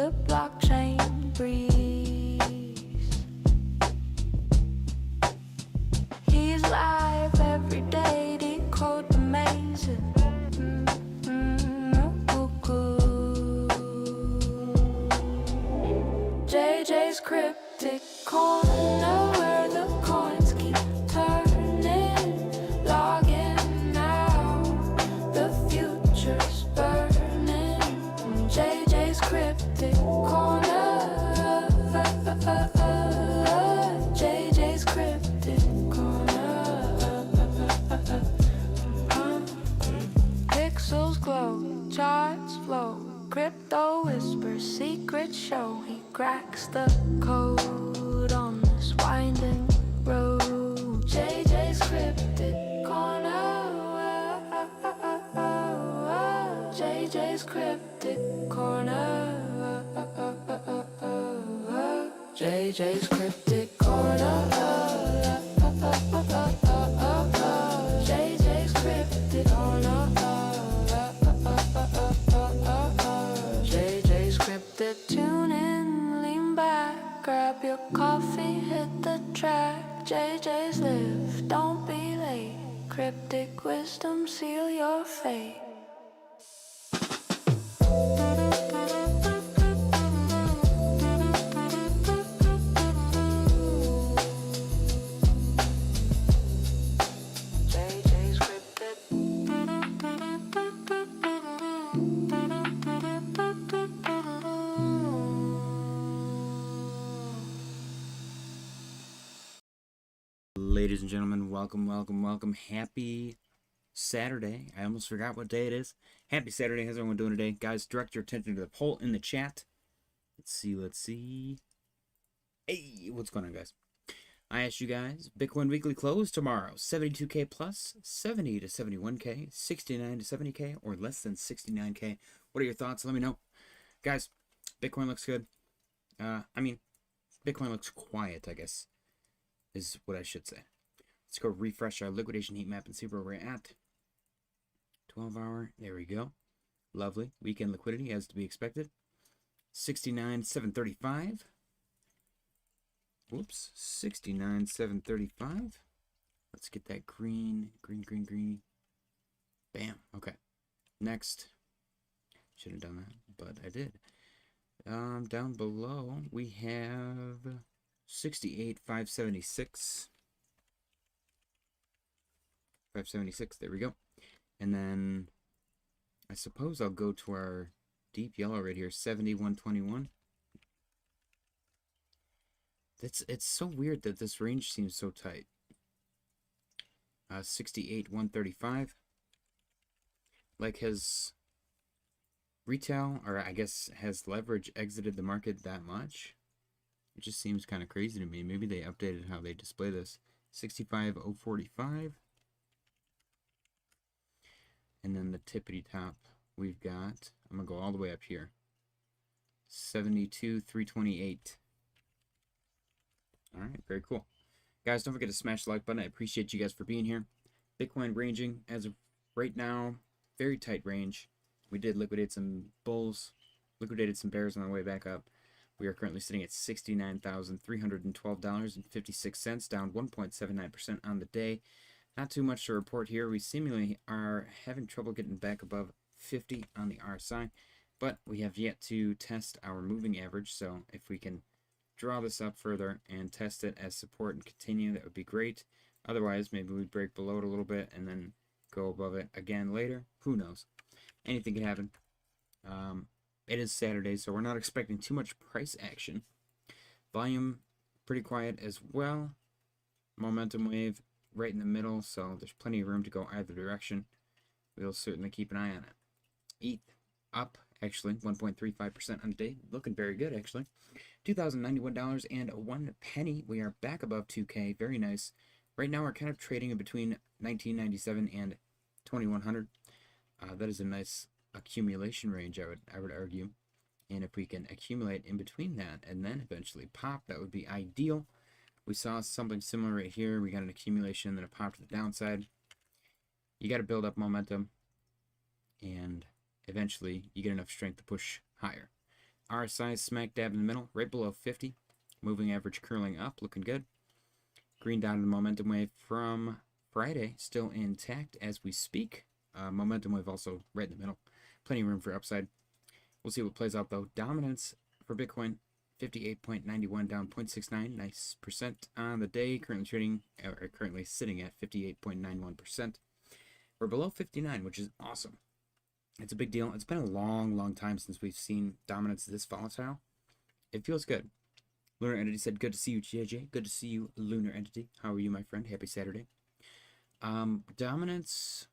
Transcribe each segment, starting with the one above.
the blockchain breeze. He's live every day, decode the mazes. JJ's cryptic corner, where the coins keep turning. Log in now, the future's burning. JJ's cryptic corner, JJ's cryptic corner. Pixels glow, charts flow, crypto whispers, secrets show. He cracks the code on this winding road. JJ's cryptic corner, JJ's cryptic corner, JJ's cryptic corner, JJ's cryptic corner, JJ's cryptic. Tune in, lean back, grab your coffee, hit the track. JJ's live, don't be late. Cryptic wisdom, seal your fate. JJ's cryptic. Ladies and gentlemen, welcome. Happy Saturday. I almost forgot what day it is. Happy Saturday. How's everyone doing today? Guys, direct your attention to the poll in the chat. Let's see. Hey, what's going on, guys? I asked you guys, Bitcoin weekly close tomorrow. 72K plus, 70 to 71K, 69 to 70K, or less than 69K. What are your thoughts? Let me know. Guys, Bitcoin looks good. Bitcoin looks quiet, I guess, is what I should say. Let's go refresh our liquidation heat map and see where we're at. 12 hour, there we go. Lovely. Weekend liquidity as to be expected. 69,735. Whoops, 69,735. Let's get that green. Bam, okay. Next. Should have done that, but I did. Down below, we have 68,576. 576, there we go. And then I suppose I'll go to our deep yellow right here, 7121. It's so weird that this range seems so tight. 68,135. Like, has retail, or I guess has leverage, exited the market that much? It just seems kind of crazy to me. Maybe they updated how they display this. 65,045. And then the tippity top we've got, I'm going to go all the way up here, 72,328. All right, very cool. Guys, don't forget to smash the like button. I appreciate you guys for being here. Bitcoin ranging as of right now, very tight range. We did liquidate some bulls, liquidated some bears on the way back up. We are currently sitting at $69,312.56, down 1.79% on the day. Not too much to report here. We seemingly are having trouble getting back above 50 on the RSI, but we have yet to test our moving average, so if we can draw this up further and test it as support and continue, that would be great. Otherwise, maybe we break below it a little bit and then go above it again later. Who knows? Anything can happen. It is Saturday, so we're not expecting too much price action. Volume, pretty quiet as well. Momentum wave right in the middle, so there's plenty of room to go either direction. We'll certainly keep an eye on it. ETH up, actually, 1.35% on the day. Looking very good, actually. $2,091.01. We are back above 2K. Very nice. Right now, we're kind of trading in between 1997 and 2100. That is a nice accumulation range, I would argue. And if we can accumulate in between that and then eventually pop, that would be ideal. We saw something similar right here. We got an accumulation, then a pop to the downside. You got to build up momentum, and eventually you get enough strength to push higher. RSI smack dab in the middle, right below 50. Moving average curling up, looking good. Green dot in the momentum wave from Friday, still intact as we speak. Momentum wave also right in the middle. Plenty of room for upside. We'll see what plays out though. Dominance for Bitcoin, 58.91 down 0.69. Nice percent on the day. Currently sitting at 58.91%. We're below 59, which is awesome. It's a big deal. It's been a long time since we've seen dominance this volatile. It feels good. Lunar Entity said, good to see you, JJ. Good to see you, Lunar Entity. How are you, my friend? Happy Saturday. Dominance,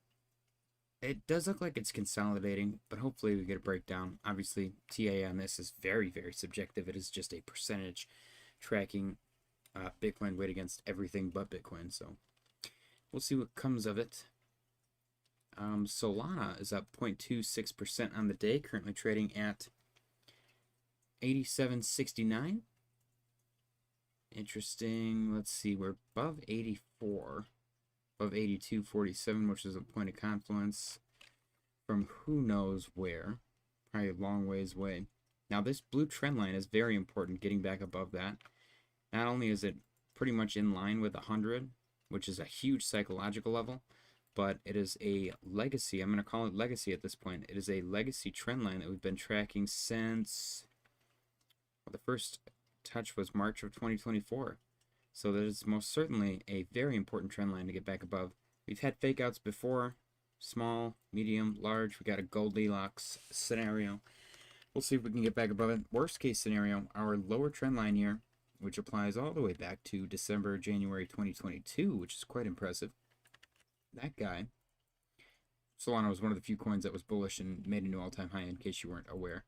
it does look like it's consolidating, but hopefully we get a breakdown. Obviously, TA on this is very subjective. It is just a percentage tracking Bitcoin weight against everything but Bitcoin. So we'll see what comes of it. Solana is up 0.26% on the day, currently trading at 87.69. Interesting. Let's see, we're above 84, above 82.47, which is a point of confluence from who knows where, probably a long ways away. Now this blue trend line is very important, getting back above that. Not only is it pretty much in line with 100, which is a huge psychological level, but it is a legacy. I'm going to call it legacy at this point. It is a legacy trend line that we've been tracking since, well, the first touch was March of 2024. So that is most certainly a very important trend line to get back above. We've had fake outs before, small, medium, large. We got a Goldilocks scenario. We'll see if we can get back above it. Worst case scenario, our lower trend line here, which applies all the way back to January 2022, which is quite impressive. That guy, Solana was one of the few coins that was bullish and made a new all-time high, in case you weren't aware,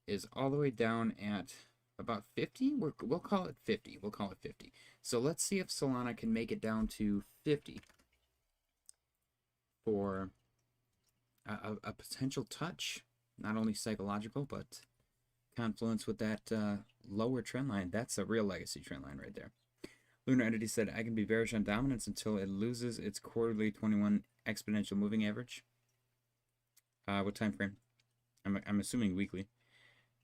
is all the way down at about 50. We'll call it 50. We'll call it 50. So let's see if Solana can make it down to 50 for a potential touch, not only psychological, but confluence with that lower trend line. That's a real legacy trend line right there. Lunar Entity said, I can be bearish on dominance until it loses its quarterly 21 exponential moving average. What time frame? I'm assuming weekly.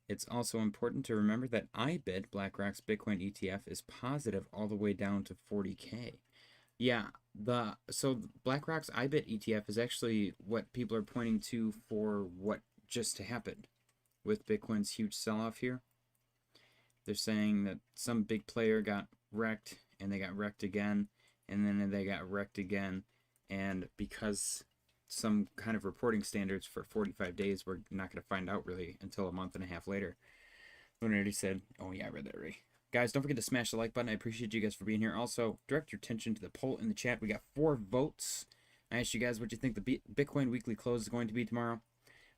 It's also important to remember that Ourbit, BlackRock's Bitcoin ETF, is positive all the way down to 40K. Yeah, so BlackRock's Ourbit ETF is actually what people are pointing to for what just happened with Bitcoin's huge sell-off here. They're saying that some big player got wrecked, and they got wrecked again, and then they got wrecked again, and because some kind of reporting standards for 45 days, we're not going to find out really until a month and a half later. Lunar already said, oh yeah, I read that already. Guys, don't forget to smash the like button. I appreciate you guys for being here. Also, direct your attention to the poll in the chat. We got 4 votes. I asked you guys what you think the Bitcoin weekly close is going to be tomorrow.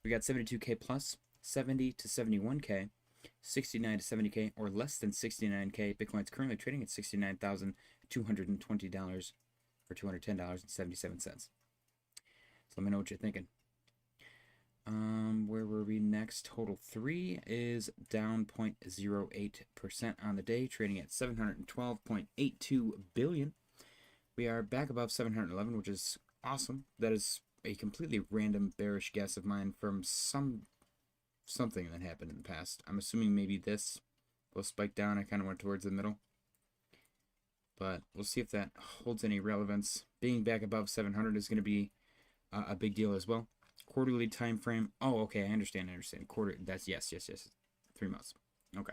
We got 72K plus, 70 to 71K, 69 to 70K, or less than 69K. Bitcoin's currently trading at $69,220 or $210.77. So let me know what you're thinking. Where were we next? Total 3 is down 0.08% on the day, trading at 712.82 billion. We are back above 711, which is awesome. That is a completely random bearish guess of mine from something that happened in the past. I'm assuming maybe this will spike down. I kind of went towards the middle, but we'll see if that holds any relevance. Being back above 700 is going to be a big deal as well. Quarterly time frame. Oh, okay, I understand. Quarter. That's yes. 3 months. Okay.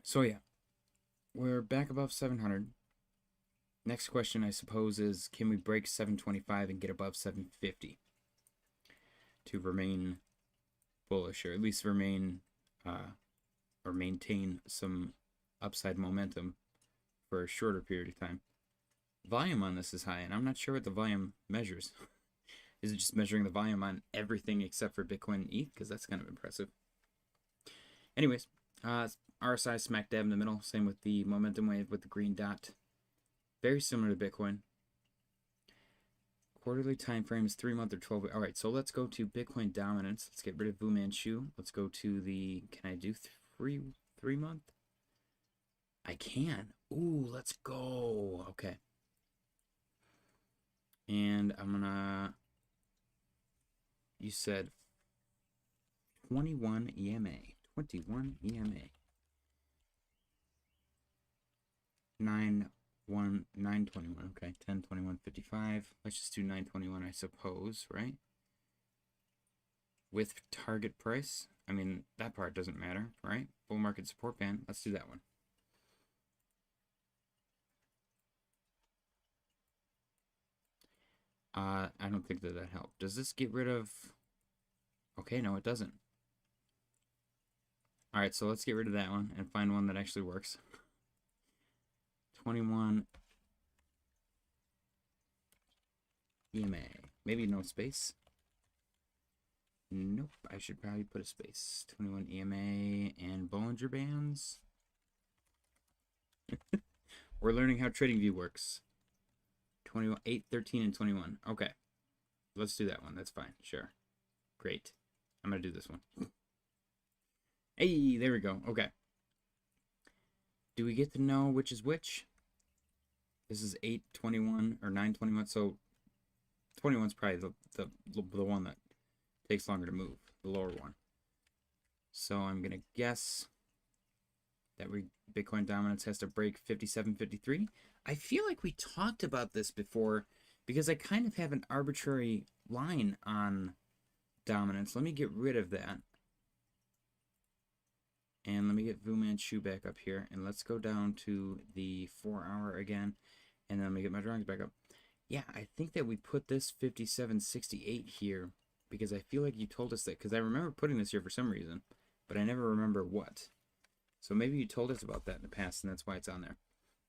So yeah, we're back above 700. Next question, I suppose, is can we break 725 and get above 750 to remain bullish, or at least remain or maintain some upside momentum for a shorter period of time? Volume on this is high, and I'm not sure what the volume measures. Is it just measuring the volume on everything except for Bitcoin and ETH? Because that's kind of impressive. Anyways, RSI smack dab in the middle. Same with the momentum wave with the green dot. Very similar to Bitcoin. Quarterly time frame is 3 month or 12. All right, so let's go to Bitcoin dominance. Let's get rid of Fu Manchu. Let's go to the, can I do 3 month? I can. Ooh, let's go. Okay. And I'm gonna, you said 21 EMA. 21 EMA. 921. Okay, 1021.55. Let's just do 921, I suppose, right? With target price. I mean, that part doesn't matter, right? Bull market support band. Let's do that one. I don't think that helped. Does this get rid of... Okay, no, it doesn't. Alright, so let's get rid of that one and find one that actually works. 21 EMA. Maybe no space. Nope, I should probably put a space. 21 EMA and Bollinger Bands. We're learning how TradingView works. 21, 8, 13, and 21. Okay. Let's do that one. That's fine. Sure. Great. I'm going to do this one. Hey, there we go. Okay. Do we get to know which is which? This is 821 or 921. So 21 is probably the one that takes longer to move, the lower one. So I'm going to guess that Bitcoin dominance has to break 57.53. I feel like we talked about this before because I kind of have an arbitrary line on dominance. Let me get rid of that. And let me get Fu Manchu back up here. And let's go down to the 4 hour again. And then let me get my drawings back up. Yeah, I think that we put this 57.68 here because I feel like you told us that. Because I remember putting this here for some reason. But I never remember what. So maybe you told us about that in the past and that's why it's on there.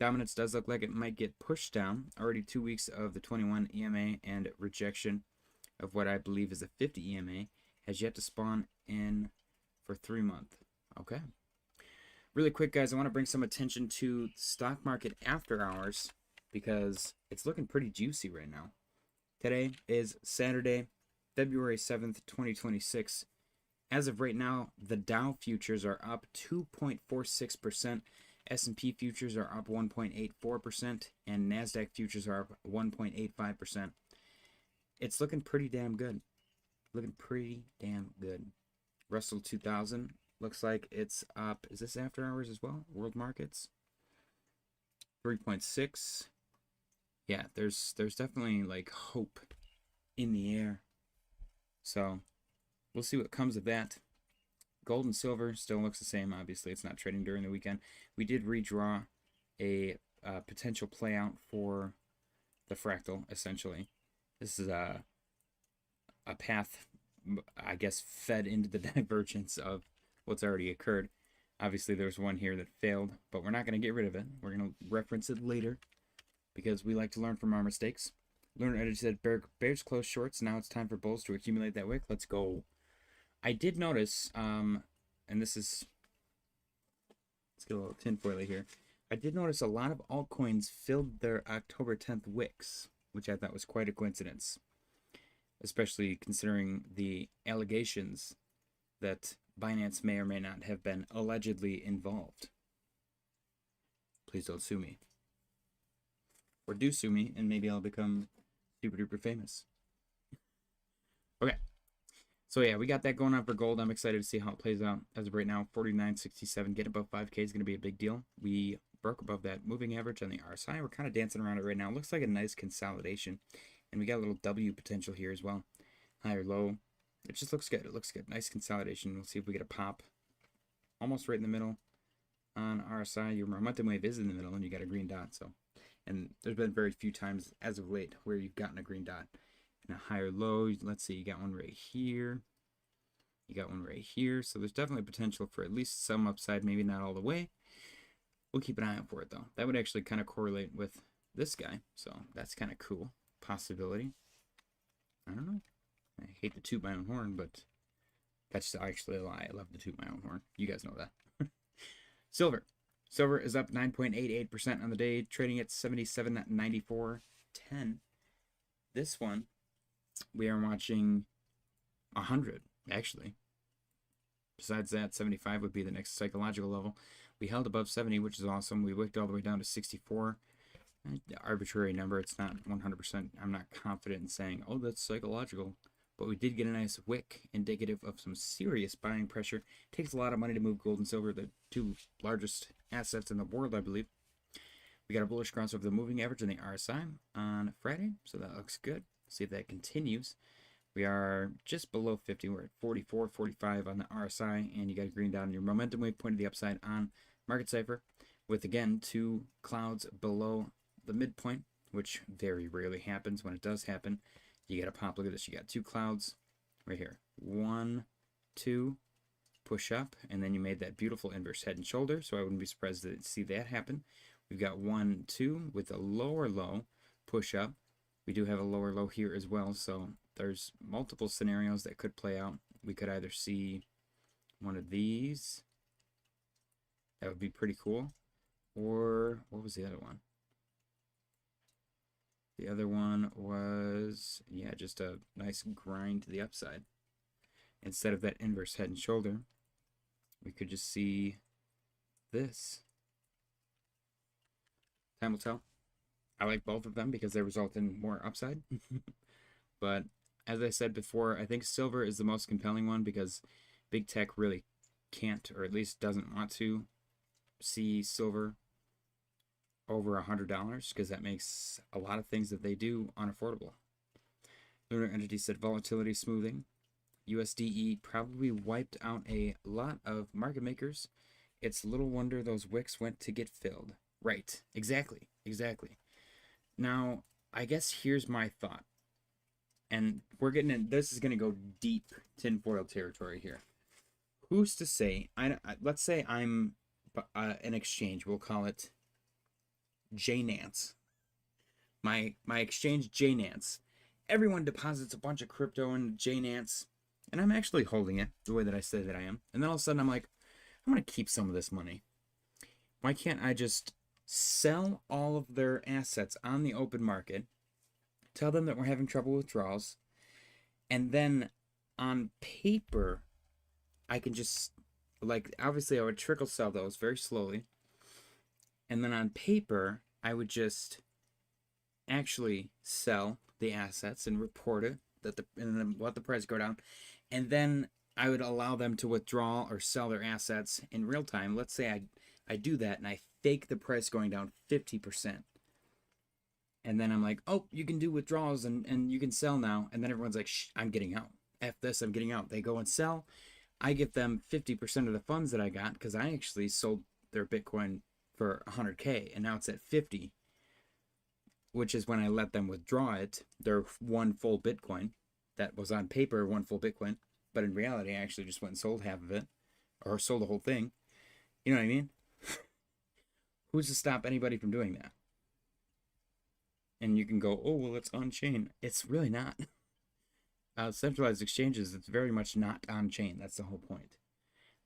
Dominance does look like it might get pushed down. Already 2 weeks of the 21 EMA and rejection of what I believe is a 50 EMA has yet to spawn in for 3 months. Okay. Really quick, guys, I want to bring some attention to the stock market after hours because it's looking pretty juicy right now. Today is Saturday, February 7th, 2026. As of right now, the Dow futures are up 2.46%, S&P futures are up 1.84%, and NASDAQ futures are up 1.85%. It's looking pretty damn good. Looking pretty damn good. Russell 2000 looks like it's up. Is this after hours as well? World markets 3.6. Yeah, there's definitely like hope in the air. So we'll see what comes of that. Gold and silver still looks the same. Obviously, it's not trading during the weekend. We did redraw a potential play out for the fractal. Essentially, this is a path, I guess, fed into the divergence of what's already occurred. Obviously, there's one here that failed, but we're not going to get rid of it. We're going to reference it later because we like to learn from our mistakes. Learner Edge said, Bears close shorts. Now it's time for bulls to accumulate that wick. Let's go. I did notice, and this is, let's get a little tinfoily here. I did notice a lot of altcoins filled their October 10th wicks, which I thought was quite a coincidence, especially considering the allegations that Binance may or may not have been allegedly involved. Please don't sue me. Or do sue me, and maybe I'll become super duper famous. Okay. So yeah, we got that going on for gold. I'm excited to see how it plays out. As of right now, 49.67. Getting above 5K is going to be a big deal. We broke above that moving average on the RSI. We're kind of dancing around it right now. It looks like a nice consolidation. And we got a little W potential here as well. High or low. It just looks good. It looks good. Nice consolidation. We'll see if we get a pop. Almost right in the middle on RSI. Your momentum wave is in the middle and you got a green dot. So, and there's been very few times as of late where you've gotten a green dot. And a higher low. Let's see. You got one right here. You got one right here. So there's definitely potential for at least some upside. Maybe not all the way. We'll keep an eye out for it though. That would actually kind of correlate with this guy. So that's kind of cool. Possibility. I don't know. I hate to toot my own horn, but that's actually a lie. I love to toot my own horn. You guys know that. Silver. Silver is up 9.88% on the day, trading at 77.94.10. This one, we are watching 100, actually. Besides that, 75 would be the next psychological level. We held above 70, which is awesome. We wicked all the way down to 64. Arbitrary number. It's not 100%. I'm not confident in saying, oh, that's psychological. but we did get a nice wick indicative of some serious buying pressure. It takes a lot of money to move gold and silver, the two largest assets in the world, I believe. We got a bullish cross over the moving average in the RSI on Friday, so that looks good. See if that continues. We are just below 50. We're at 44, 45 on the RSI, and you got a green dot on your momentum wave pointed the upside on Market Cipher, with again 2 clouds below the midpoint, which very rarely happens. When it does happen, you get a pop. Look at this. You got 2 clouds right here. 1, 2, push up, and then you made that beautiful inverse head and shoulder, so I wouldn't be surprised to see that happen. We've got 1, 2 with a lower low, push up. We do have a lower low here as well, so there's multiple scenarios that could play out. We could either see one of these. That would be pretty cool. Or what was the other one? The other one was, yeah, just a nice grind to the upside. Instead of that inverse head and shoulder, we could just see this. Time will tell. I like both of them because they result in more upside. But as I said before, I think silver is the most compelling one because big tech really can't, or at least doesn't want to, see silver over $100 because that makes a lot of things that they do unaffordable. Lunar Entity said volatility smoothing. USDE probably wiped out a lot of market makers. It's little wonder those wicks went to get filled. Right. Exactly. Now, I guess here's my thought. And we're getting in, this is going to go deep tinfoil territory here. Who's to say, let's say I'm an exchange, we'll call it JNance. My exchange, JNance. Everyone deposits a bunch of crypto in JNance, and I'm actually holding it the way that I say that I am. And then all of a sudden I'm like, I'm going to keep some of this money. Why can't I just sell all of their assets on the open market, tell them that we're having trouble with withdrawals, and then on paper, I can just, like, obviously I would trickle sell those very slowly, and then on paper, I would just actually sell the assets and report it, and then let the price go down, and then I would allow them to withdraw or sell their assets in real time. Let's say I do that and I fake the price going down 50%. And then I'm like, oh, you can do withdrawals and you can sell now. And then everyone's like, shh, I'm getting out. F this, I'm getting out. They go and sell. I give them 50% of the funds that I got because I actually sold their Bitcoin for 100K and now it's at 50, which is when I let them withdraw it. Their one full Bitcoin that was on paper, one full Bitcoin. But in reality, I actually just went and sold half of it or sold the whole thing. You know what I mean? Who's to stop anybody from doing that? And you can go, oh, well, it's on-chain. It's really not. Centralized exchanges, it's very much not on-chain. That's the whole point.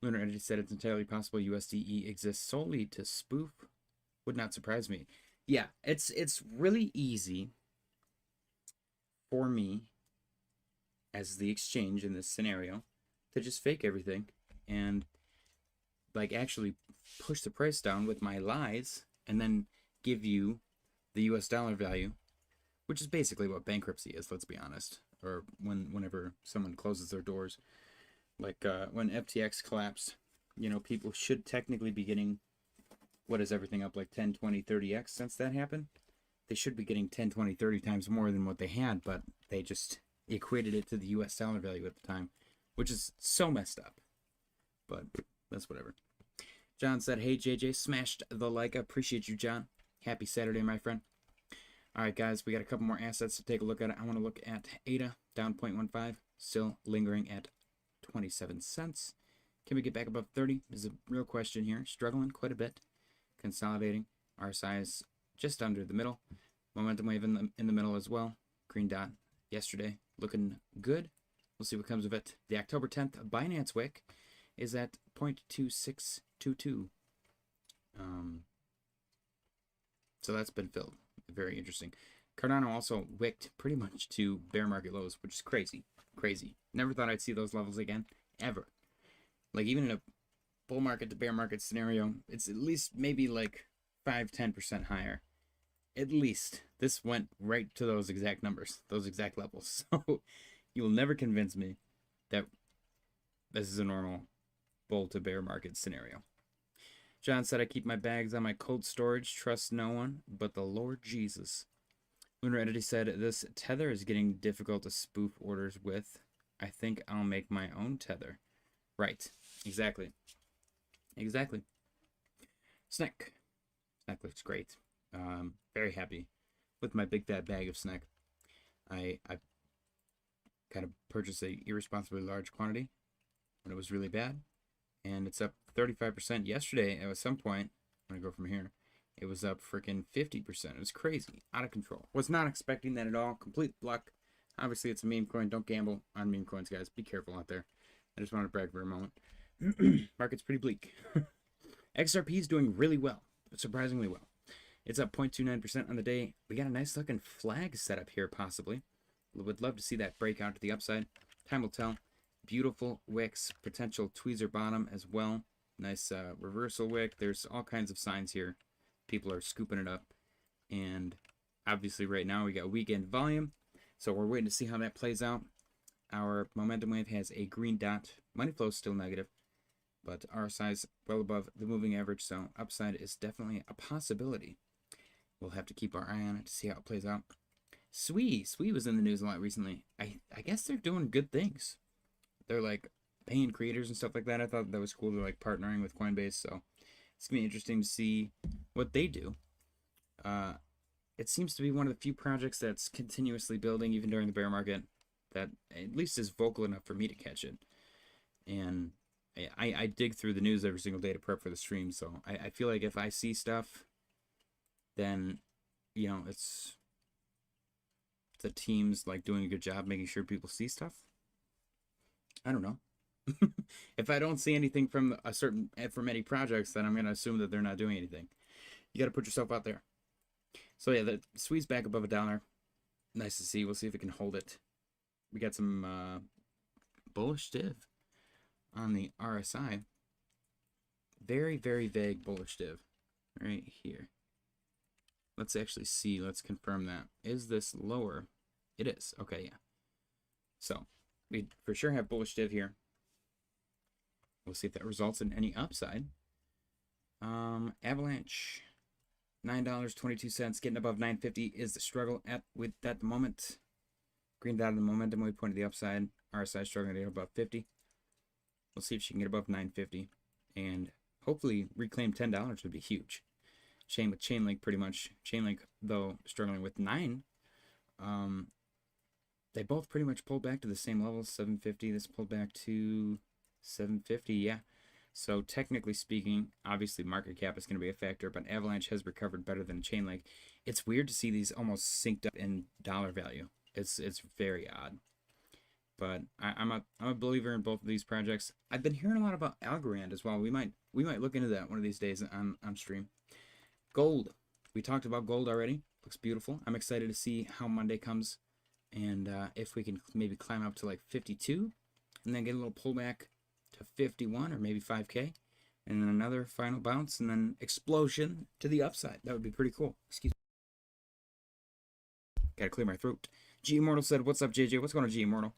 Lunar Entity said it's entirely possible USDE exists solely to spoof. Would not surprise me. Yeah, it's really easy for me as the exchange in this scenario to just fake everything and like actually push the price down with my lies and then give you the US dollar value, which is basically what bankruptcy is, let's be honest, or whenever someone closes their doors, like when FTX collapsed, you know, people should technically be getting, what is everything up like 10, 20, 30x since that happened? They should be getting 10, 20, 30 times more than what they had, but they just equated it to the US dollar value at the time, which is so messed up, but that's whatever. John said, hey, JJ, smashed the like. I appreciate you, John. Happy Saturday, my friend. All right, guys, we got a couple more assets to take a look at. I want to look at ADA, down 0.15, still lingering at 27 cents. Can we get back above 30? Is a real question here. Struggling quite a bit. Consolidating. Our size just under the middle. Momentum wave in the middle as well. Green dot yesterday. Looking good. We'll see what comes of it. The October 10th Binance wick is at 0.2622. So that's been filled. Very interesting. Cardano also wicked pretty much to bear market lows, which is crazy. Crazy. Never thought I'd see those levels again. Ever. Like, even in a bull market to bear market scenario, it's at least maybe like 5-10% higher. At least. This went right to those exact numbers. Those exact levels. So, You will never convince me that this is a normal bull to bear market scenario. John said, I keep my bags on my cold storage, trust no one but the Lord Jesus. Lunar Entity said, this tether is getting difficult to spoof orders with. I think I'll make my own tether. Right. Exactly. Exactly. Snack. Snack looks great. Very happy with my big fat bag of snack. I kind of purchased a irresponsibly large quantity when it was really bad, and it's up 35% yesterday. At some point, I'm gonna go from here. It was up freaking 50%. It was crazy, out of control. Was not expecting that at all. Complete luck. Obviously, it's a meme coin. Don't gamble on meme coins, guys. Be careful out there. I just want to brag for a moment. Market's pretty bleak. XRP is doing really well, surprisingly well. It's up 0.29% on the day. We got a nice looking flag set up here, possibly. Would love to see that break out to the upside. Time will tell. Beautiful wicks, potential tweezer bottom as well. Nice reversal wick. There's all kinds of signs here. People are scooping it up. And obviously right now we got weekend volume. So we're waiting to see how that plays out. Our momentum wave has a green dot. Money flow is still negative, but RSI is well above the moving average, so upside is definitely a possibility. We'll have to keep our eye on it to see how it plays out. Swee was in the news a lot recently. I guess they're doing good things. They're like paying creators and stuff like that. I thought that was cool. They're like partnering with Coinbase, so it's gonna be interesting to see what they do. It seems to be one of the few projects that's continuously building, even during the bear market, that at least is vocal enough for me to catch it. And I dig through the news every single day to prep for the stream, so I feel like if I see stuff, then, you know, it's the team's like doing a good job making sure people see stuff. I don't know. If I don't see anything from any projects, then I'm gonna assume that they're not doing anything. You gotta put yourself out there. So yeah, the SWE's back above $1. Nice to see. We'll see if it can hold it. We got some bullish div on the RSI. Very, very vague bullish div right here. Let's actually see. Let's confirm that. Is this lower? It is. Okay, yeah. So we for sure have bullish div here. We'll see if that results in any upside. Avalanche, $9.22, getting above 950 is the struggle at the moment. Green dot of the momentum we point to the upside. RSI struggling to get above 50. We'll see if she can get above 950, and hopefully reclaim $10 would be huge. Same with Chainlink, pretty much. Chainlink, though, struggling with 9. They both pretty much pulled back to the same level, 750. This pulled back to 750, yeah. So technically speaking, obviously market cap is going to be a factor, but Avalanche has recovered better than Chainlink. It's weird to see these almost synced up in dollar value. It's very odd. But I'm a believer in both of these projects. I've been hearing a lot about Algorand as well. We might look into that one of these days on stream. Gold. We talked about gold already. Looks beautiful. I'm excited to see how Monday comes, and if we can maybe climb up to like 52, and then get a little pullback to 51 or maybe 5K, and then another final bounce, and then explosion to the upside. That would be pretty cool. Excuse me. Gotta clear my throat. G Immortal said, "What's up, JJ? What's going on, G Immortal?"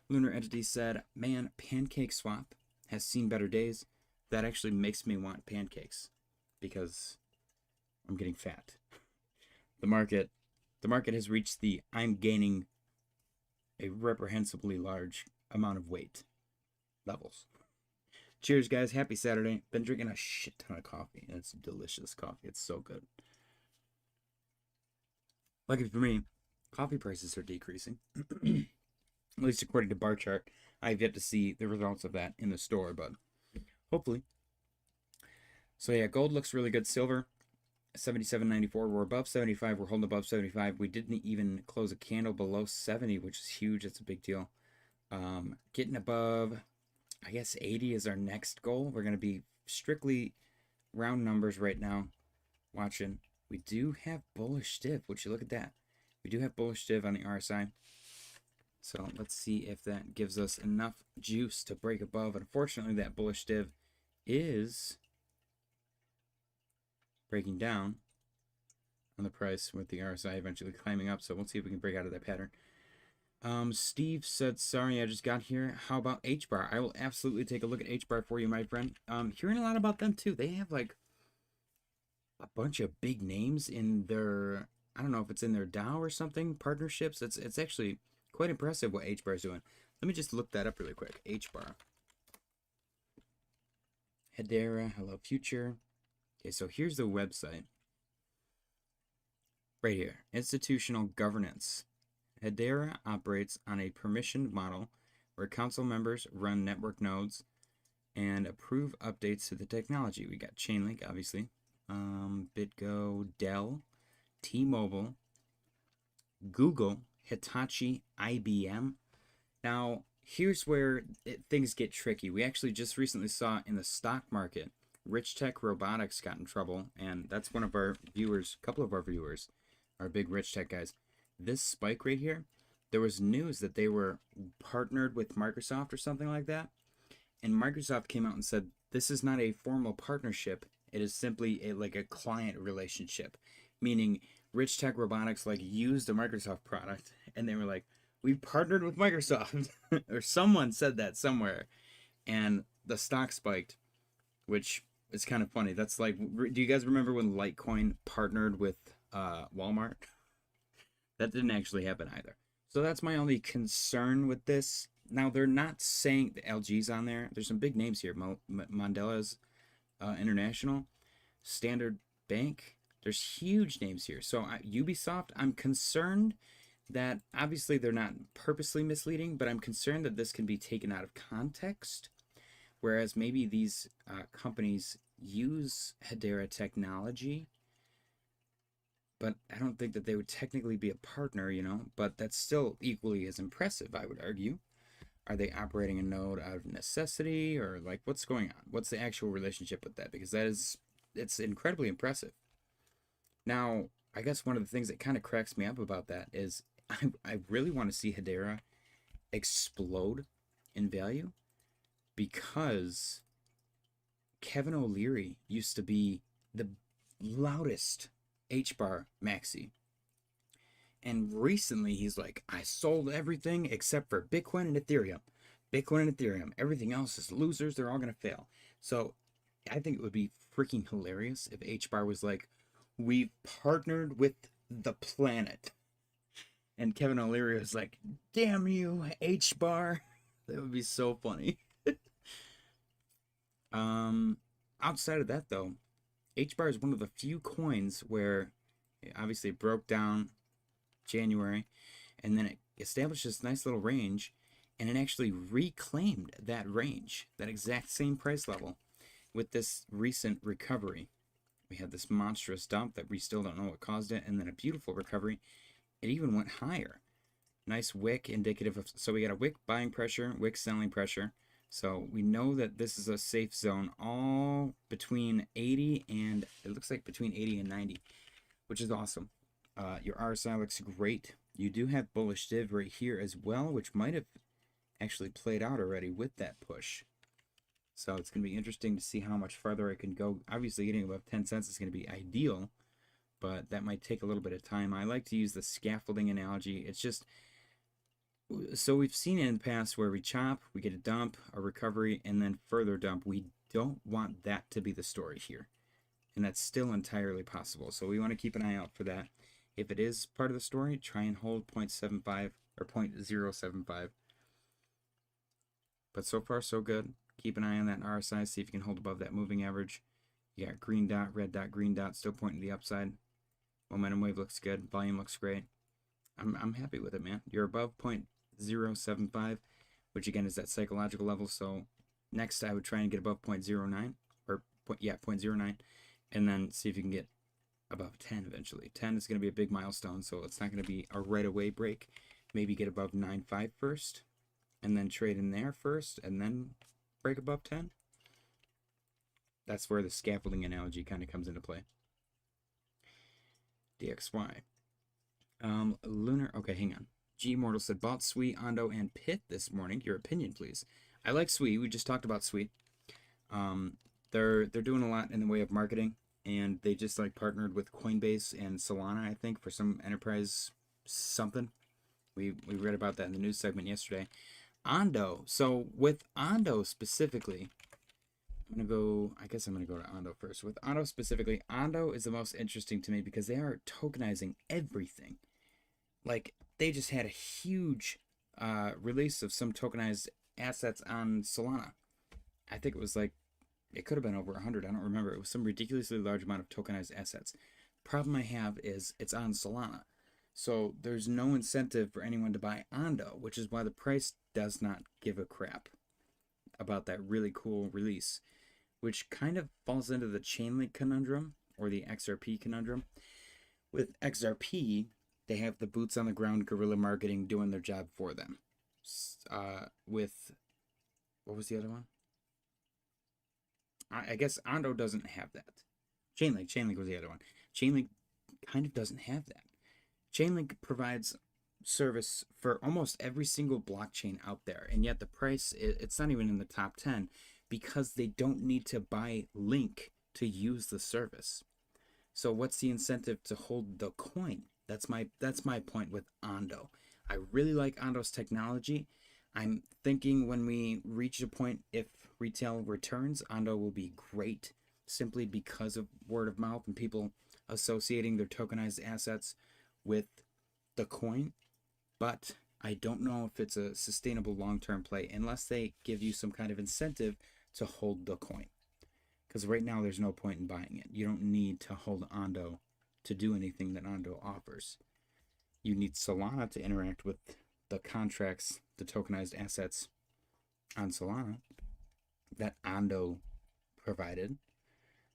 Lunar Entity said, "Man, Pancake Swap has seen better days. That actually makes me want pancakes because I'm getting fat. The market has reached the I'm gaining a reprehensibly large amount of weight levels." Cheers, guys. Happy Saturday. Been drinking a shit ton of coffee. It's delicious coffee. It's so good. Lucky for me, coffee prices are decreasing. At least according to bar chart. I have yet to see the results of that in the store, but hopefully. So yeah, gold looks really good. Silver, 77.94. We're above 75. We're holding above 75. We didn't even close a candle below 70, which is huge. That's a big deal. Getting above, I guess 80 is our next goal. We're going to be strictly round numbers right now. Watching. We do have bullish div. Would you look at that? We do have bullish div on the RSI. So let's see if that gives us enough juice to break above. Unfortunately, that bullish div is breaking down on the price with the RSI eventually climbing up. So we'll see if we can break out of that pattern. Steve said, sorry, I just got here. How about H-Bar? I will absolutely take a look at H-Bar for you, my friend. Hearing a lot about them too. They have like a bunch of big names in their, I don't know if it's in their DAO or something, partnerships. It's actually quite impressive what H-Bar is doing. Let me just look that up really quick. H-Bar. Hedera, Hello Future. Okay, so here's the website. Right here. Institutional governance. Hedera operates on a permissioned model where council members run network nodes and approve updates to the technology. We got Chainlink, obviously, BitGo, Dell, T-Mobile, Google, Hitachi, IBM. Now, here's where things get tricky. We actually just recently saw in the stock market, Rich Tech Robotics got in trouble, and that's one of our viewers, a couple of our viewers, our big Rich Tech guys. This spike right here, there was news that they were partnered with Microsoft or something like that, and Microsoft came out and said this is not a formal partnership. It is simply like a client relationship, meaning Rich Tech Robotics like used a Microsoft product, and they were like, we partnered with Microsoft, or someone said that somewhere, and the stock spiked, which is kind of funny. That's like, do you guys remember when Litecoin partnered with Walmart? That didn't actually happen either. So that's my only concern with this. Now, they're not saying the LG's on there. There's some big names here. Mandela's International, Standard Bank. There's huge names here. So Ubisoft, I'm concerned that obviously they're not purposely misleading, but I'm concerned that this can be taken out of context. Whereas maybe these companies use Hedera technology, but I don't think that they would technically be a partner, you know, but that's still equally as impressive, I would argue. Are they operating a node out of necessity, or like what's going on? What's the actual relationship with that? Because it's incredibly impressive. Now, I guess one of the things that kind of cracks me up about that is I really want to see Hedera explode in value, because Kevin O'Leary used to be the loudest H-bar maxi. And recently he's like, I sold everything except for Bitcoin and Ethereum. Bitcoin and Ethereum. Everything else is losers. They're all going to fail. So I think it would be freaking hilarious if H-bar was like, we've partnered with the planet. And Kevin O'Leary was like, damn you, H-bar. That would be so funny. Outside of that, though, H-bar is one of the few coins where it obviously broke down January, and then it established this nice little range, and it actually reclaimed that range, that exact same price level, with this recent recovery. We had this monstrous dump that we still don't know what caused it, and then a beautiful recovery. It even went higher. Nice wick indicative of, so we got a wick buying pressure, wick selling pressure. So we know that this is a safe zone, all between 80 and, it looks like between 80 and 90, which is awesome. Your RSI looks great. You do have bullish div right here as well, which might have actually played out already with that push. So it's going to be interesting to see how much farther I can go. Obviously, getting above 10 cents is going to be ideal, but that might take a little bit of time. I like to use the scaffolding analogy. It's just, so we've seen it in the past where we chop, we get a dump, a recovery, and then further dump. We don't want that to be the story here, and that's still entirely possible. So we want to keep an eye out for that. If it is part of the story, try and hold 0.75 or 0.075. But so far, so good. Keep an eye on that RSI, see if you can hold above that moving average. You got green dot, red dot, green dot, still pointing to the upside. Momentum wave looks good. Volume looks great. I'm happy with it, man. You're above 0.075, which again is that psychological level. So next I would try and get above 0.09, or 0.09, and then see if you can get above 10 eventually. 10 is going to be a big milestone, so it's not going to be a right away break. Maybe get above 9.5 first, and then trade in there first, and then break above 10. That's where the scaffolding analogy kind of comes into play. DXY. Lunar, okay, hang on. G Mortal said, bought Sweet, Ondo, and Pit this morning. Your opinion, please. I like Sweet. We just talked about Sweet. They're doing a lot in the way of marketing, and they just like partnered with Coinbase and Solana, I think, for some enterprise something. We read about that in the news segment yesterday. Ondo. So with Ondo specifically, I guess I'm gonna go to Ondo first. With Ondo specifically, Ondo is the most interesting to me because they are tokenizing everything. Like, they just had a huge release of some tokenized assets on Solana. I think it was like, it could have been over 100. I don't remember. It was some ridiculously large amount of tokenized assets. Problem I have is it's on Solana. So there's no incentive for anyone to buy Ondo, which is why the price does not give a crap about that really cool release, which kind of falls into the Chainlink conundrum or the XRP conundrum. With XRP, they have the boots on the ground guerrilla marketing doing their job for them. With, what was the other one? I guess Ondo doesn't have that. Chainlink was the other one. Chainlink kind of doesn't have that. Chainlink provides service for almost every single blockchain out there, and yet the price, it's not even in the top 10 because they don't need to buy Link to use the service. So what's the incentive to hold the coin? That's my point with Ondo. I really like Ondo's technology. I'm thinking when we reach a point, if retail returns, Ondo will be great simply because of word of mouth and people associating their tokenized assets with the coin. But I don't know if it's a sustainable long-term play unless they give you some kind of incentive to hold the coin. Because right now there's no point in buying it. You don't need to hold Ondo to do anything that Ondo offers. You need Solana to interact with the contracts, the tokenized assets on Solana that Ondo provided.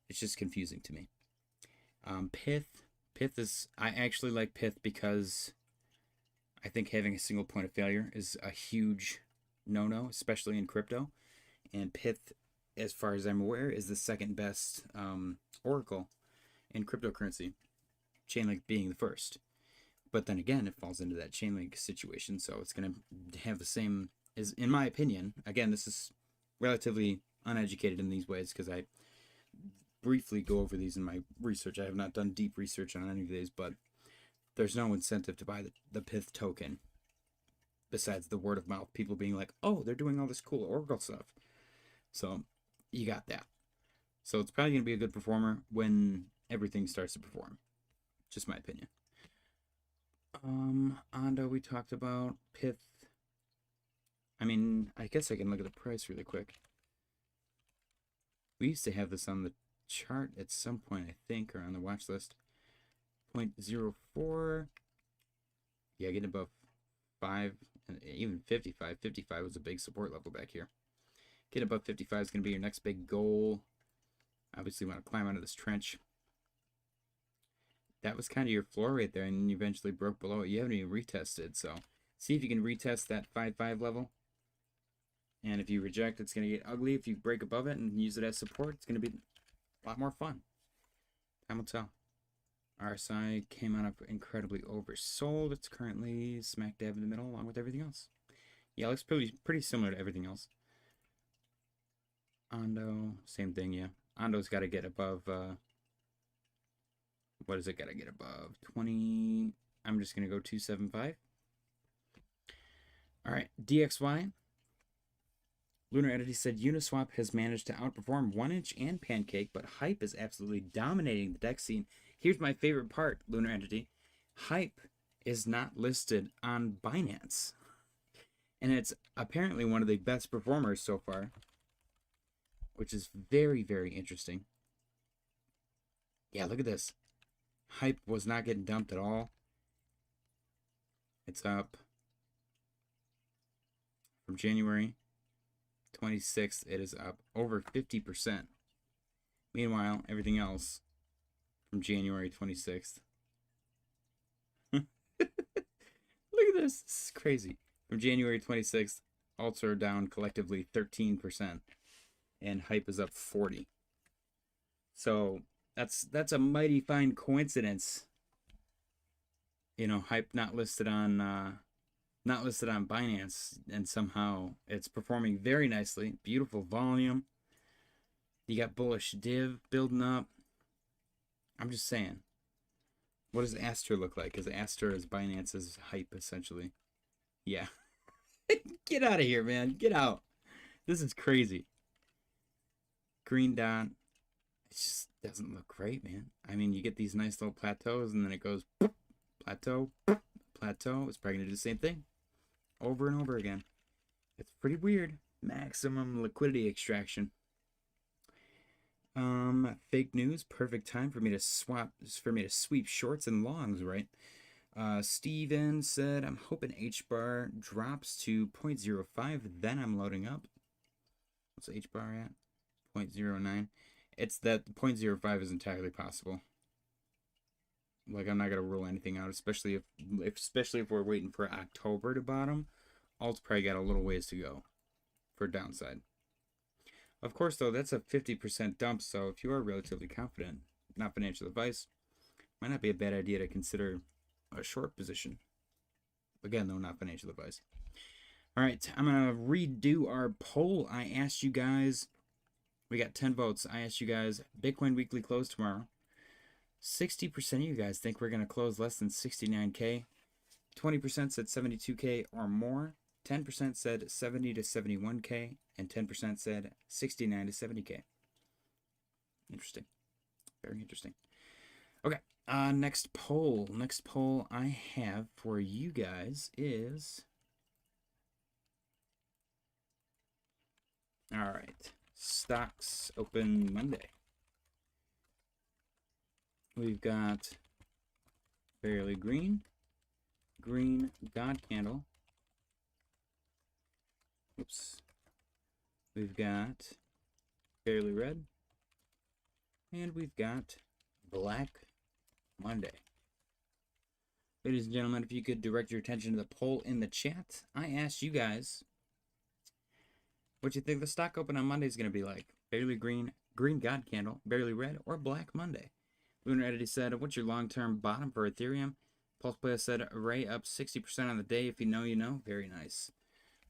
It's just confusing to me. Pyth is, I actually like Pyth because I think having a single point of failure is a huge no-no, especially in crypto. And Pyth, as far as I'm aware, is the second best oracle in cryptocurrency, Chainlink being the first. But then again, it falls into that Chainlink situation, so it's going to have the same, is in my opinion, again, this is relatively uneducated in these ways because I briefly go over these in my research. I have not done deep research on any of these, but there's no incentive to buy the Pyth token besides the word of mouth, people being like, oh, they're doing all this cool oracle stuff. So you got that. So it's probably going to be a good performer when everything starts to perform. Just my opinion. Ondo we talked about. Pyth. I mean, I guess I can look at the price really quick. We used to have this on the chart at some point, I think, or on the watch list. 0.04. Yeah, getting above 5, and even 55. 55 was a big support level back here. Getting above 55 is going to be your next big goal. Obviously, you want to climb out of this trench. That was kind of your floor right there, and you eventually broke below it. You haven't even retested, so see if you can retest that 5.5 level. And if you reject, it's going to get ugly. If you break above it and use it as support, it's going to be a lot more fun. Time will tell. RSI came on up incredibly oversold. It's currently smack dab in the middle along with everything else. Yeah, it looks pretty similar to everything else. Ondo, same thing, yeah. Ondo's got to get above, what does it got to get above? 20, I'm just going to go 275. All right, DXY. Lunar Entity said Uniswap has managed to outperform 1inch and Pancake, but Hype is absolutely dominating the DEX scene. Here's my favorite part, Lunar Entity. Hype is not listed on Binance. And it's apparently one of the best performers so far, which is very, very interesting. Yeah, look at this. Hype was not getting dumped at all. It's up from January 26th. It is up over 50%. Meanwhile, everything else from January 26th. Look at this. This is crazy. From January 26th, alts are down collectively 13%. And Hype is up 40%. So that's a mighty fine coincidence. You know, Hype not listed on Binance, and somehow it's performing very nicely. Beautiful volume. You got bullish div building up. I'm just saying. What does Aster look like? Because Aster is Binance's Hype, essentially. Yeah. Get out of here, man. Get out. This is crazy. Green dot. It just doesn't look great, man. I mean, you get these nice little plateaus, and then it goes plateau, plateau. It's probably going to do the same thing over and over again. It's pretty weird. Maximum liquidity extraction. Fake news. Perfect time for me to sweep shorts and longs, right? Steven said, I'm hoping H bar drops to 0.05, then I'm loading up. What's H bar at? 0.09. It's that 0.05 is entirely possible. Like, I'm not gonna rule anything out, especially if we're waiting for October to bottom. Alt's probably got a little ways to go for downside. Of course, though, that's a 50% dump, so if you are relatively confident, not financial advice, might not be a bad idea to consider a short position. Again, though, not financial advice. All right, I'm going to redo our poll. I asked you guys, we got 10 votes. I asked you guys, Bitcoin weekly close tomorrow. 60% of you guys think we're going to close less than 69K. 20% said 72K or more. 10% said 70 to 71K. And 10% said 69 to 70K. Interesting. Very interesting. Okay. Next poll. Next poll I have for you guys is... All right. Stocks open Monday. We've got Barely Green, Green God Candle. Oops. We've got Barely Red. And we've got Black Monday. Ladies and gentlemen, if you could direct your attention to the poll in the chat, I asked you guys what you think the stock open on Monday is going to be like. Barely Green, Green God Candle, Barely Red, or Black Monday. Lunar Edity said, what's your long-term bottom for Ethereum? Pulse Player said, array up 60% on the day. If you know, you know. Very nice.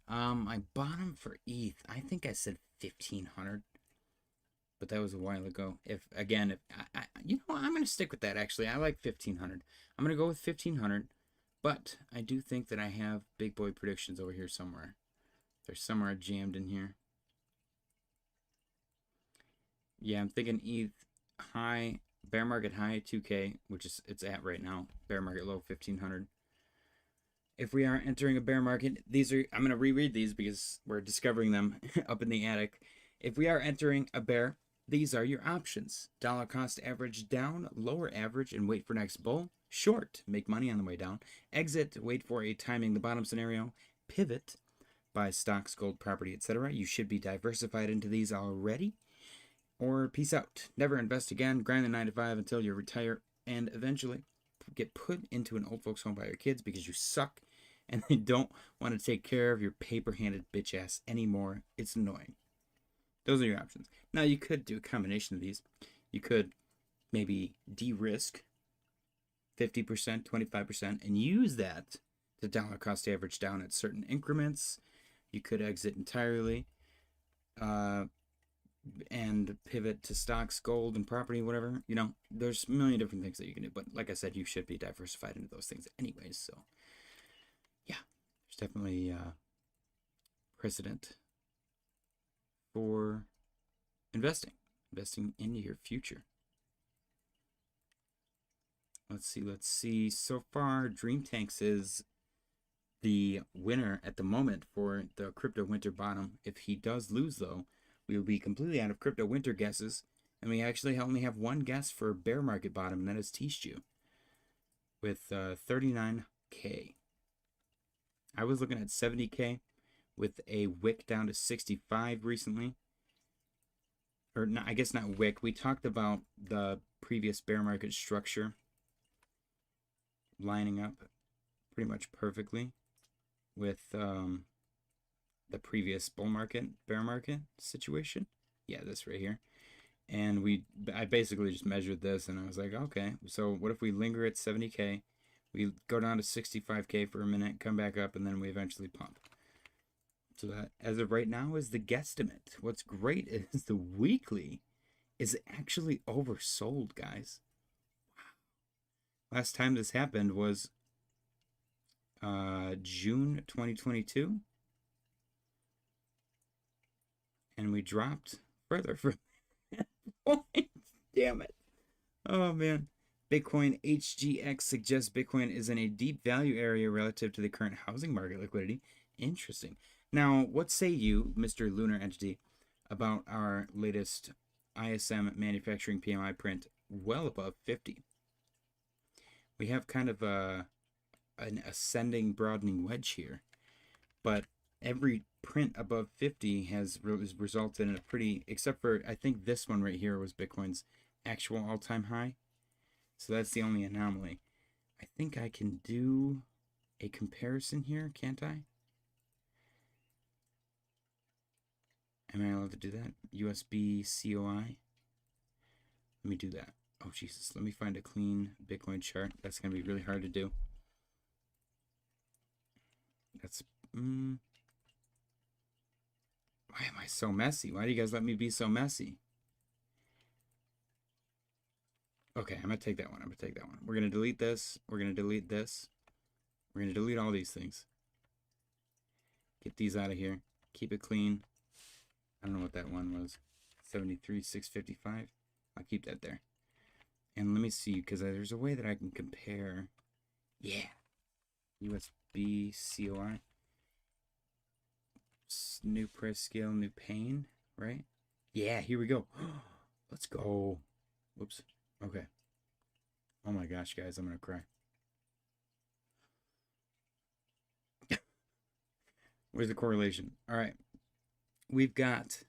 My bottom for ETH, I think I said 1,500. But that was a while ago. You know, I'm going to stick with that, actually. I like 1,500. I'm going to go with 1,500. But I do think that I have big boy predictions over here somewhere. They're somewhere jammed in here. Yeah, I'm thinking ETH high... Bear market high 2K, which is it's at right now. Bear market low 1,500. If we are entering a bear market, I'm going to reread these because we're discovering them up in the attic. If we are entering a bear, these are your options. Dollar cost average down, lower average, and wait for next bull. Short, make money on the way down. Exit, wait for a timing the bottom scenario. Pivot, buy stocks, gold, property, etc. You should be diversified into these already. Or peace out. Never invest again. Grind the 9 to 5 until you retire and eventually get put into an old folks home by your kids because you suck and they don't want to take care of your paper-handed bitch ass anymore. It's annoying. Those are your options. Now, you could do a combination of these. You could maybe de-risk 50%, 25%, and use that to dollar cost average down at certain increments. You could exit entirely. And pivot to stocks, gold, and property, whatever. You know, there's a million different things that you can do. But like I said, you should be diversified into those things anyways. So, yeah, there's definitely precedent for investing into your future. Let's see. So far, Dream Tanks is the winner at the moment for the crypto winter bottom. If he does lose, though, we will be completely out of crypto winter guesses, and we actually only have one guess for bear market bottom, and that is Tishu with 39K. I was looking at 70K with a wick down to 65 recently. Or not, I guess not wick. We talked about the previous bear market structure lining up pretty much perfectly with the previous bull market, bear market situation. Yeah, this right here. And I basically just measured this and I was like, okay, so what if we linger at 70K, we go down to 65K for a minute, come back up, and then we eventually pump. So that, as of right now, is the guesstimate. What's great is the weekly is actually oversold, guys. Wow. Last time this happened was June 2022, and we dropped further from that point. Damn it. Oh man. Bitcoin HGX suggests Bitcoin is in a deep value area relative to the current housing market liquidity. Interesting. Now, what say you, Mr. Lunar Entity, about our latest ISM manufacturing PMI print well above 50? We have kind of an ascending, broadening wedge here, but every print above 50 has resulted in a pretty, except for I think this one right here was Bitcoin's actual all-time high. So that's the only anomaly. I think I can do a comparison here, can't I? Am I allowed to do that? USB COI? Let me do that. Oh, Jesus. Let me find a clean Bitcoin chart. That's going to be really hard to do. That's... Why am I so messy? Why do you guys let me be so messy? Okay, I'm going to take that one. I'm going to take that one. We're going to delete this. We're going to delete this. We're going to delete all these things. Get these out of here. Keep it clean. I don't know what that one was. 73,655. I'll keep that there. And let me see, because there's a way that I can compare. Yeah. USB COI. New press scale, new pane, right? Yeah, here we go. Let's go. Whoops. Okay. Oh my gosh, guys, I'm going to cry. Where's the correlation? All right. We've got,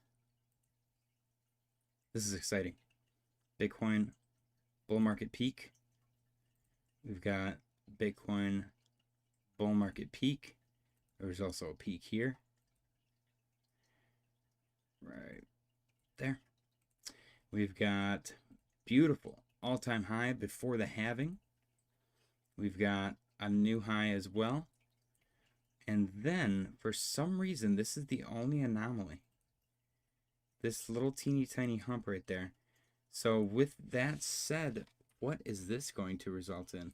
this is exciting, Bitcoin bull market peak. We've got Bitcoin bull market peak. There's also a peak here. Right there. We've got beautiful all-time high before the halving. We've got a new high as well. And then, for some reason, this is the only anomaly. This little teeny tiny hump right there. So with that said, what is this going to result in?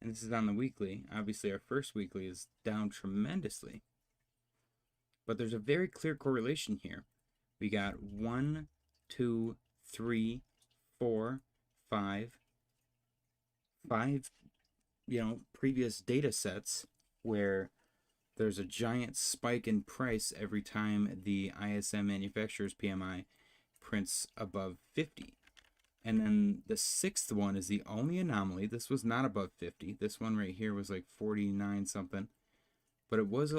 And this is on the weekly. Obviously, our first weekly is down tremendously. But there's a very clear correlation here. We got 1, 2, 3, 4, 5, previous data sets where there's a giant spike in price every time the ISM manufacturers PMI prints above 50. And then the sixth one is the only anomaly. This was not above 50. This one right here was like 49 something. But it was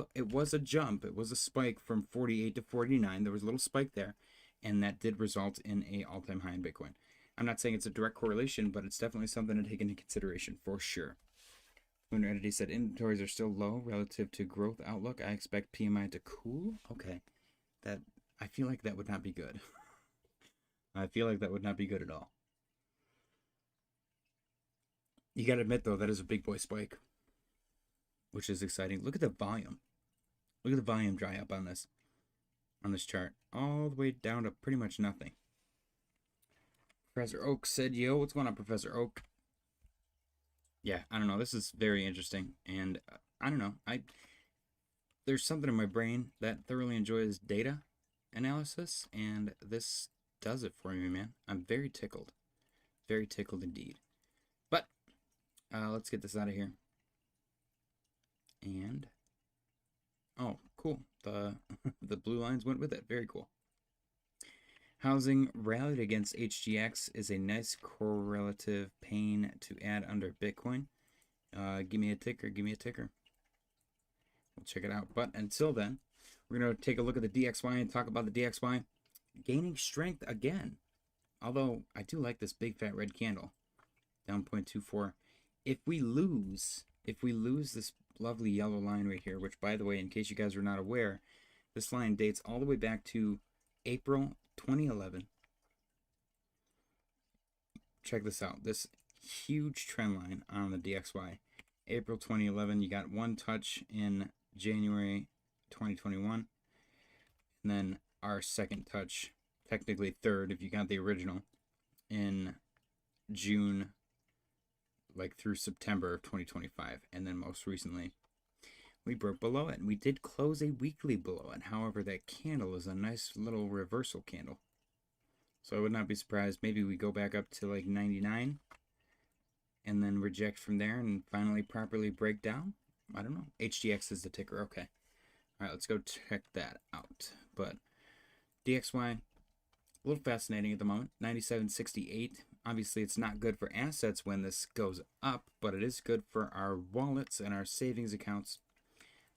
a jump. It was a spike from 48 to 49. There was a little spike there, and that did result in a all-time high in Bitcoin. I'm not saying it's a direct correlation, but it's definitely something to take into consideration for sure. Lunar Entity said inventories are still low relative to growth outlook. I expect PMI to cool. Okay, I feel like that would not be good. I feel like that would not be good at all. You gotta admit though, that is a big boy spike, which is exciting. Look at the volume. Look at the volume dry up on this chart, all the way down to pretty much nothing. Professor Oak said, "Yo, what's going on, Professor Oak?" Yeah, I don't know. This is very interesting, and I don't know. There's something in my brain that thoroughly enjoys data analysis, and this does it for me, man. I'm very tickled indeed. But let's get this out of here. And oh, cool. The the blue lines went with it. Very cool. Housing rallied against HGX is a nice correlative pane to add under Bitcoin. Give me a ticker. Give me a ticker. We'll check it out. But until then, we're going to take a look at the DXY and talk about the DXY gaining strength again. Although I do like this big fat red candle, down 0.24. If we lose this lovely yellow line right here, which by the way, in case you guys are not aware, this line dates all the way back to April 2011. Check this out. This huge trend line on the DXY. April 2011, you got one touch in January 2021. And then our second touch, technically third if you got the original, in June like through September of 2025, and then most recently we broke below it, and we did close a weekly below it. However, that candle is a nice little reversal candle, so I would not be surprised maybe we go back up to like 99 and then reject from there and finally properly break down. I don't know. HGX is the ticker. Okay. All right, let's go check that out. But DXY, a little fascinating at the moment. 97.68. Obviously, it's not good for assets when this goes up, but it is good for our wallets and our savings accounts.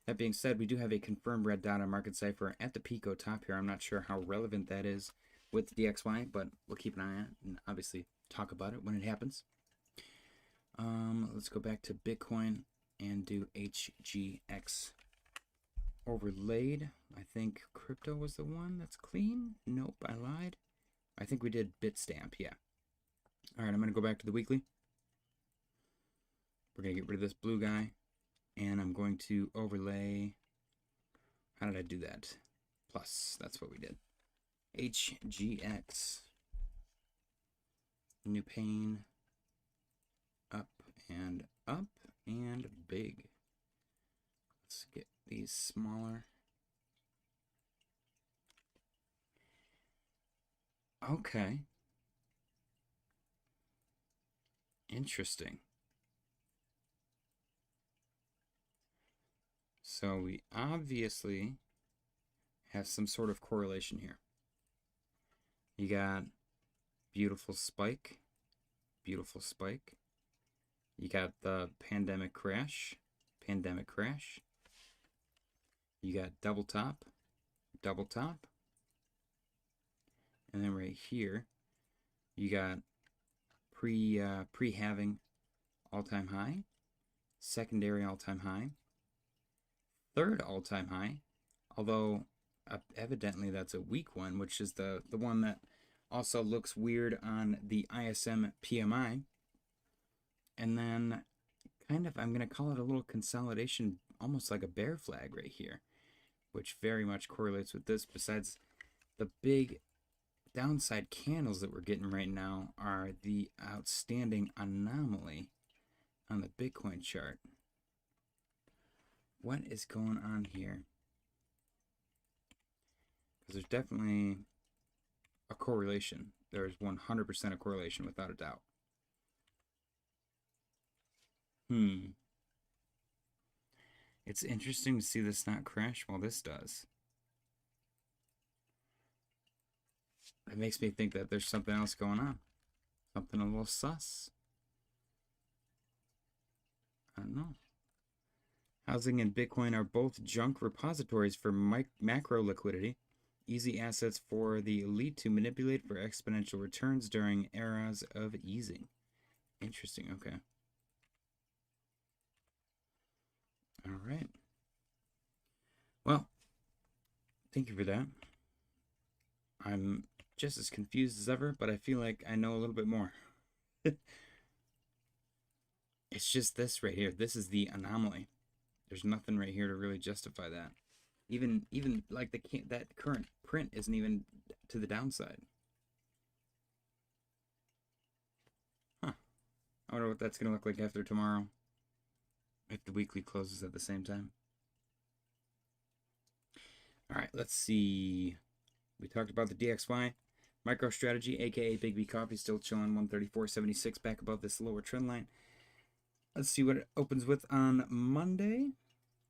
That being said, we do have a confirmed red dot on Market Cipher at the Pico top here. I'm not sure how relevant that is with DXY, but we'll keep an eye on it and obviously talk about it when it happens. Let's go back to Bitcoin and do HGX overlaid. I think crypto was the one that's clean. Nope, I lied. I think we did Bitstamp, yeah. All right, I'm going to go back to the weekly. We're going to get rid of this blue guy, and I'm going to overlay. How did I do that? Plus, that's what we did. HGX. New pane. Up and big. Let's get these smaller. Okay. Interesting. So we obviously have some sort of correlation here. You got beautiful spike, beautiful spike. You got the pandemic crash, pandemic crash. You got double top, double top. And then right here, you got pre-halving all-time high, secondary all-time high, third all-time high, although evidently that's a weak one, which is the one that also looks weird on the ISM PMI. And then kind of, I'm going to call it a little consolidation, almost like a bear flag right here, which very much correlates with this. Besides, the big downside candles that we're getting right now are the outstanding anomaly on the Bitcoin chart. What is going on here? Because there's definitely a correlation. There's 100% a correlation without a doubt. It's interesting to see this not crash while this does. It makes me think that there's something else going on. Something a little sus. I don't know. Housing and Bitcoin are both junk repositories for macro liquidity. Easy assets for the elite to manipulate for exponential returns during eras of easing. Interesting, okay. All right. Well, thank you for that. I'm just as confused as ever, but I feel like I know a little bit more. It's just this right here. This is the anomaly. There's nothing right here to really justify that. Even like that current print isn't even to the downside. Huh. I wonder what that's going to look like after tomorrow. If the weekly closes at the same time. All right, let's see. We talked about the DXY. MicroStrategy, aka Big B Coffee, still chilling 134.76 back above this lower trend line. Let's see what it opens with on Monday.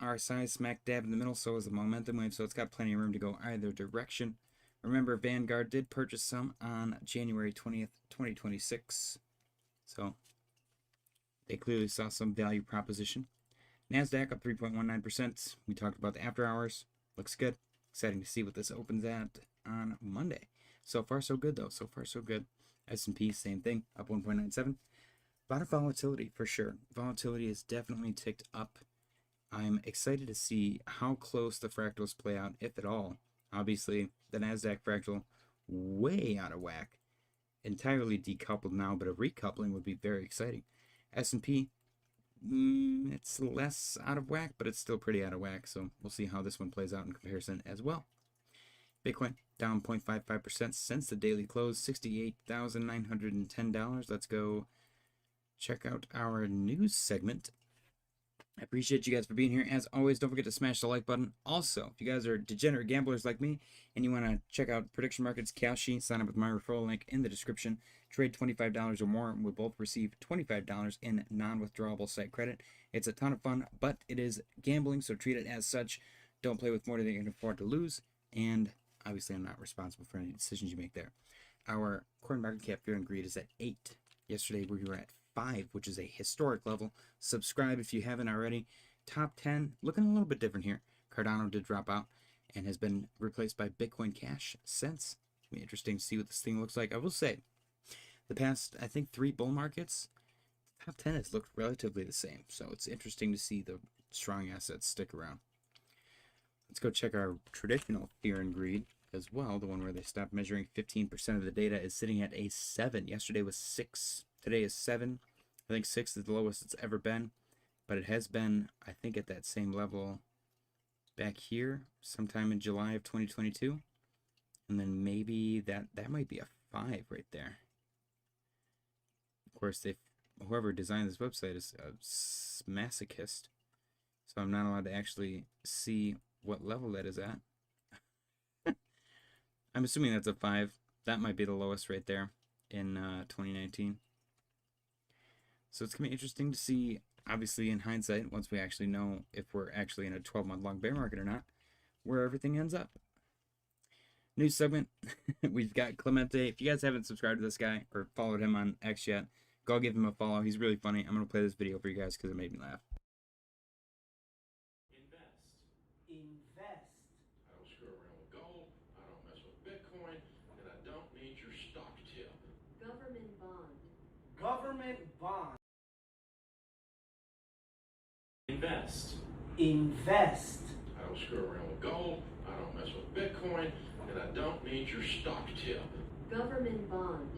RSI is smack dab in the middle, so is the momentum wave, so it's got plenty of room to go either direction. Remember, Vanguard did purchase some on January 20th, 2026. So they clearly saw some value proposition. NASDAQ up 3.19%. We talked about the after hours. Looks good. Exciting to see what this opens at on Monday. So far, so good, though. So far, so good. S&P, same thing, up 1.97. A lot of volatility, for sure. Volatility has definitely ticked up. I'm excited to see how close the fractals play out, if at all. Obviously, the NASDAQ fractal, way out of whack. Entirely decoupled now, but a recoupling would be very exciting. S&P, it's less out of whack, but it's still pretty out of whack, so we'll see how this one plays out in comparison as well. Bitcoin down 0.55% since the daily close, $68,910. Let's go check out our news segment. I appreciate you guys for being here. As always, don't forget to smash the like button. Also, if you guys are degenerate gamblers like me and you want to check out prediction markets, Kalshi, sign up with my referral link in the description. Trade $25 or more, and we'll both receive $25 in non-withdrawable site credit. It's a ton of fun, but it is gambling, so treat it as such. Don't play with more than you can afford to lose, and obviously I'm not responsible for any decisions you make there. Our coin market cap fear and greed is at 8. Yesterday we were at 5, which is a historic level. Subscribe if you haven't already. Top 10 looking a little bit different here. Cardano did drop out and has been replaced by Bitcoin Cash since. It'll be interesting to see what this thing looks like. I will say, the past, I think, 3 bull markets, top 10 has looked relatively the same. So it's interesting to see the strong assets stick around. Let's go check our traditional fear and greed as well. The one where they stopped measuring 15% of the data is sitting at a 7. Yesterday was 6. Today is 7. I think 6 is the lowest it's ever been. But it has been, I think, at that same level back here sometime in July of 2022. And then maybe that might be a 5 right there. Of course, whoever designed this website is a masochist. So I'm not allowed to actually see what level that is at. I'm assuming that's a 5. That might be the lowest right there in 2019. So it's going to be interesting to see, obviously in hindsight, once we actually know if we're actually in a 12-month long bear market or not, where everything ends up. News segment, we've got Clemente. If you guys haven't subscribed to this guy or followed him on X yet, go give him a follow. He's really funny. I'm going to play this video for you guys because it made me laugh. Invest. I don't screw around with gold, I don't mess with Bitcoin, and I don't need your stock tip. Government bond. Government bond. Invest. Invest. I don't screw around with gold, I don't mess with Bitcoin, and I don't need your stock tip. Government bond.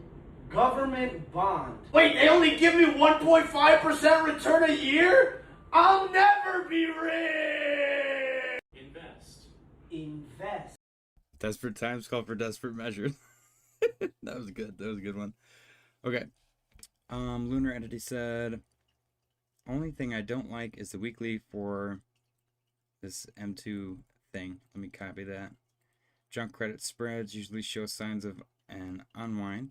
Government bond. Wait, they only give me 1.5% return a year? I'll never be rich! Invest. Invest. Desperate times call for desperate measures. That was good. That was a good one. Okay. Lunar Entity said, only thing I don't like is the weekly for this M2 thing. Let me copy that. Junk credit spreads usually show signs of an unwind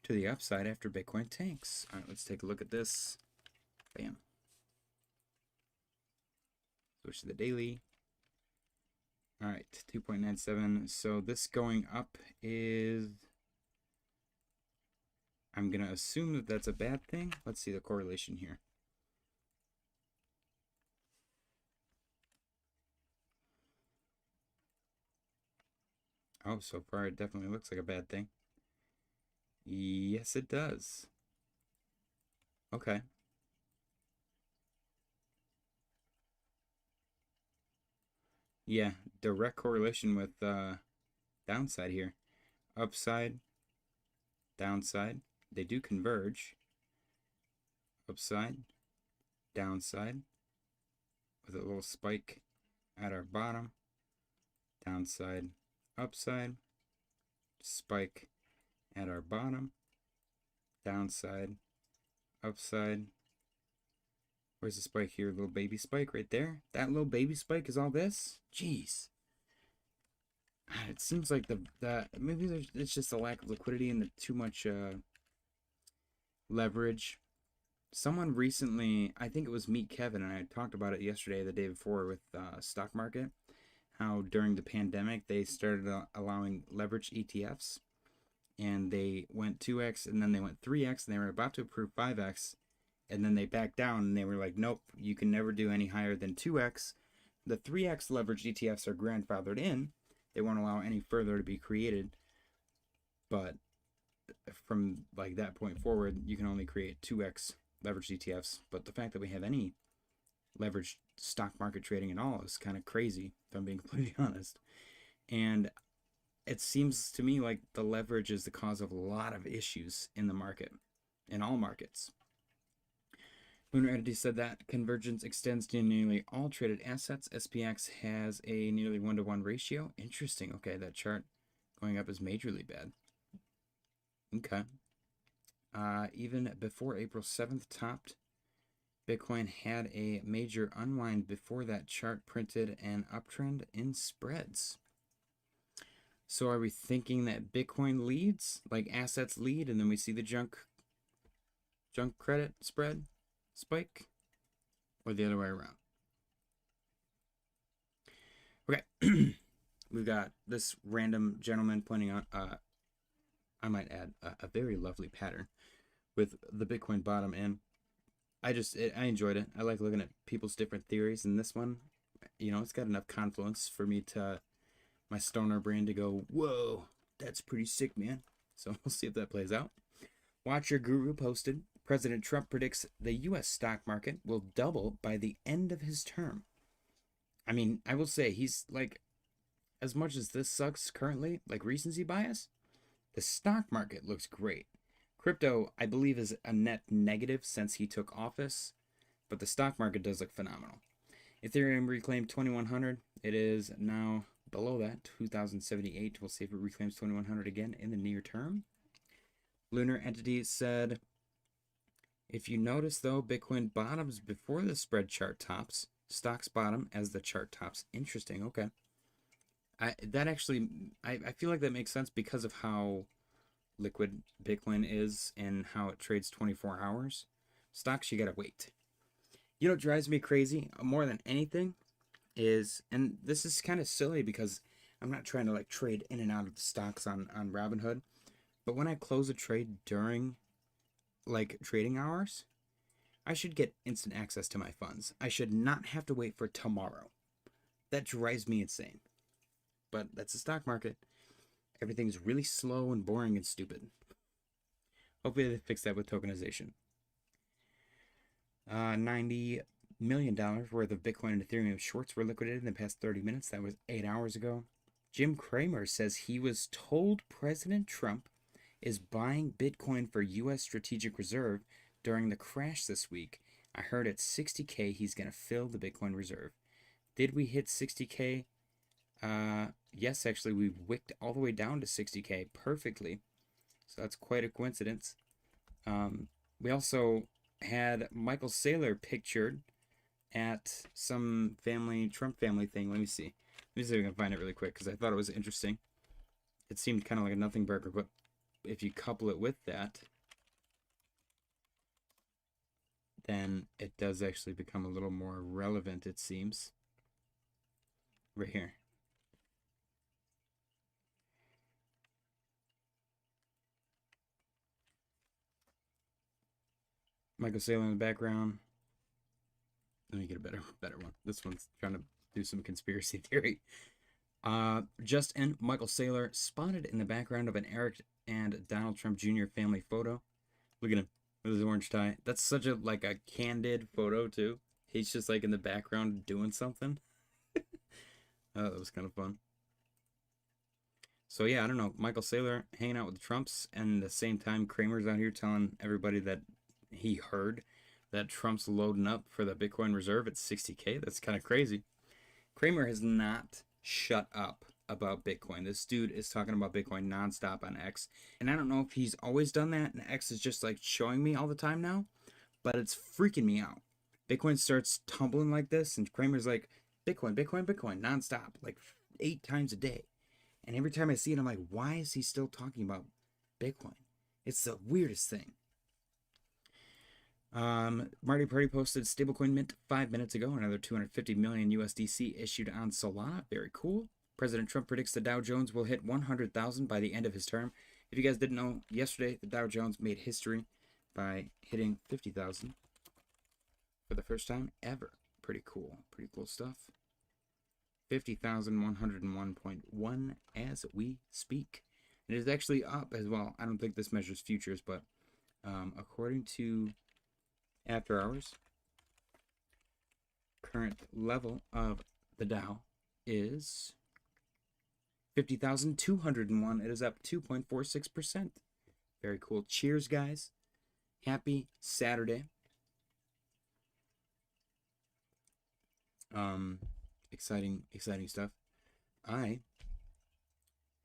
to the upside after Bitcoin tanks. All right, let's take a look at this. Bam. Switch to the daily. All right, 2.97. So this going up is, I'm going to assume that that's a bad thing. Let's see the correlation here. Oh, so far it definitely looks like a bad thing. Yes, it does. Okay. Yeah, direct correlation with downside here. Upside, downside. They do converge. Upside, downside. With a little spike at our bottom. Downside, upside. Spike at our bottom. Downside, upside. Where's the spike here? Little baby spike right there. That little baby spike is all this? Jeez. It seems like maybe it's just a lack of liquidity and too much leverage. Someone recently, I think it was Meet Kevin, and I talked about it yesterday, the day before with stock market, how during the pandemic they started allowing leverage ETFs, and they went 2x and then they went 3x and they were about to approve 5x. And then they backed down and they were like, nope, you can never do any higher than 2x. The 3x leveraged ETFs are grandfathered in. They won't allow any further to be created. But from like that point forward, you can only create 2x leveraged ETFs. But the fact that we have any leveraged stock market trading at all is kind of crazy, if I'm being completely honest. And it seems to me like the leverage is the cause of a lot of issues in the market, in all markets. Lunar Entity said that convergence extends to nearly all traded assets. SPX has a nearly 1-to-1 ratio. Interesting. Okay, that chart going up is majorly bad. Okay. even before April 7th topped, Bitcoin had a major unwind before that chart printed an uptrend in spreads. So are we thinking that Bitcoin leads, like assets lead, and then we see the junk credit spread spike, or the other way around? Okay, we've got this random gentleman pointing out, I might add, a very lovely pattern with the Bitcoin bottom, and I enjoyed it. I like looking at people's different theories, and this one, you know, it's got enough confluence for me to, my stoner brain to go, whoa, that's pretty sick, man. So we'll see if that plays out. Watch Your Guru posted, President Trump predicts the U.S. stock market will double by the end of his term. I mean, I will say, he's like, as much as this sucks currently, like recency bias, the stock market looks great. Crypto, I believe, is a net negative since he took office, but the stock market does look phenomenal. Ethereum reclaimed 2100. It is now below that, 2078. We'll see if it reclaims 2100 again in the near term. Lunar Entity said, if you notice though, Bitcoin bottoms before the spread chart tops. Stocks bottom as the chart tops. Interesting. Okay. I feel like that makes sense because of how liquid Bitcoin is and how it trades 24 hours. Stocks, you gotta wait. You know what drives me crazy more than anything is, and this is kind of silly because I'm not trying to like trade in and out of the stocks on Robinhood, but when I close a trade during like trading hours, I should get instant access to my funds. I should not have to wait for tomorrow. That drives me insane. But that's the stock market. Everything's really slow and boring and stupid. Hopefully they fix that with tokenization. $90 million worth of Bitcoin and Ethereum shorts were liquidated in the past 30 minutes. That was 8 hours ago. Jim Cramer says he was told President Trump is buying Bitcoin for U.S. Strategic Reserve during the crash this week. I heard at 60K he's going to fill the Bitcoin reserve. Did we hit 60K? Yes, actually, we wicked all the way down to 60K perfectly. So that's quite a coincidence. We also had Michael Saylor pictured at some Trump family thing. Let me see. Let me see if I can find it really quick because I thought it was interesting. It seemed kind of like a nothing burger, but if you couple it with that, then it does actually become a little more relevant, it seems. Right here. Michael Saylor in the background. Let me get a better one. This one's trying to do some conspiracy theory. Just in, Michael Saylor spotted in the background of an Eric and Donald Trump Jr. family photo. Look at him with his orange tie. That's such a a candid photo too. He's just like in the background doing something. Oh, that was kind of fun. So yeah, I don't know. Michael Saylor hanging out with the Trumps, and at the same time, Cramer's out here telling everybody that he heard that Trump's loading up for the Bitcoin reserve at 60K. That's kind of crazy. Cramer has not shut up about Bitcoin. This dude is talking about Bitcoin nonstop on X. And I don't know if he's always done that, and X is just like showing me all the time now, but it's freaking me out. Bitcoin starts tumbling like this, and Cramer's like, Bitcoin, Bitcoin, Bitcoin, nonstop, like 8 times a day. And every time I see it, I'm like, why is he still talking about Bitcoin? It's the weirdest thing. Marty Purdy posted stablecoin mint 5 minutes ago. Another 250 million USDC issued on Solana. Very cool. President Trump predicts the Dow Jones will hit 100,000 by the end of his term. If you guys didn't know, yesterday the Dow Jones made history by hitting 50,000 for the first time ever. Pretty cool. Pretty cool stuff. 50,101.1 as we speak. It is actually up as well. I don't think this measures futures, but according to after hours, current level of the Dow is 50,201. It is up 2.46%. Very cool. Cheers, guys. Happy Saturday. Exciting stuff. I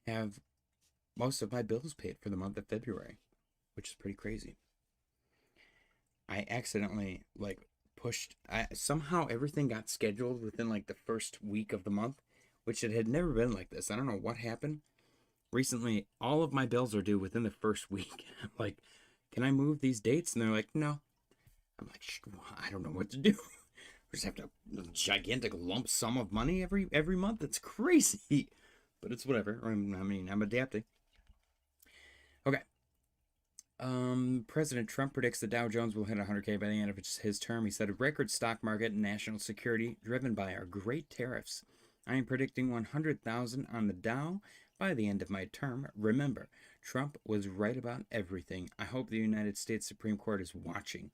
have most of my bills paid for the month of February. which is pretty crazy. I accidentally somehow everything got scheduled within like the first week of the month, which it had never been like this. I don't know what happened. Recently, all of my bills are due within the first week. I'm like, can I move these dates? And they're like, no. I'm like, I don't know what to do. We just have to a gigantic lump sum of money every month. It's crazy, but it's whatever. I mean, I'm adapting. Okay. President Trump predicts the Dow Jones will hit 100K by the end of his term. He said, a record stock market and national security driven by our great tariffs. I am predicting 100,000 on the Dow by the end of my term. Remember, Trump was right about everything. I hope the United States Supreme Court is watching.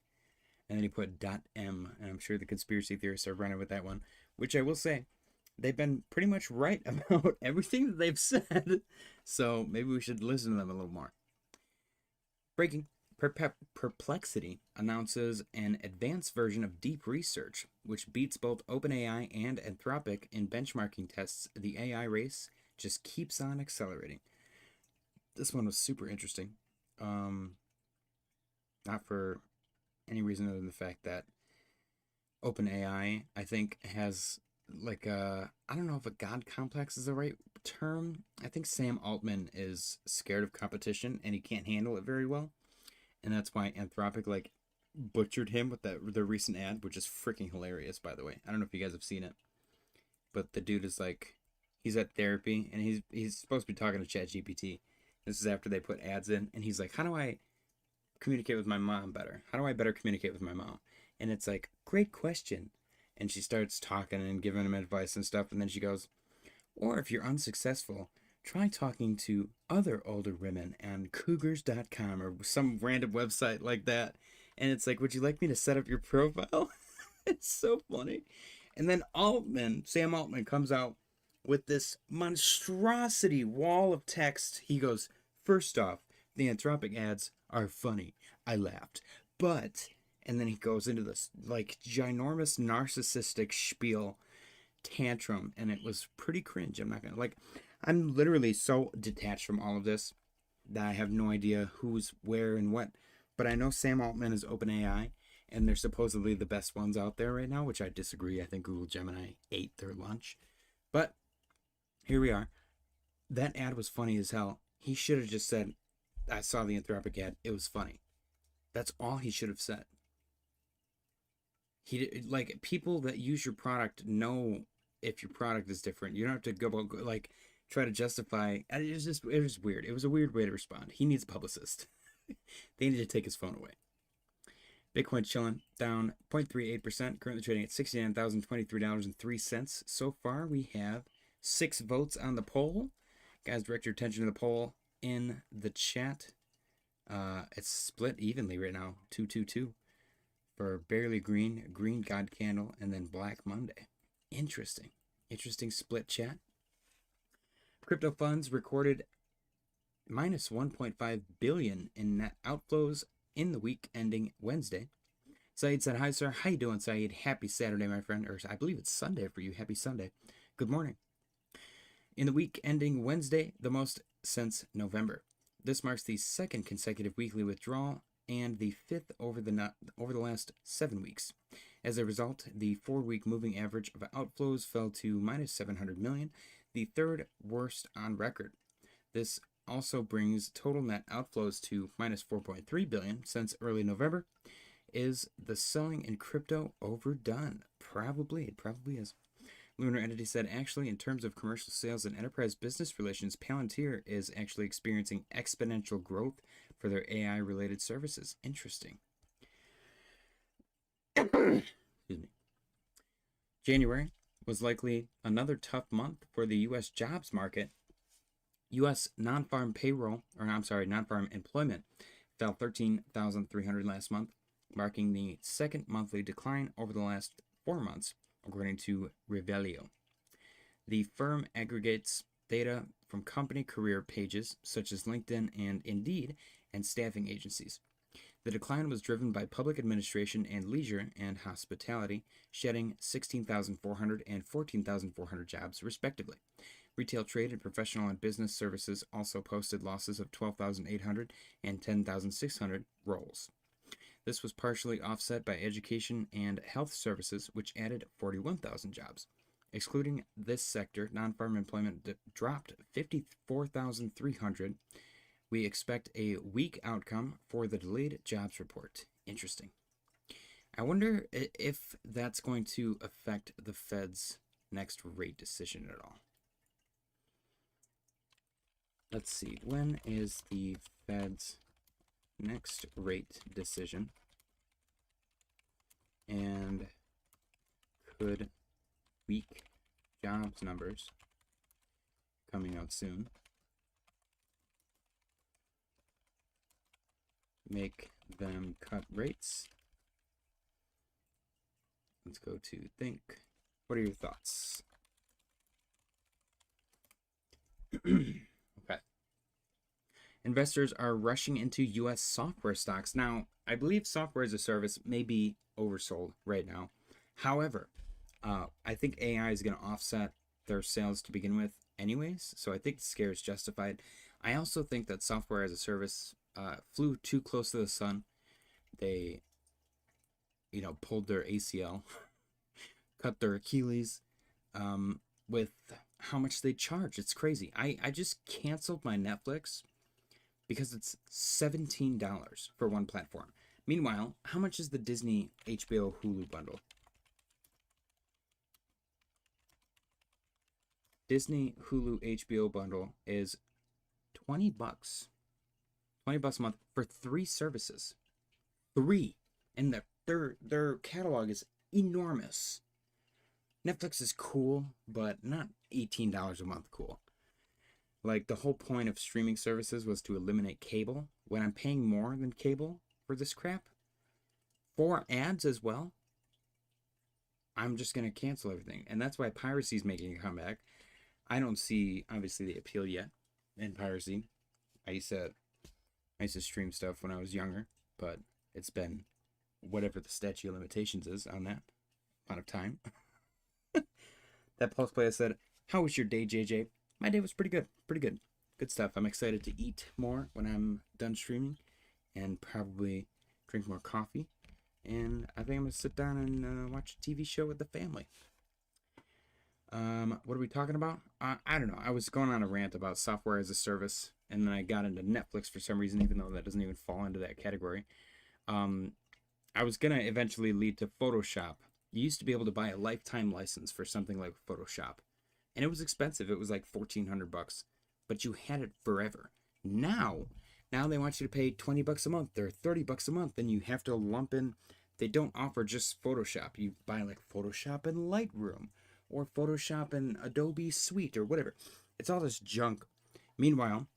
And then he put .m, and I'm sure the conspiracy theorists are running with that one, which I will say, they've been pretty much right about everything that they've said. So maybe we should listen to them a little more. Breaking. Perplexity announces an advanced version of deep research, which beats both OpenAI and Anthropic in benchmarking tests. The AI race just keeps on accelerating. This one was super interesting. Not for any reason other than the fact that OpenAI, I think, has like I don't know if a god complex is the right term. I think Sam Altman is scared of competition and he can't handle it very well. And that's why Anthropic like butchered him with the recent ad, which is freaking hilarious, by the way. I don't know if you guys have seen it. But the dude is like, he's at therapy and he's supposed to be talking to ChatGPT. This is after they put ads in, and he's like, how do I communicate with my mom better? How do I better communicate with my mom? And it's like, great question. And she starts talking and giving him advice and stuff, and then she goes, or if you're unsuccessful, try talking to other older women on cougars.com or some random website like that. And it's like, would you like me to set up your profile? It's so funny. And then Sam Altman comes out with this monstrosity wall of text. He goes, first off, the Anthropic ads are funny. I laughed. But, and then he goes into this like ginormous narcissistic spiel tantrum, and it was pretty cringe. I'm literally so detached from all of this that I have no idea who's where and what. But I know Sam Altman is OpenAI, and they're supposedly the best ones out there right now, which I disagree. I think Google Gemini ate their lunch. But here we are. That ad was funny as hell. He should have just said, I saw the Anthropic ad. It was funny. That's all he should have said. Like, people that use your product know if your product is different. You don't have to go like try to justify. It was weird. It was a weird way to respond. He needs a publicist. They need to take his phone away. Bitcoin chilling, down 0.38%, currently trading at $69,023.03. So far, we have 6 votes on the poll. Guys, direct your attention to the poll in the chat. It's split evenly right now, 2-2-2 for Barely Green, Green God Candle, and then Black Monday. Interesting split chat. Crypto funds recorded minus 1.5 billion in net outflows in the week ending Wednesday. Saeed said, hi, sir. How you doing, Saeed? Happy Saturday, my friend. Or I believe it's Sunday for you. Happy Sunday. Good morning. In the week ending Wednesday, the most since November. This marks the 2nd consecutive weekly withdrawal and the 5th over the last 7 weeks. As a result, the 4-week moving average of outflows fell to minus 700 million, the 3rd worst on record. This also brings total net outflows to minus 4.3 billion since early November. Is the selling in crypto overdone? Probably. It probably is. Lunar Entity said, actually, in terms of commercial sales and enterprise business relations, Palantir is actually experiencing exponential growth for their AI-related services. Interesting. Excuse me. January was likely another tough month for the U.S. jobs market. U.S. non-farm employment fell 13,300 last month, marking the 2nd monthly decline over the last 4 months, according to Revelio. The firm aggregates data from company career pages such as LinkedIn and Indeed and staffing agencies. The decline was driven by public administration and leisure and hospitality, shedding 16,400 and 14,400 jobs, respectively. Retail trade and professional and business services also posted losses of 12,800 and 10,600 roles. This was partially offset by education and health services, which added 41,000 jobs. Excluding this sector, non-farm employment dropped 54,300. We expect a weak outcome for the delayed jobs report. Interesting. I wonder if that's going to affect the Fed's next rate decision at all. Let's see. When is the Fed's next rate decision? And could weak jobs numbers coming out soon make them cut rates? Let's go to think. What are your thoughts? Okay. Investors are rushing into U.S. software stocks. Now, I believe software as a service may be oversold right now. However, I think AI is going to offset their sales to begin with anyways, so I think the scare is justified. I also think that software as a service flew too close to the sun. They, pulled their ACL, cut their Achilles with how much they charge. It's crazy. I just canceled my Netflix because it's $17 for one platform. Meanwhile, how much is the Disney HBO Hulu bundle? Disney Hulu HBO bundle is $20. $20 a month for 3 services. 3. And their catalog is enormous. Netflix is cool, but not $18 a month cool. Like, the whole point of streaming services was to eliminate cable. When I'm paying more than cable for this crap, 4 ads as well, I'm just going to cancel everything. And that's why piracy is making a comeback. I don't see, obviously, the appeal yet in piracy. I used to stream stuff when I was younger, but it's been whatever the statute of limitations is on that amount of time. That Pulse player said, "How was your day, JJ?" My day was pretty good. Pretty good. Good stuff. I'm excited to eat more when I'm done streaming and probably drink more coffee. And I think I'm going to sit down and watch a TV show with the family. What are we talking about? I don't know. I was going on a rant about software as a service, and then I got into Netflix for some reason, even though that doesn't even fall into that category. I was going to eventually lead to Photoshop. You used to be able to buy a lifetime license for something like Photoshop, and it was expensive. It was like $1,400, but you had it forever. Now they want you to pay $20 a month or $30 a month, and you have to lump in. They don't offer just Photoshop. You buy like Photoshop and Lightroom, or Photoshop and Adobe Suite, or whatever. It's all this junk. Meanwhile,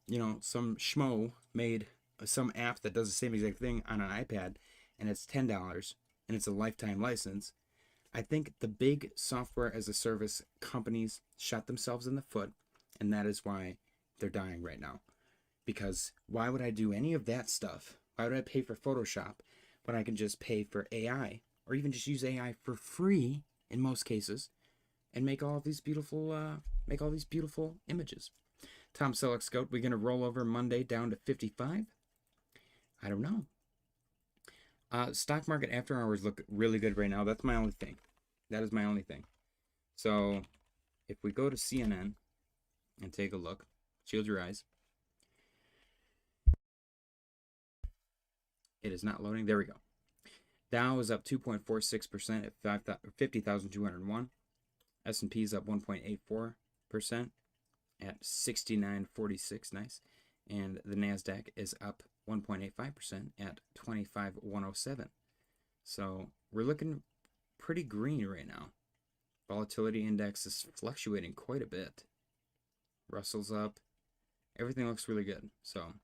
some schmo made some app that does the same exact thing on an iPad, and it's $10, and it's a lifetime license. I think the big software as a service companies shot themselves in the foot, and that is why they're dying right now. Because why would I do any of that stuff? Why would I pay for Photoshop when I can just pay for AI, or even just use AI for free in most cases, and make all these beautiful images? Tom Selleck Scout, we're gonna roll over Monday down to 55. I don't know. Stock market after hours look really good right now. That's my only thing. That is my only thing. So if we go to CNN and take a look, shield your eyes. It is not loading. There we go. Dow is up 2.46% at 50,201. S&P is up 1.84% at 6946. Nice. And the NASDAQ is up 1.85% at 25,107. So we're looking pretty green right now. Volatility index is fluctuating quite a bit. Russell's up. Everything looks really good. So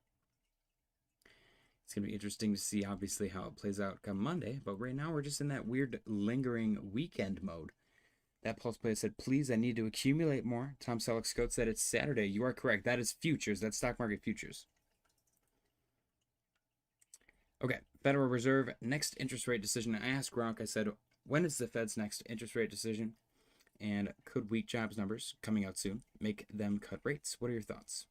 it's going to be interesting to see, obviously, how it plays out come Monday. But right now, we're just in that weird lingering weekend mode. That Pulse player said, "Please, I need to accumulate more." Tom Selleck Scout said, "It's Saturday." You are correct. That is futures. That's stock market futures. Okay, Federal Reserve, next interest rate decision. I asked Gronk, I said, when is the Fed's next interest rate decision? And could weak jobs numbers coming out soon make them cut rates? What are your thoughts?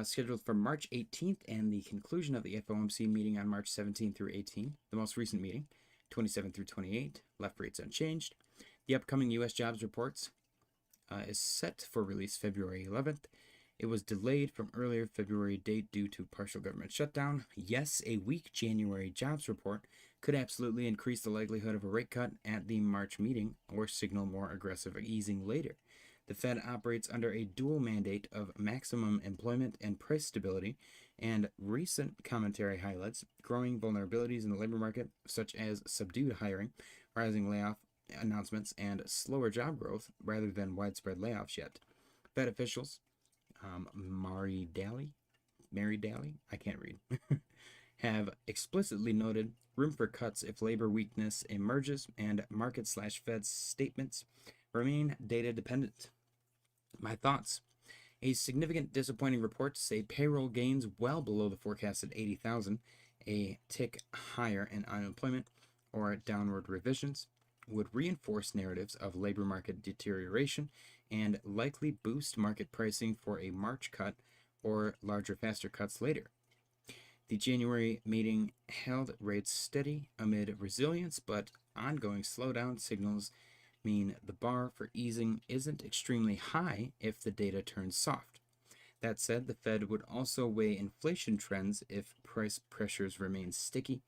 Scheduled for March 18th and the conclusion of the FOMC meeting on March 17th through 18th. The most recent meeting, 27 through 28, left rates unchanged. The upcoming U.S. jobs reports is set for release February 11th. It was delayed from earlier February date due to partial government shutdown. Yes, a weak January jobs report could absolutely increase the likelihood of a rate cut at the March meeting or signal more aggressive easing later. The Fed operates under a dual mandate of maximum employment and price stability, and recent commentary highlights growing vulnerabilities in the labor market, such as subdued hiring, rising layoff announcements, and slower job growth rather than widespread layoffs yet. Fed officials, Mary Daly, I can't read, have explicitly noted room for cuts if labor weakness emerges and market/Fed's statements remain data dependent. My thoughts. A significant disappointing report say payroll gains well below the forecasted 80,000, a tick higher in unemployment, or downward revisions would reinforce narratives of labor market deterioration and likely boost market pricing for a March cut or larger, faster cuts later. The January meeting held rates steady amid resilience, but ongoing slowdown signals mean the bar for easing isn't extremely high if the data turns soft. That said, the Fed would also weigh inflation trends if price pressures remain sticky.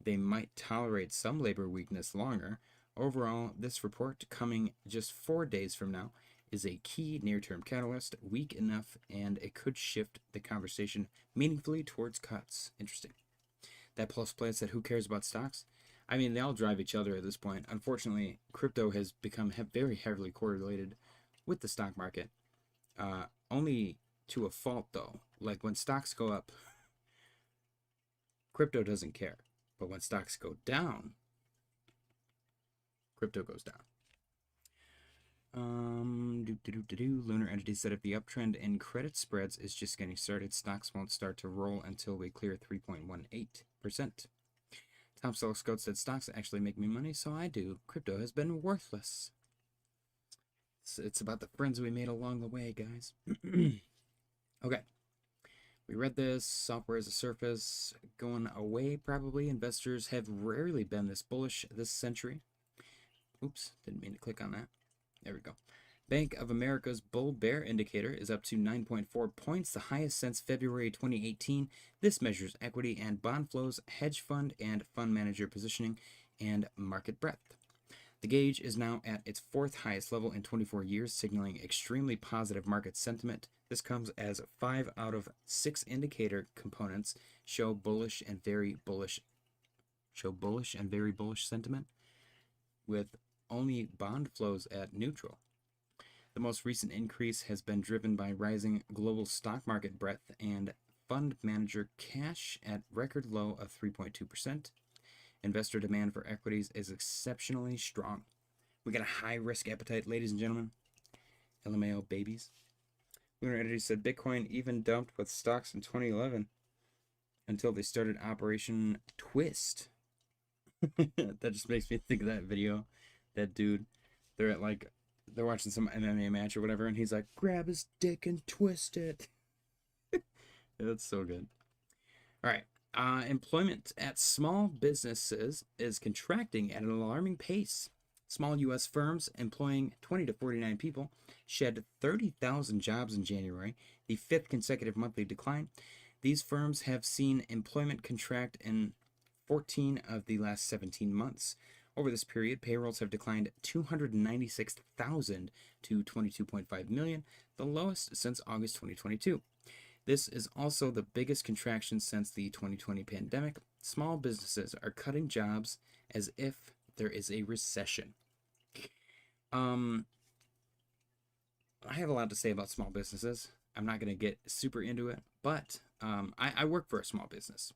They might tolerate some labor weakness longer. Overall, this report, coming just 4 days from now, is a key near-term catalyst, weak enough, and it could shift the conversation meaningfully towards cuts. Interesting. That plus play said, who cares about stocks? I mean, they all drive each other at this point. Unfortunately, crypto has become very heavily correlated with the stock market. Only to a fault, though. Like, when stocks go up, crypto doesn't care. But when stocks go down, crypto goes down. Lunar Entity said if the uptrend in credit spreads is just getting started, stocks won't start to roll until we clear 3.18%. Tom Selleck Scout said stocks actually make me money, so I do. Crypto has been worthless. It's about the friends we made along the way, guys. Okay. We read this. Software as a service going away, probably. Investors have rarely been this bullish this century. Oops, didn't mean to click on that. There we go. Bank of America's Bull Bear Indicator is up to 9.4 points, the highest since February 2018. This measures equity and bond flows, hedge fund and fund manager positioning, and market breadth. The gauge is now at its fourth highest level in 24 years, signaling extremely positive market sentiment. This comes as 5 out of 6 indicator components show bullish and very bullish sentiment, with only bond flows at neutral. The most recent increase has been driven by rising global stock market breadth and fund manager cash at record low of 3.2%. Investor demand for equities is exceptionally strong. We got a high risk appetite, ladies and gentlemen. LMAO babies. Lunar Entity said Bitcoin even dumped with stocks in 2011 until they started Operation Twist. That just makes me think of that video. That dude, they're watching some MMA match or whatever, and he's like, grab his dick and twist it. That's so good. All right. Employment at small businesses is contracting at an alarming pace. Small U.S. firms employing 20 to 49 people shed 30,000 jobs in January, the 5th consecutive monthly decline. These firms have seen employment contract in 14 of the last 17 months. Over this period, payrolls have declined 296,000 to 22.5 million, the lowest since August 2022. This is also the biggest contraction since the 2020 pandemic. Small businesses are cutting jobs as if there is a recession. I have a lot to say about small businesses. I'm not going to get super into it, but I work for a small business.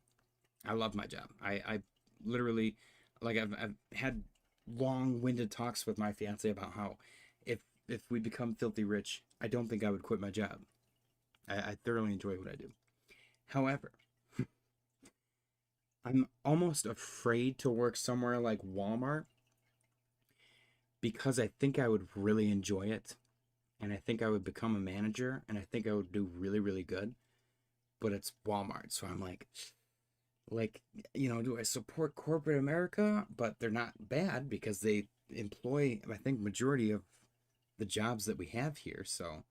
I love my job. I literally, like, I've had long-winded talks with my fiance about how if we become filthy rich, I don't think I would quit my job. I thoroughly enjoy what I do. However, I'm almost afraid to work somewhere like Walmart because I think I would really enjoy it, and I think I would become a manager, and I think I would do really, really good. But it's Walmart, so I'm like, do I support corporate America? But they're not bad because they employ, I think, majority of the jobs that we have here. So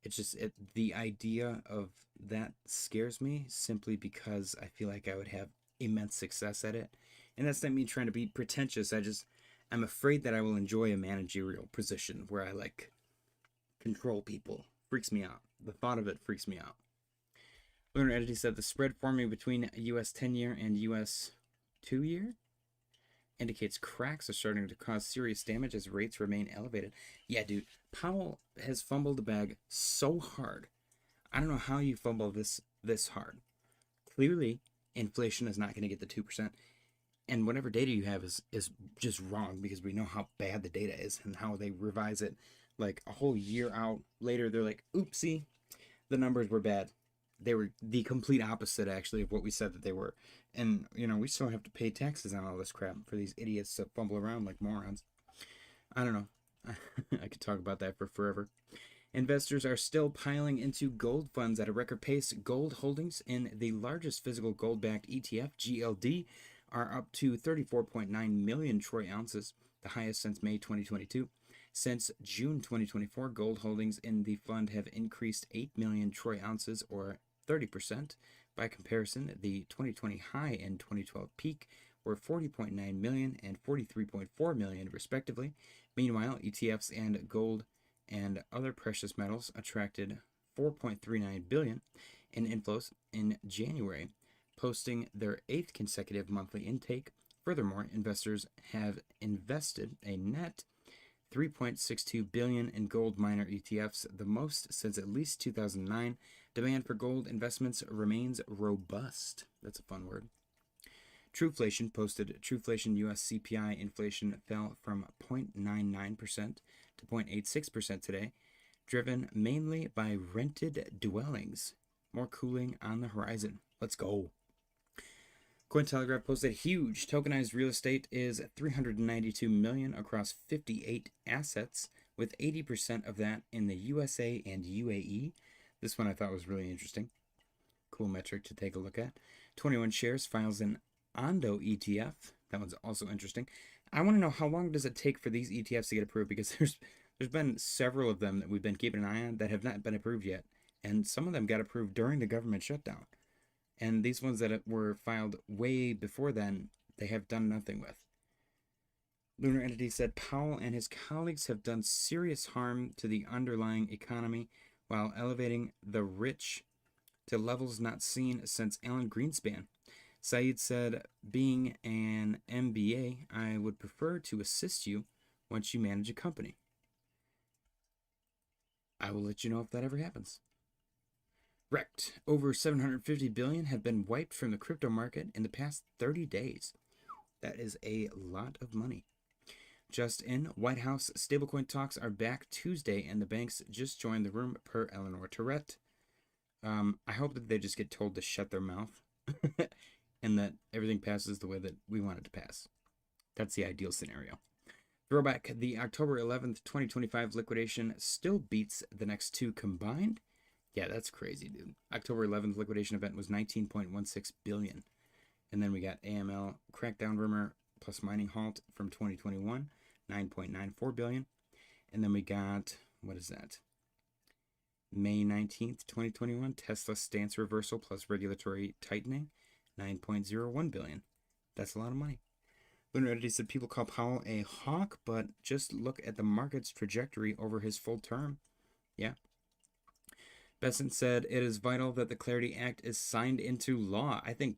it's just the idea of that scares me simply because I feel like I would have immense success at it. And that's not me trying to be pretentious. I'm afraid that I will enjoy a managerial position where I like control people. Freaks me out. The thought of it freaks me out. Lunar Entity said the spread forming between US 10-year and US 2-year indicates cracks are starting to cause serious damage as rates remain elevated. Yeah, dude, Powell has fumbled the bag so hard. I don't know how you fumble this hard. Clearly, inflation is not going to get the 2%. And whatever data you have is just wrong because we know how bad the data is and how they revise it like a whole year out later. They're like, oopsie, the numbers were bad. They were the complete opposite, actually, of what we said that they were. And, we still have to pay taxes on all this crap for these idiots to fumble around like morons. I don't know. I could talk about that for forever. Investors are still piling into gold funds at a record pace. Gold holdings in the largest physical gold-backed ETF, GLD, are up to 34.9 million troy ounces, the highest since May 2022. Since June 2024, gold holdings in the fund have increased 8 million troy ounces, or 30%. By comparison, the 2020 high and 2012 peak were 40.9 million and 43.4 million, respectively. Meanwhile, ETFs and gold and other precious metals attracted 4.39 billion in inflows in January, posting their 8th consecutive monthly intake. Furthermore, investors have invested a net 3.62 billion in gold miner ETFs, the most since at least 2009. Demand for gold investments remains robust. That's a fun word. Truflation posted Truflation US CPI inflation fell from 0.99% to 0.86% today, driven mainly by rented dwellings. More cooling on the horizon. Let's go. Cointelegraph posted huge tokenized real estate is 392 million across 58 assets, with 80% of that in the USA and UAE. This one I thought was really interesting. Cool metric to take a look at. 21 shares files an Ondo ETF. That one's also interesting. I want to know, how long does it take for these ETFs to get approved? Because there's been several of them that we've been keeping an eye on that have not been approved yet. And some of them got approved during the government shutdown. And these ones that were filed way before then, they have done nothing with. Lunar Entity said Powell and his colleagues have done serious harm to the underlying economy while elevating the rich to levels not seen since Alan Greenspan. Saeed said, being an MBA, I would prefer to assist you once you manage a company. I will let you know if that ever happens. Wrecked. Over 750 billion have been wiped from the crypto market in the past 30 days. That is a lot of money. Just in, White House stablecoin talks are back Tuesday, and the banks just joined the room per Eleanor Tourette. I hope that they just get told to shut their mouth and that everything passes the way that we want it to pass. That's the ideal scenario. Throwback, the October 11th, 2025 liquidation still beats the next two combined. Yeah, that's crazy, dude. October 11th liquidation event was 19.16 billion. And then we got AML crackdown rumor plus mining halt from 2021, 9.94 billion. And then we got, what is that? May 19th, 2021, Tesla stance reversal plus regulatory tightening, 9.01 billion. That's a lot of money. Lunar Entity said people call Powell a hawk, but just look at the market's trajectory over his full term. Yeah. Besant said it is vital that the Clarity Act is signed into law. I think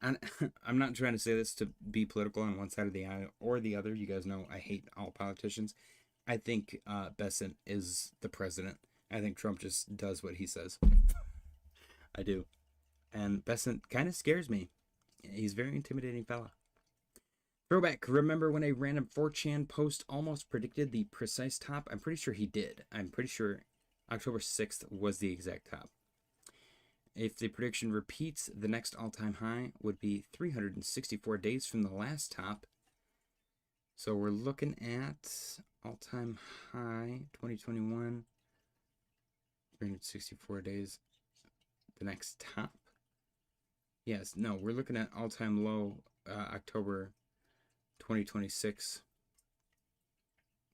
I'm not trying to say this to be political on one side of the aisle or the other. You guys know I hate all politicians. I think Besant is the president. I think Trump just does what he says. I do. And Besant kind of scares me. He's a very intimidating fella. Throwback. Remember when a random 4chan post almost predicted the precise top? I'm pretty sure he did. I'm pretty sure October 6th was the exact top. If the prediction repeats, the next all-time high would be 364 days from the last top. So we're looking at all-time high 2021, 364 days. The next top. Yes, no, we're looking at all-time low October 2026.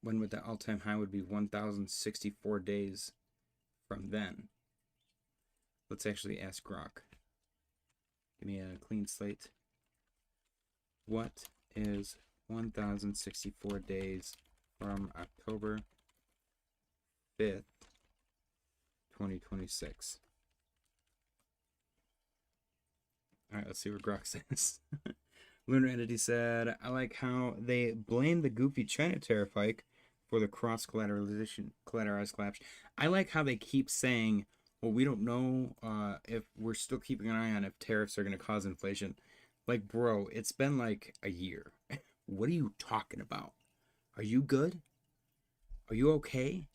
When would the all-time high would be 1,064 days from then. Let's actually ask Grok. Give me a clean slate. What is 1,064 days from October 5th, 2026? Alright, let's see what Grok says. Lunar Entity said, I like how they blame the goofy China tariff hike for the cross-collateralized collapse. I like how they keep saying, well, we don't know if we're still keeping an eye on if tariffs are going to cause inflation. Like, bro, it's been like a year. What are you talking about? Are you good? Are you okay?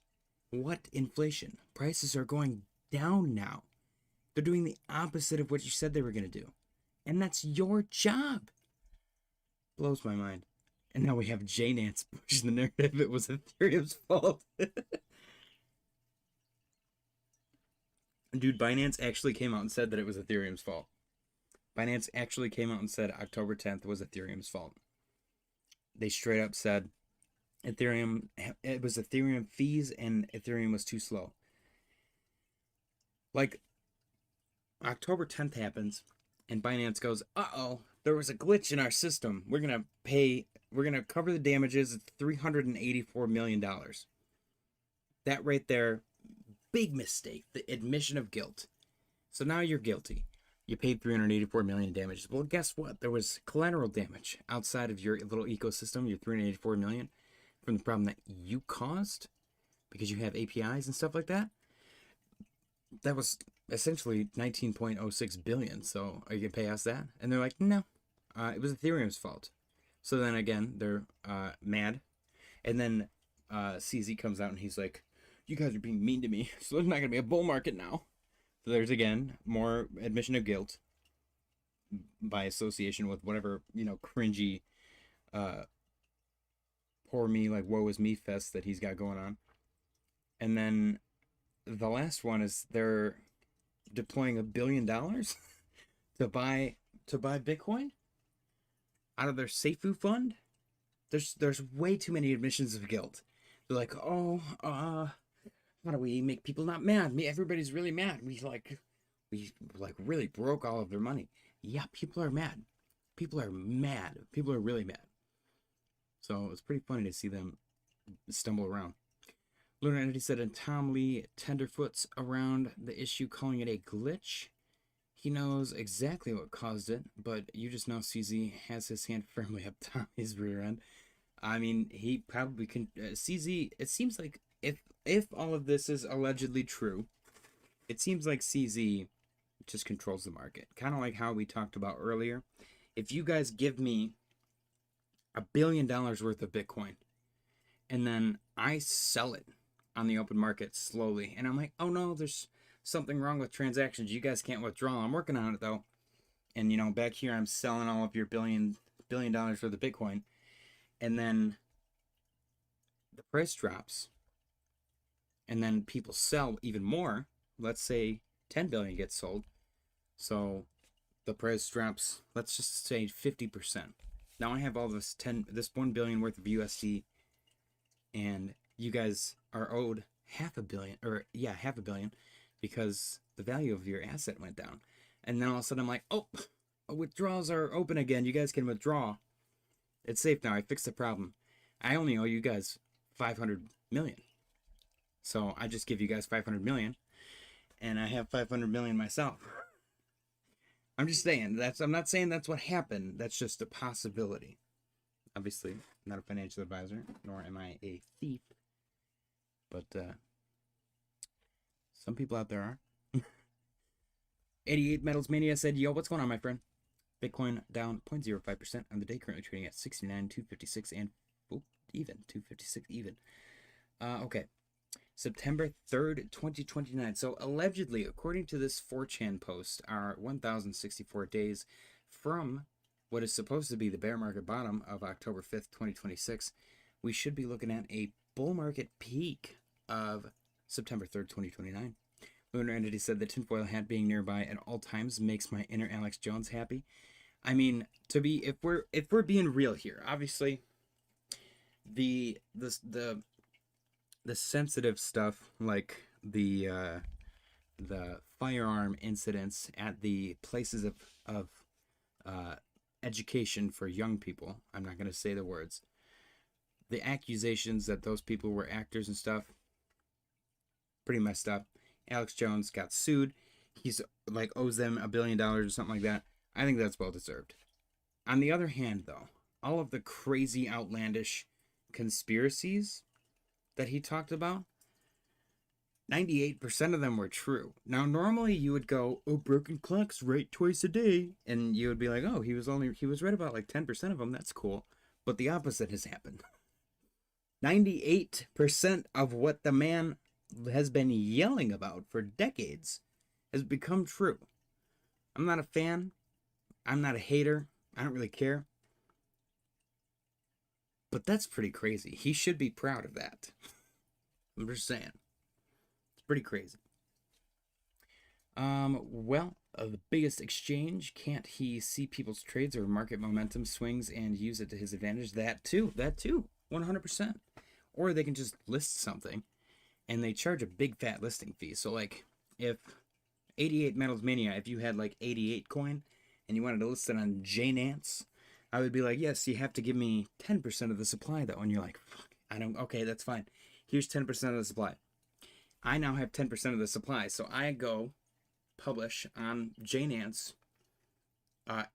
What inflation? Prices are going down now. They're doing the opposite of what you said they were going to do. And that's your job. Blows my mind. And now we have J Nance pushing the narrative it was Ethereum's fault. Dude, Binance actually came out and said that it was Ethereum's fault. Binance actually came out and said October 10th was Ethereum's fault. They straight up said it was Ethereum fees and Ethereum was too slow. Like, October 10th happens and Binance goes, uh-oh, there was a glitch in our system. We're going to cover the damages. It's $384 million. That right there, big mistake, the admission of guilt. So now you're guilty. You paid $384 million in damages. Well, guess what? There was collateral damage outside of your little ecosystem, your $384 million, from the problem that you caused because you have APIs and stuff like that. That was essentially 19.06 billion. So are you going to pay us that? And they're like, no, it was Ethereum's fault. So then again, they're mad. And then CZ comes out and he's like, you guys are being mean to me. So there's not going to be a bull market now. So there's, again, more admission of guilt by association with whatever, cringy, poor me, like, woe is me fest that he's got going on. And then the last one is they're deploying $1 billion to buy Bitcoin out of their Seifu fund. There's way too many admissions of guilt. They're like, how do we make people not mad? Everybody's really mad. We really broke all of their money. Yeah, people are mad. People are mad. People are really mad. So it's pretty funny to see them stumble around. Lunar Entity said, and Tom Lee tenderfoots around the issue, calling it a glitch. He knows exactly what caused it, but you just know CZ has his hand firmly up Tommy's rear end. I mean, he probably can. CZ, it seems like if all of this is allegedly true, it seems like CZ just controls the market. Kind of like how we talked about earlier. If you guys give me $1 billion worth of Bitcoin, and then I sell it on the open market slowly, and I'm like, oh no, there's something wrong with transactions. You guys can't withdraw. I'm working on it though. And back here I'm selling all of your billion dollars worth of Bitcoin, and then the price drops. And then people sell even more. Let's say 10 billion gets sold. So the price drops, let's just say 50%. Now I have all this 1 billion worth of USD, and you guys are owed half a billion, because the value of your asset went down. And then all of a sudden I'm like, oh, withdrawals are open again. You guys can withdraw. It's safe now. I fixed the problem. I only owe you guys 500 million. So I just give you guys 500 million, and I have 500 million myself. I'm just saying, I'm not saying that's what happened. That's just a possibility. Obviously, I'm not a financial advisor, nor am I a thief. But some people out there are. 88 Metals Mania said, yo, what's going on, my friend? Bitcoin down 0.05% on the day, currently trading at 69,256 and even 256 even. Okay. September 3rd, 2029. So allegedly, according to this 4chan post, are 1,064 days from what is supposed to be the bear market bottom of October 5th, 2026, we should be looking at a bull market peak of September 3rd, 2029. Lunar Entity said the tinfoil hat being nearby at all times makes my inner Alex Jones happy. I mean, if we're being real here, obviously the sensitive stuff, like the firearm incidents at the places of education for young people, I'm not going to say the words, the accusations that those people were actors and stuff, pretty messed up. Alex Jones got sued. He's like owes them $1 billion or something like that. I think that's well deserved. On the other hand, though, all of the crazy, outlandish conspiracies that he talked about, 98% of them were true. Now, normally you would go, oh, broken clock's right twice a day. And you would be like, oh, he was right about like 10% of them. That's cool. But the opposite has happened. 98% of what the man has been yelling about for decades has become true. I'm not a fan. I'm not a hater. I don't really care. But that's pretty crazy. He should be proud of that. I'm just saying. It's pretty crazy. The biggest exchange, can't he see people's trades or market momentum swings and use it to his advantage? That too, 100%. Or they can just list something and they charge a big fat listing fee. So like if 88 Metals Mania, if you had like 88 coin and you wanted to list it on JNance, I would be like, yes, you have to give me 10% of the supply though. And you're like, fuck, okay, that's fine. Here's 10% of the supply. I now have 10% of the supply. So I go publish on JNance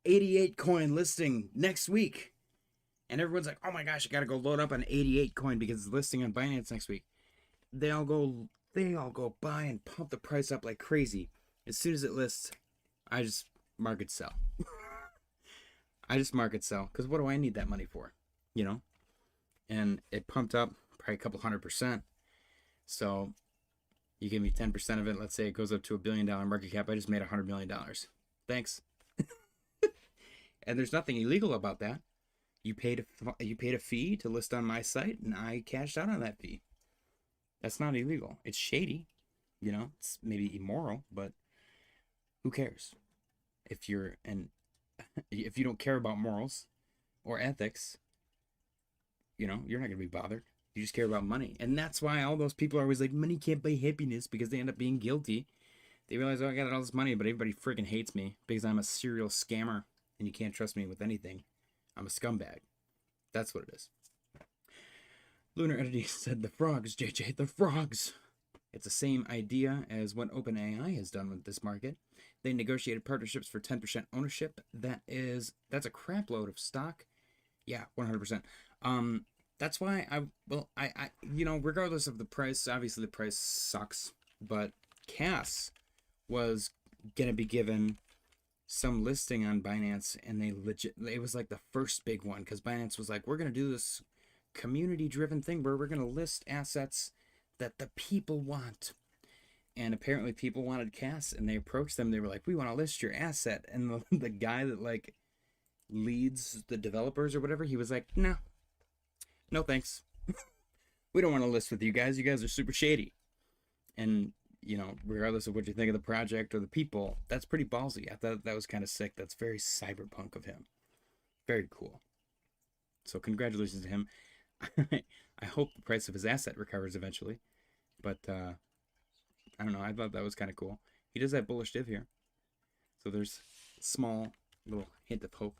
88 coin listing next week. And everyone's like, oh my gosh, I gotta go load up on 88 coin because it's listing on Binance next week. They all go buy and pump the price up like crazy. As soon as it lists, I just market sell. I just market sell, because what do I need that money for? You know? And it pumped up probably a couple 100%. So you give me 10% of it. Let's say it goes up to $1 billion market cap. I just made $100 million. Thanks. And there's nothing illegal about that. You paid a fee to list on my site, and I cashed out on that fee. That's not illegal. It's shady. You know, it's maybe immoral, but who cares? If you don't care about morals or ethics, you know, you're not going to be bothered. You just care about money. And that's why all those people are always like, money can't buy happiness, because they end up being guilty. They realize, oh, I got all this money, but everybody freaking hates me because I'm a serial scammer and you can't trust me with anything. I'm a scumbag. That's what it is. Lunar Entity said, the frogs, JJ, the frogs. It's the same idea as what OpenAI has done with this market. They negotiated partnerships for 10% ownership. That's a crap load of stock. Yeah, 100%. That's why I regardless of the price, obviously the price sucks, but Cass was gonna be given some listing on Binance, and it was like the first big one, because Binance was like, we're gonna do this community-driven thing where we're gonna list assets that the people want. And apparently people wanted Cass, and they approached them. They were like, we want to list your asset. And the guy that like leads the developers or whatever, he was like, no thanks. We don't want to list with you guys. You guys are super shady. And you know, regardless of what you think of the project or the people, that's pretty ballsy. I thought that was kind of sick. That's very cyberpunk of him. Very cool. So congratulations to him. I hope the price of his asset recovers eventually. But I don't know. I thought that was kind of cool. He does have bullish div here. So there's a small little hint of hope.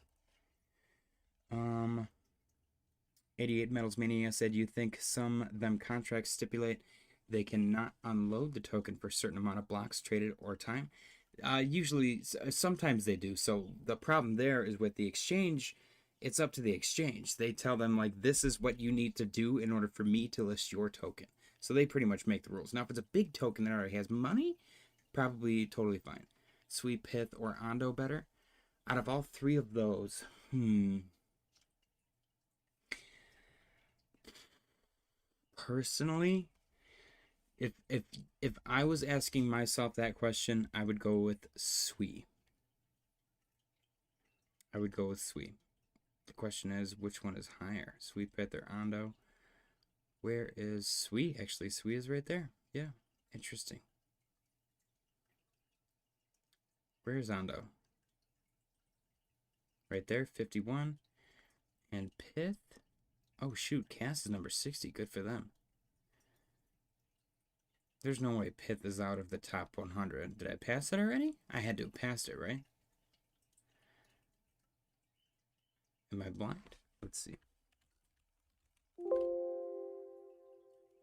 88 Metals Mania said, you think some them contracts stipulate they cannot unload the token for a certain amount of blocks traded or time? Usually, sometimes they do. So the problem there is with the exchange, it's up to the exchange. They tell them, like, this is what you need to do in order for me to list your token. So they pretty much make the rules. Now, if it's a big token that already has money, probably totally fine. Sweet Pith or Ondo better? Out of all three of those, personally, if I was asking myself that question, I would go with Sui. I would go with SWE. The question is, which one is higher? SWE, Pith, or Ondo? Where is SWE? Actually, SWE is right there. Yeah, interesting. Where is Ondo? Right there, 51. And Pith? Oh, shoot, Cass is number 60. Good for them. There's no way Pith is out of the top 100. Did I pass it already? I had to have passed it, right? Am I blind? Let's see.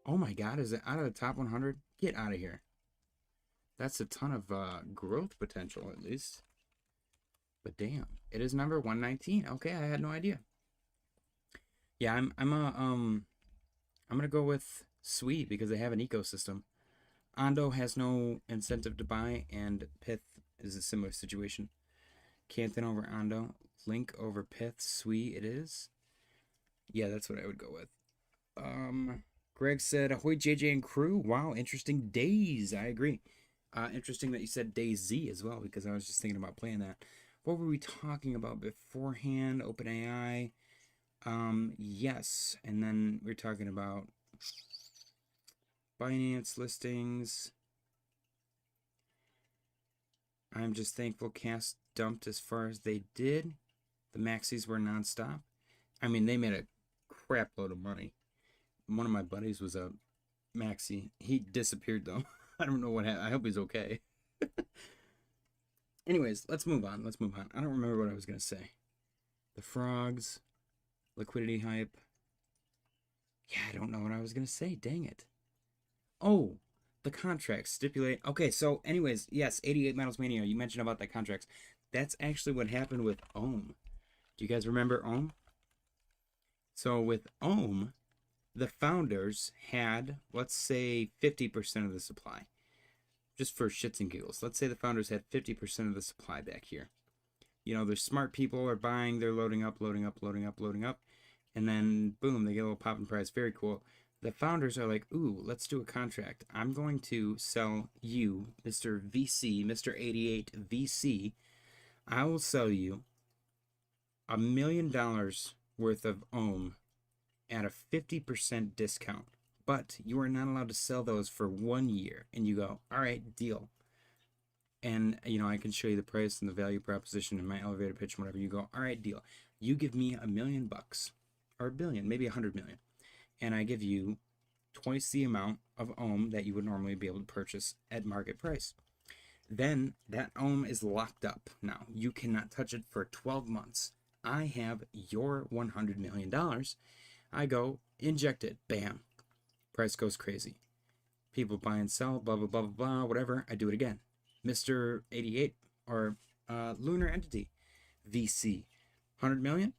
Oh my god, is it out of the top 100? Get out of here. That's a ton of growth potential, at least. But damn, it is number 119. Okay, I had no idea. Yeah, I'm gonna go with SWE because they have an ecosystem. Ondo has no incentive to buy, and Pith is a similar situation. Canton over Ondo, Link over Pith, SWE it is. Yeah, that's what I would go with. Greg said, ahoy JJ and crew. Wow, interesting days. I agree. Interesting that you said DayZ as well, because I was just thinking about playing that. What were we talking about beforehand? OpenAI. Yes. And then we were talking about Binance listings. I'm just thankful Cass dumped as far as they did. The maxis were nonstop. I mean, they made a crap load of money. One of my buddies was a maxi. He disappeared though. I don't know what happened. I hope he's okay. Anyways, let's move on. I don't remember what I was going to say. The frogs. Liquidity hype. Yeah, I don't know what I was going to say. Dang it. Oh, the contracts stipulate. Okay, so anyways, yes, 88 Metals Mania. You mentioned about the contracts. That's actually what happened with Ohm. Do you guys remember Ohm? So with Ohm, the founders had, let's say, 50% of the supply. Just for shits and giggles. Let's say the founders had 50% of the supply back here. You know, there's smart people are buying, they're loading up. And then, boom, they get a little pop in price. Very cool. The founders are like, ooh, let's do a contract. I'm going to sell you, Mr. VC, Mr. 88 VC. I will sell you $1 million worth of Ohm at a 50% discount. But you are not allowed to sell those for 1 year. And you go, all right, deal. And, you know, I can show you the price and the value proposition in my elevator pitch, whatever. You go, all right, deal. You give me $1 million bucks, or $1 billion, maybe 100 million. And I give you twice the amount of Ohm that you would normally be able to purchase at market price. Then that Ohm is locked up. Now, you cannot touch it for 12 months. I have your $100 million. I go, inject it. Bam. Price goes crazy. People buy and sell, blah, blah, blah, blah, blah, whatever. I do it again. Mr. 88 or Lunar Entity VC. 100 million?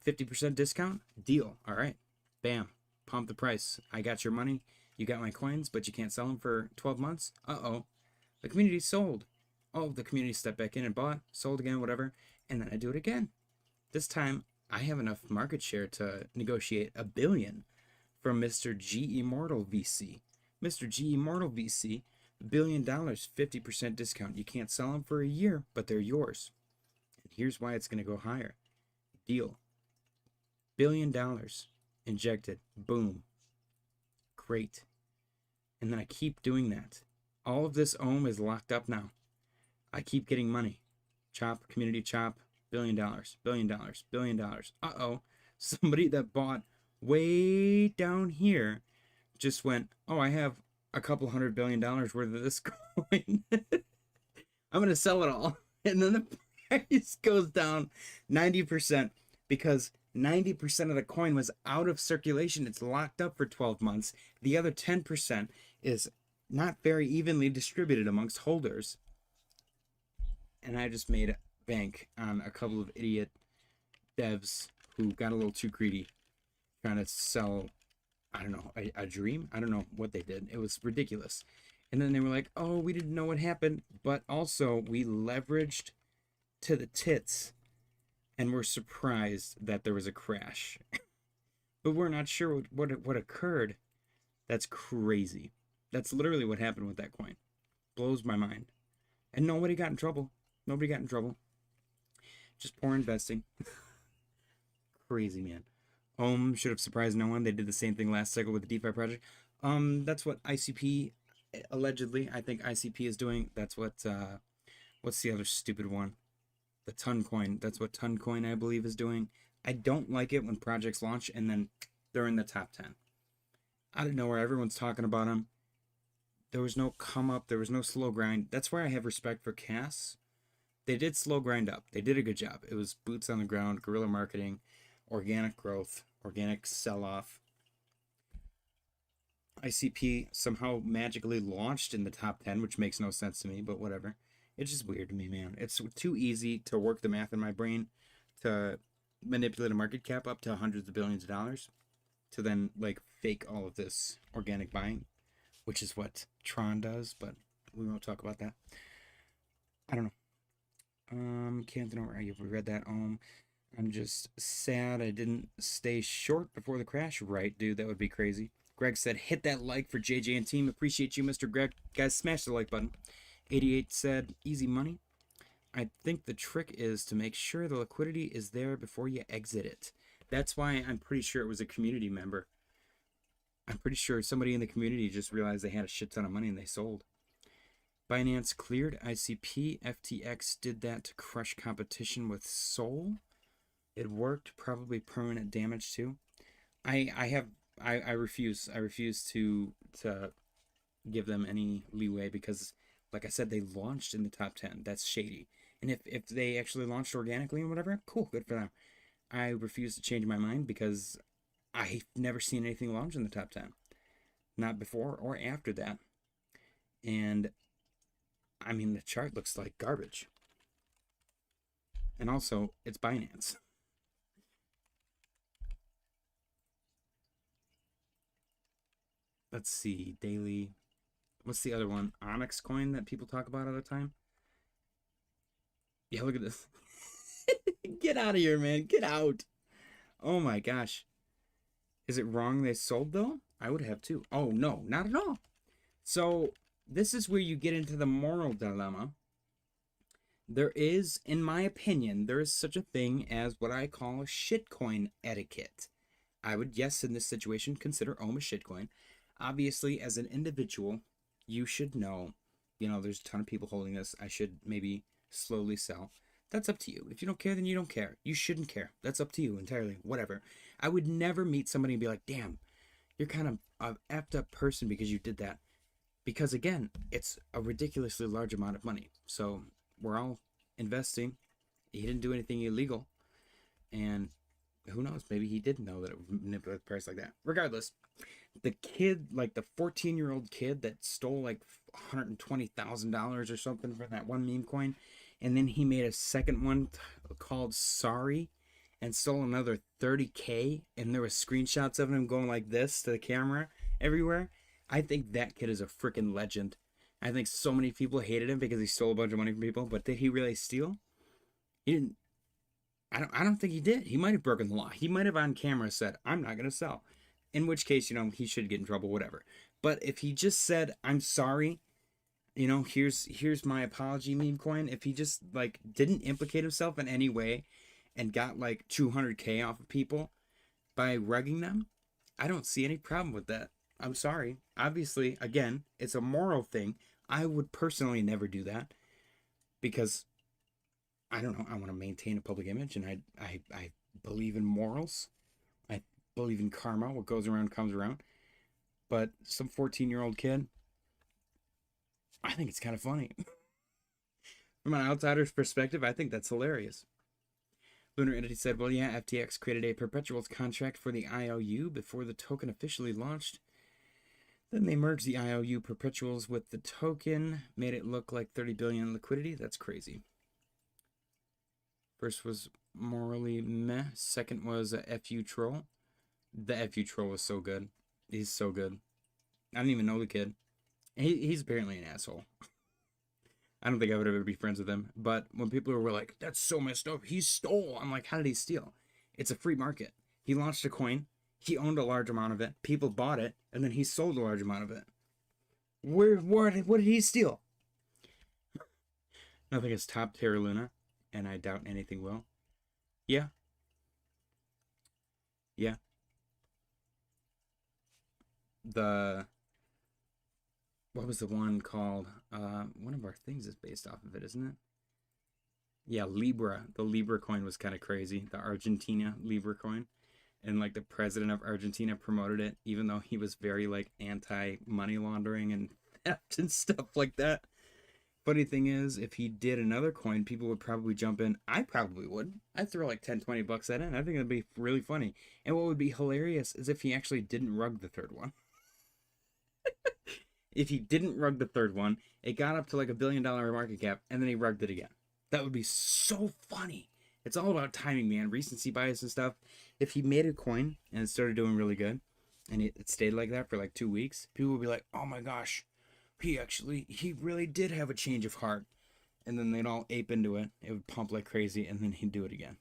50% discount? Deal. All right. Bam. Pump the price. I got your money. You got my coins, but you can't sell them for 12 months? Uh-oh. The community sold. Oh, the community stepped back in and bought, sold again, whatever. And then I do it again. This time, I have enough market share to negotiate $1 billion from Mr. G Immortal VC. Mr. G Immortal VC, $1 billion, 50% discount. You can't sell them for a year, but they're yours. And here's why it's going to go higher. Deal. $1 billion injected. Boom. Great. And then I keep doing that. All of this Ohm is locked up now. I keep getting money. Chop, community chop, $1 billion, $1 billion, $1 billion. Uh-oh. Somebody that bought way down here just went, oh, I have a couple $100 billion worth of this coin. I'm going to sell it all. And then the price goes down 90% because 90% of the coin was out of circulation. It's locked up for 12 months. The other 10% is not very evenly distributed amongst holders. And I just made bank on a couple of idiot devs who got a little too greedy trying to sell, I don't know, a dream. I don't know what they did. It was ridiculous. And then they were like, oh, we didn't know what happened, but also we leveraged to the tits and we're surprised that there was a crash. But we're not sure what occurred. That's crazy. That's literally what happened with that coin. Blows my mind. And nobody got in trouble. Nobody got in trouble. Just poor investing. Crazy, man. Should have surprised no one. They did the same thing last cycle with the DeFi project. That's what ICP allegedly. I think ICP is doing. That's what. What's the other stupid one? The Ton Coin. That's what Ton Coin, I believe, is doing. I don't like it when projects launch and then they're in the top 10. Out of nowhere, everyone's talking about them. There was no come up. There was no slow grind. That's where I have respect for Cass. They did slow grind up. They did a good job. It was boots on the ground, guerrilla marketing, organic growth, organic sell-off. ICP somehow magically launched in the top 10, which makes no sense to me, but whatever. It's just weird to me, man. It's too easy to work the math in my brain to manipulate a market cap up to hundreds of billions of dollars to then, like, fake all of this organic buying, which is what Tron does, but we won't talk about that. I don't know. Can't know where we read that. I'm just sad I didn't stay short before the crash. Right, dude, that would be crazy. Greg said, hit that like for JJ and team. Appreciate you, Mr. Greg. Guys, smash the like button. 88 said, easy money. I think the trick is to make sure the liquidity is there before you exit it. That's why I'm pretty sure it was a community member. I'm pretty sure somebody in the community just realized they had a shit ton of money and they sold. Binance cleared ICP. FTX did that to crush competition with Sol. It worked. Probably permanent damage too. I refuse. I refuse to give them any leeway because, like I said, they launched in the top 10. That's shady. And if they actually launched organically and whatever, cool, good for them. I refuse to change my mind because I've never seen anything launch in the top 10. Not before or after that. And I mean, the chart looks like garbage. And also, it's Binance. Let's see, daily. What's the other one? Onyx coin that people talk about all the time? Yeah, look at this. Get out of here, man. Get out. Oh my gosh. Is it wrong they sold though? I would have too. Oh no, not at all. So this is where you get into the moral dilemma. There is, in my opinion, there is such a thing as what I call a shitcoin etiquette. I would, yes, in this situation, consider Ohm a shitcoin. Obviously, as an individual, you should know, there's a ton of people holding this. I should maybe slowly sell. That's up to you. If you don't care, then you don't care. You shouldn't care. That's up to you entirely. Whatever. I would never meet somebody and be like, damn, you're kind of an effed up person because you did that. Because again, it's a ridiculously large amount of money. So we're all investing. He didn't do anything illegal. And who knows? Maybe he didn't know that it would manipulate the price like that. Regardless, the kid, like the 14-year-old kid that stole like $120,000 or something for that one meme coin, and then he made a second one called Sorry and stole another 30K, and there were screenshots of him going like this to the camera everywhere. I think that kid is a freaking legend. I think so many people hated him because he stole a bunch of money from people, but did he really steal? He didn't. I don't think he did. He might have broken the law. He might have on camera said, I'm not going to sell. In which case, he should get in trouble, whatever. But if he just said, I'm sorry, here's my apology meme coin. If he just like didn't implicate himself in any way and got like 200K off of people by rugging them, I don't see any problem with that. I'm sorry. Obviously, again, it's a moral thing. I would personally never do that because I don't know. I want to maintain a public image, and I believe in morals. I believe in karma. What goes around comes around. But some 14-year-old kid, I think it's kind of funny. From an outsider's perspective, I think that's hilarious. Lunar Entity said, well, yeah, FTX created a perpetuals contract for the IOU before the token officially launched. Then they merged the IOU perpetuals with the token, made it look like 30 billion in liquidity. That's crazy. First was morally meh. Second was a FU troll. The FU troll was so good. He's so good. I don't even know the kid. He's apparently an asshole. I don't think I would ever be friends with him. But when people were like, that's so messed up, he stole. I'm like, how did he steal? It's a free market. He launched a coin. He owned a large amount of it. People bought it. And then he sold a large amount of it. What did he steal? Nothing is top Terra Luna. and I doubt anything will. Yeah. Yeah. What was the one called? One of our things is based off of it, isn't it? Yeah, Libra. The Libra coin was kind of crazy. The Argentina Libra coin. And like the president of Argentina promoted it, even though he was very like anti money laundering and theft and stuff like that. Funny thing is, if he did another coin, people would probably jump in. I probably would. I'd throw like 10, 20 bucks at it. I think it'd be really funny. And what would be hilarious is if he actually didn't rug the third one. If he didn't rug the third one, it got up to like $1 billion market cap, and then he rugged it again. That would be so funny. It's all about timing, man. Recency bias and stuff. If he made a coin and it started doing really good, and it stayed like that for like 2 weeks, people would be like, oh my gosh, he really did have a change of heart. And then they'd all ape into it. It would pump like crazy, and then he'd do it again.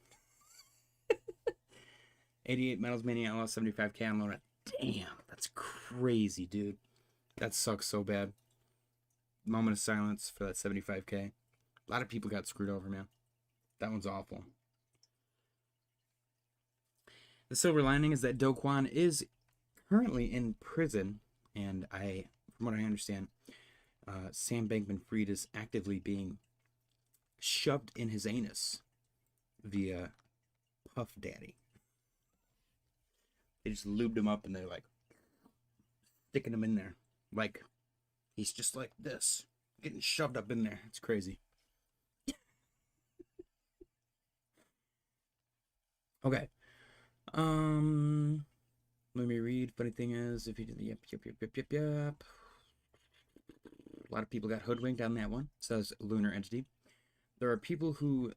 88 Metals Mania, I lost 75K on Luna. Damn, that's crazy, dude. That sucks so bad. Moment of silence for that 75K. A lot of people got screwed over, man. That one's awful. The silver lining is that Do Kwon is currently in prison, and from what I understand, Sam Bankman-Fried is actively being shoved in his anus via Puff Daddy. They just lubed him up, and they're like sticking him in there. Like, he's just like this, getting shoved up in there. It's crazy. Okay. Let me read. Funny thing is, if you did the yep. A lot of people got hoodwinked on that one. Says Lunar Entity. There are people who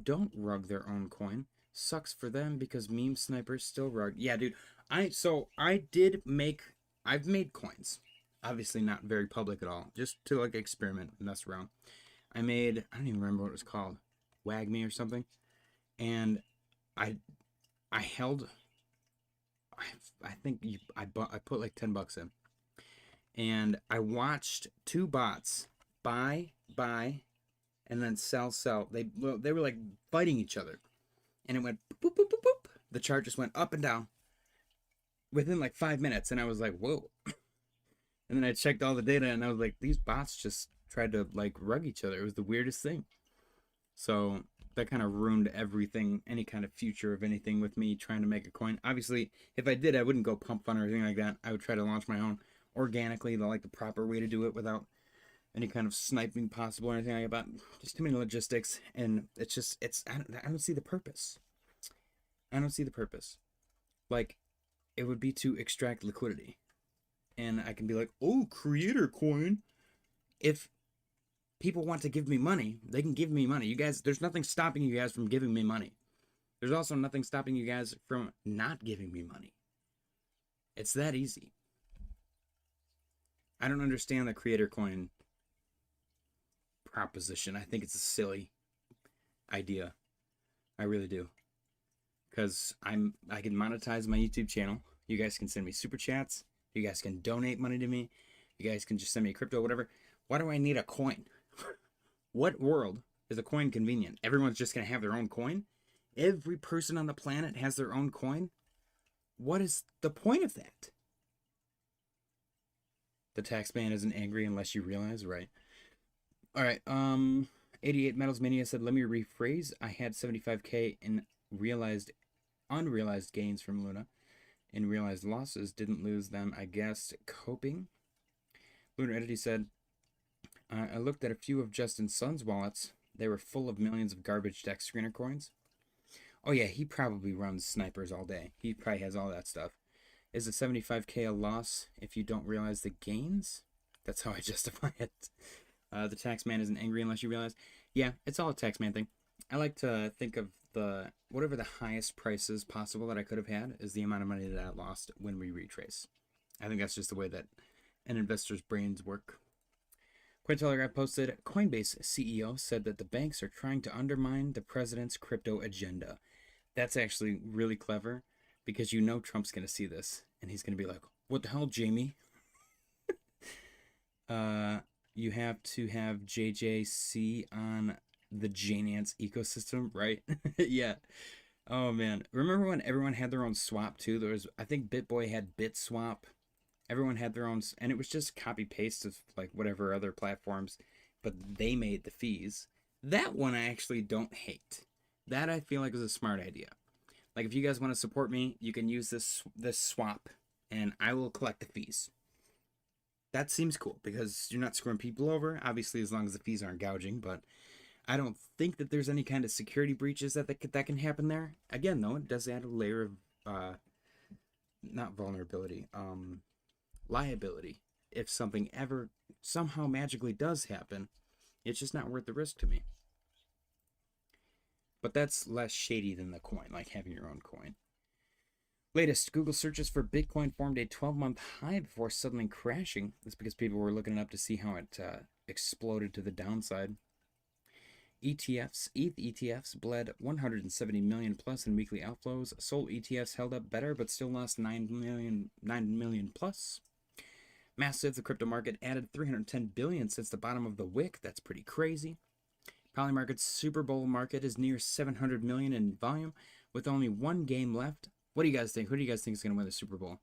don't rug their own coin. Sucks for them because meme snipers still rug. Yeah, dude. I've made coins. Obviously not very public at all. Just to like experiment and mess around. I don't even remember what it was called. Wag Me or something. And I put like $10 in. And I watched two bots buy, and then sell. They were like fighting each other. And it went boop, boop, boop, boop. The chart just went up and down within like 5 minutes. And I was like, whoa. And then I checked all the data, and I was like, these bots just tried to like rug each other. It was the weirdest thing. So that kind of ruined everything, any kind of future of anything with me trying to make a coin. Obviously, if I did, I wouldn't go pump fund or anything like that. I would try to launch my own organically, the proper way to do it without any kind of sniping possible or anything like that. Just too many logistics, and I don't see the purpose. I don't see the purpose. Like, it would be to extract liquidity. And I can be like, oh, creator coin. If people want to give me money, they can give me money. You guys, there's nothing stopping you guys from giving me money. There's also nothing stopping you guys from not giving me money. It's that easy. I don't understand the creator coin proposition. I think it's a silly idea. I really do. Because I can monetize my YouTube channel. You guys can send me super chats. You guys can donate money to me. You guys can just send me crypto, whatever. Why do I need a coin? What world is a coin convenient? Everyone's just going to have their own coin? Every person on the planet has their own coin? What is the point of that? The tax man isn't angry unless you realize, right? All right, 88 Metals Mania said, let me rephrase. I had 75K in unrealized gains from Luna. In realized losses, didn't lose them, I guess, coping. Lunar Entity said, I looked at a few of Justin's son's wallets. They were full of millions of garbage deck screener coins. Oh yeah, he probably runs snipers all day. He probably has all that stuff. Is a 75K a loss if you don't realize the gains? That's how I justify it. The tax man isn't angry unless you realize. Yeah, it's all a tax man thing. I like to think of whatever the highest prices possible that I could have had is the amount of money that I lost when we retrace. I think that's just the way that an investor's brains work. Cointelegraph posted, Coinbase CEO said that the banks are trying to undermine the president's crypto agenda. That's actually really clever because you know Trump's going to see this and he's going to be like, what the hell, Jamie? You have to have JJC on the Janance ecosystem, right? Yeah. Oh man, remember when everyone had their own swap too? There was, I think BitBoy had BitSwap. Everyone had their own, and it was just copy paste of like whatever other platforms, but they made the fees. That one I actually don't hate. That I feel like is a smart idea. Like if you guys want to support me, you can use this swap, and I will collect the fees. That seems cool because you're not screwing people over. Obviously, as long as the fees aren't gouging, but I don't think that there's any kind of security breaches that can happen there. Again, though, it does add a layer of not vulnerability, liability. If something ever somehow magically does happen, it's just not worth the risk to me. But that's less shady than the coin, like having your own coin. Latest, Google searches for Bitcoin formed a 12-month high before suddenly crashing. That's because people were looking it up to see how it exploded to the downside. ETH ETFs bled 170 million plus in weekly outflows. Sol ETFs held up better, but still lost 9 million plus. Massive, the crypto market added 310 billion since the bottom of the wick. That's pretty crazy. Polymarket's Super Bowl market is near 700 million in volume, with only one game left. What do you guys think? Who do you guys think is going to win the Super Bowl?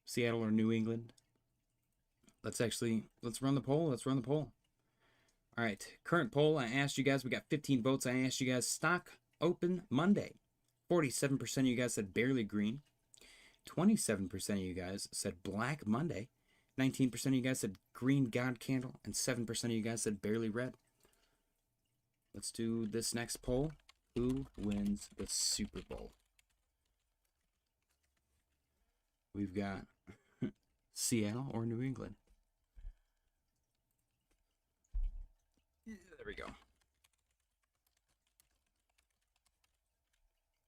Seattle or New England? Let's run the poll. Let's run the poll. All right, current poll. I asked you guys. We got 15 votes. I asked you guys stock open Monday. 47% of you guys said barely green. 27% of you guys said Black Monday. 19% of you guys said green God candle, and 7% of you guys said barely red. Let's do this next poll. Who wins the Super Bowl? We've got Seattle or New England. There we go.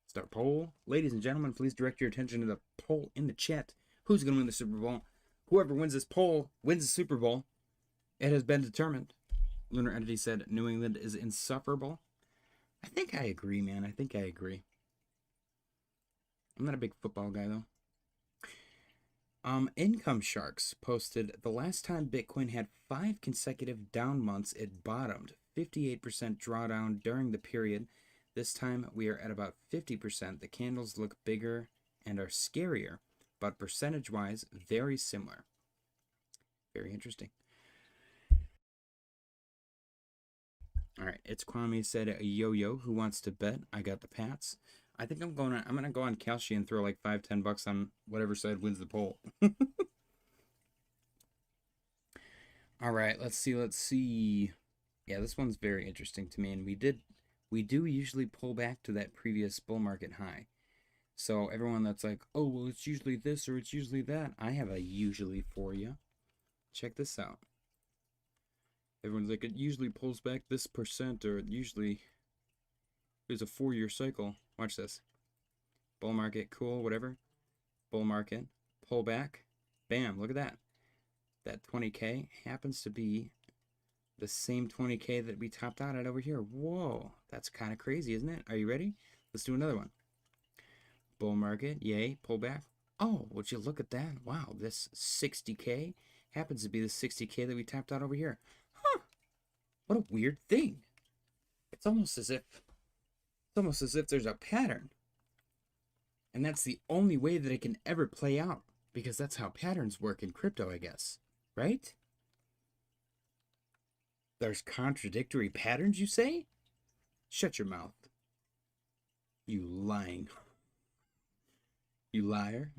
Start poll. Ladies and gentlemen, please direct your attention to the poll in the chat. Who's going to win the Super Bowl? Whoever wins this poll wins the Super Bowl. It has been determined. Lunar Entity said New England is insufferable. I think I agree, man. I think I agree. I'm not a big football guy, though. Income Sharks posted the last time Bitcoin had 5 consecutive down months, it bottomed. 58% drawdown during the period. This time we are at about 50%. The candles look bigger and are scarier, but percentage-wise, very similar. Very interesting. All right, it's Kwame said, yo-yo, who wants to bet? I got the Pats. I think I'm gonna go on Kalshi and throw like $5-10 on whatever side wins the poll. All right, let's see. Yeah, this one's very interesting to me, and we do usually pull back to that previous bull market high. So everyone that's like, oh well, it's usually this or it's usually that, I have a usually for you. Check this out. Everyone's like, it usually pulls back this percent, or it usually is a 4-year cycle. Watch this. Bull market, cool, whatever. Bull market, pull back, bam, look at that. That 20K happens to be the same 20K that we topped out at over here. Whoa, that's kind of crazy, isn't it? Are you ready? Let's do another one. Bull market, yay, pull back. Oh, would you look at that? Wow, this 60K happens to be the 60K that we tapped out over here. Huh, what a weird thing. It's almost as if there's a pattern. And that's the only way that it can ever play out, because that's how patterns work in crypto, I guess. Right? There's contradictory patterns, you say? Shut your mouth. You lying. You liar.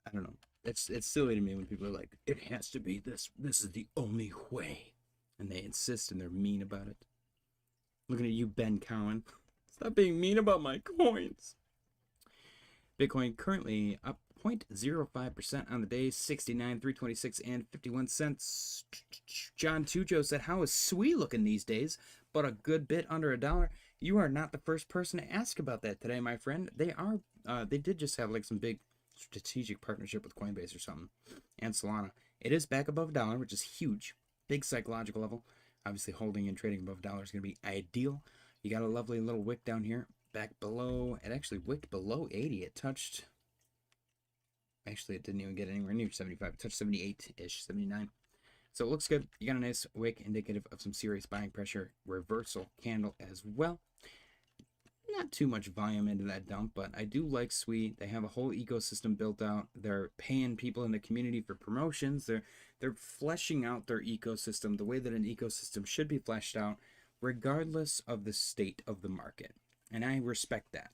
I don't know. It's silly to me when people are like, it has to be this. This is the only way. And they insist and they're mean about it. Looking at you, Ben Cowan. Stop being mean about my coins. Bitcoin currently up 0.05% on the day, 69,326 and 51 cents. John Tujo said, how is SWE looking these days? But a good bit under $1. You are not the first person to ask about that today, my friend. They did just have like some big strategic partnership with Coinbase or something, and Solana. It is back above $1, which is huge. Big psychological level. Obviously, holding and trading above $1 is going to be ideal. You got a lovely little wick down here. Back below, it actually wicked below 80. It touched, actually, it didn't even get anywhere near 75. It touched 78-ish, 79. So it looks good. You got a nice wick indicative of some serious buying pressure. Reversal candle as well. Not too much volume into that dump, but I do like SWE. They have a whole ecosystem built out. They're paying people in the community for promotions. They're fleshing out their ecosystem the way that an ecosystem should be fleshed out, regardless of the state of the market. And I respect that.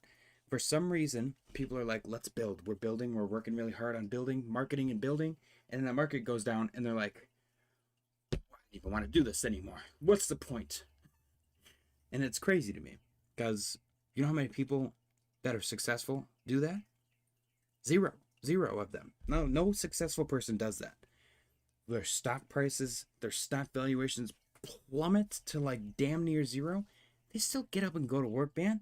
For some reason, people are like, let's build. We're building. We're working really hard on building, marketing and building. And then the market goes down and they're like, I don't even want to do this anymore. What's the point? And it's crazy to me because you know how many people that are successful do that? Zero of them. No successful person does that. Their stock prices, their stock valuations plummet to like damn near zero. They still get up and go to work, man.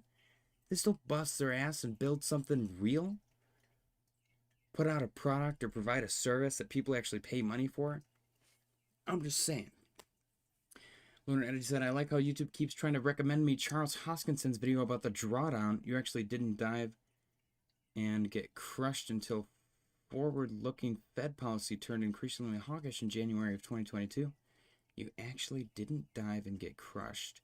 They still bust their ass and build something real. Put out a product or provide a service that people actually pay money for. I'm just saying. Lunar Energy said, I like how YouTube keeps trying to recommend me Charles Hoskinson's video about the drawdown. You actually didn't dive and get crushed until forward-looking Fed policy turned increasingly hawkish in January of 2022. You actually didn't dive and get crushed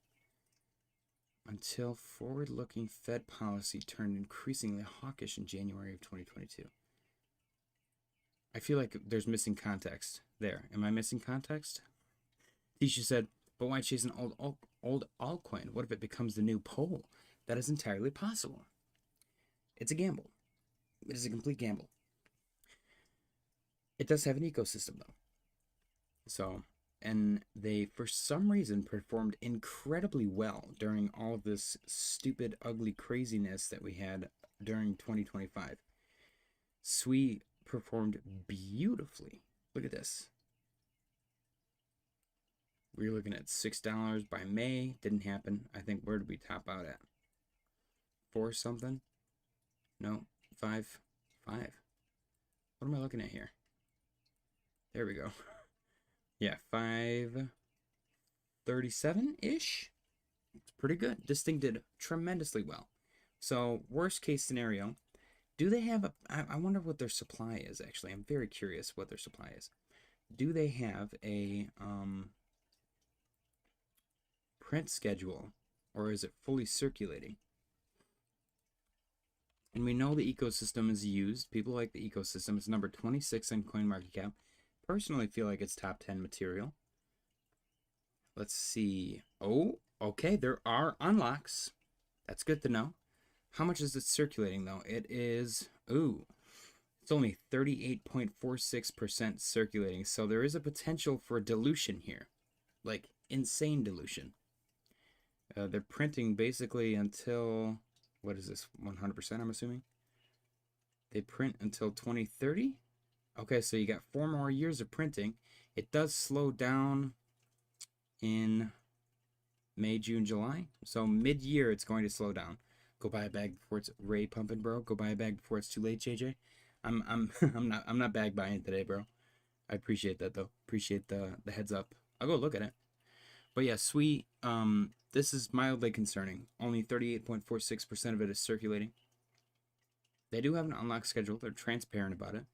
until forward-looking Fed policy turned increasingly hawkish in January of 2022. I feel like there's missing context there. Am I missing context? Tisha said, but why chase an old altcoin? What if it becomes the new pole? That is entirely possible. It's a gamble. It is a complete gamble. It does have an ecosystem, though. So, and they, for some reason, performed incredibly well during all of this stupid, ugly craziness that we had during 2025. SWE performed beautifully. Look at this. We were looking at $6 by May. Didn't happen. I think, where did we top out at? 4 something? No, 5. What am I looking at here? There we go. Yeah, 537-ish. It's pretty good. This thing did tremendously well. So, worst case scenario, do they have a... I wonder what their supply is, actually. I'm very curious what their supply is. Do they have a... print schedule, or is it fully circulating? And we know the ecosystem is used. People like the ecosystem. It's number 26 on CoinMarketCap. Personally feel like it's top 10 material. Let's see. Oh, okay, there are unlocks. That's good to know. How much is it circulating, though? It is, it's only 38.46% circulating. So there is a potential for dilution here. Like, insane dilution. They're printing basically until, what is this, 100% I'm assuming? They print until 2030? Okay, so you got 4 more years of printing. It does slow down in May, June, July. So mid-year it's going to slow down. Go buy a bag before it's Ray pumping, bro. Go buy a bag before it's too late, JJ. I'm not bag buying today, bro. I appreciate that though. Appreciate the heads up. I'll go look at it. But yeah, SWE, this is mildly concerning. Only 38.46% of it is circulating. They do have an unlock schedule. They're transparent about it.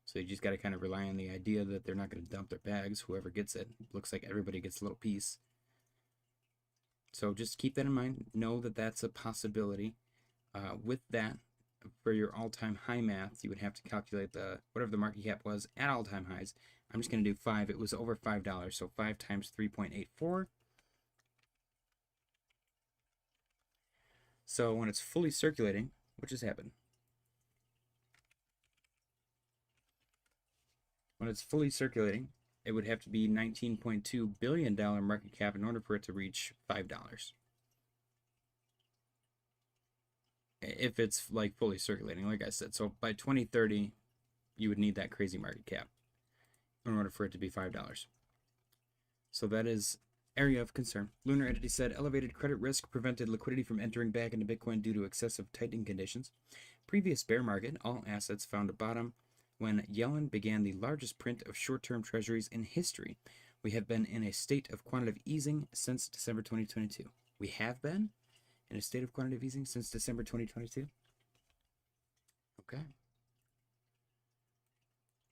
So you just got to kind of rely on the idea that they're not going to dump their bags. Whoever gets it. Looks like everybody gets a little piece. So just keep that in mind. Know that that's a possibility. With that, for your all-time high math, you would have to calculate whatever the market cap was at all-time highs. I'm just going to do 5. It was over $5. So 5 times 3.84. So when it's fully circulating, what just happened? When it's fully circulating, it would have to be $19.2 billion market cap in order for it to reach $5. If it's like fully circulating, like I said. So by 2030, you would need that crazy market cap in order for it to be $5. So that is area of concern. Lunar Entity said, elevated credit risk prevented liquidity from entering back into Bitcoin due to excessive tightening conditions. Previous bear market, all assets found a bottom when Yellen began the largest print of short-term treasuries in history. We have been in a state of quantitative easing since December 2022. We have been in a state of quantitative easing since December 2022? Okay.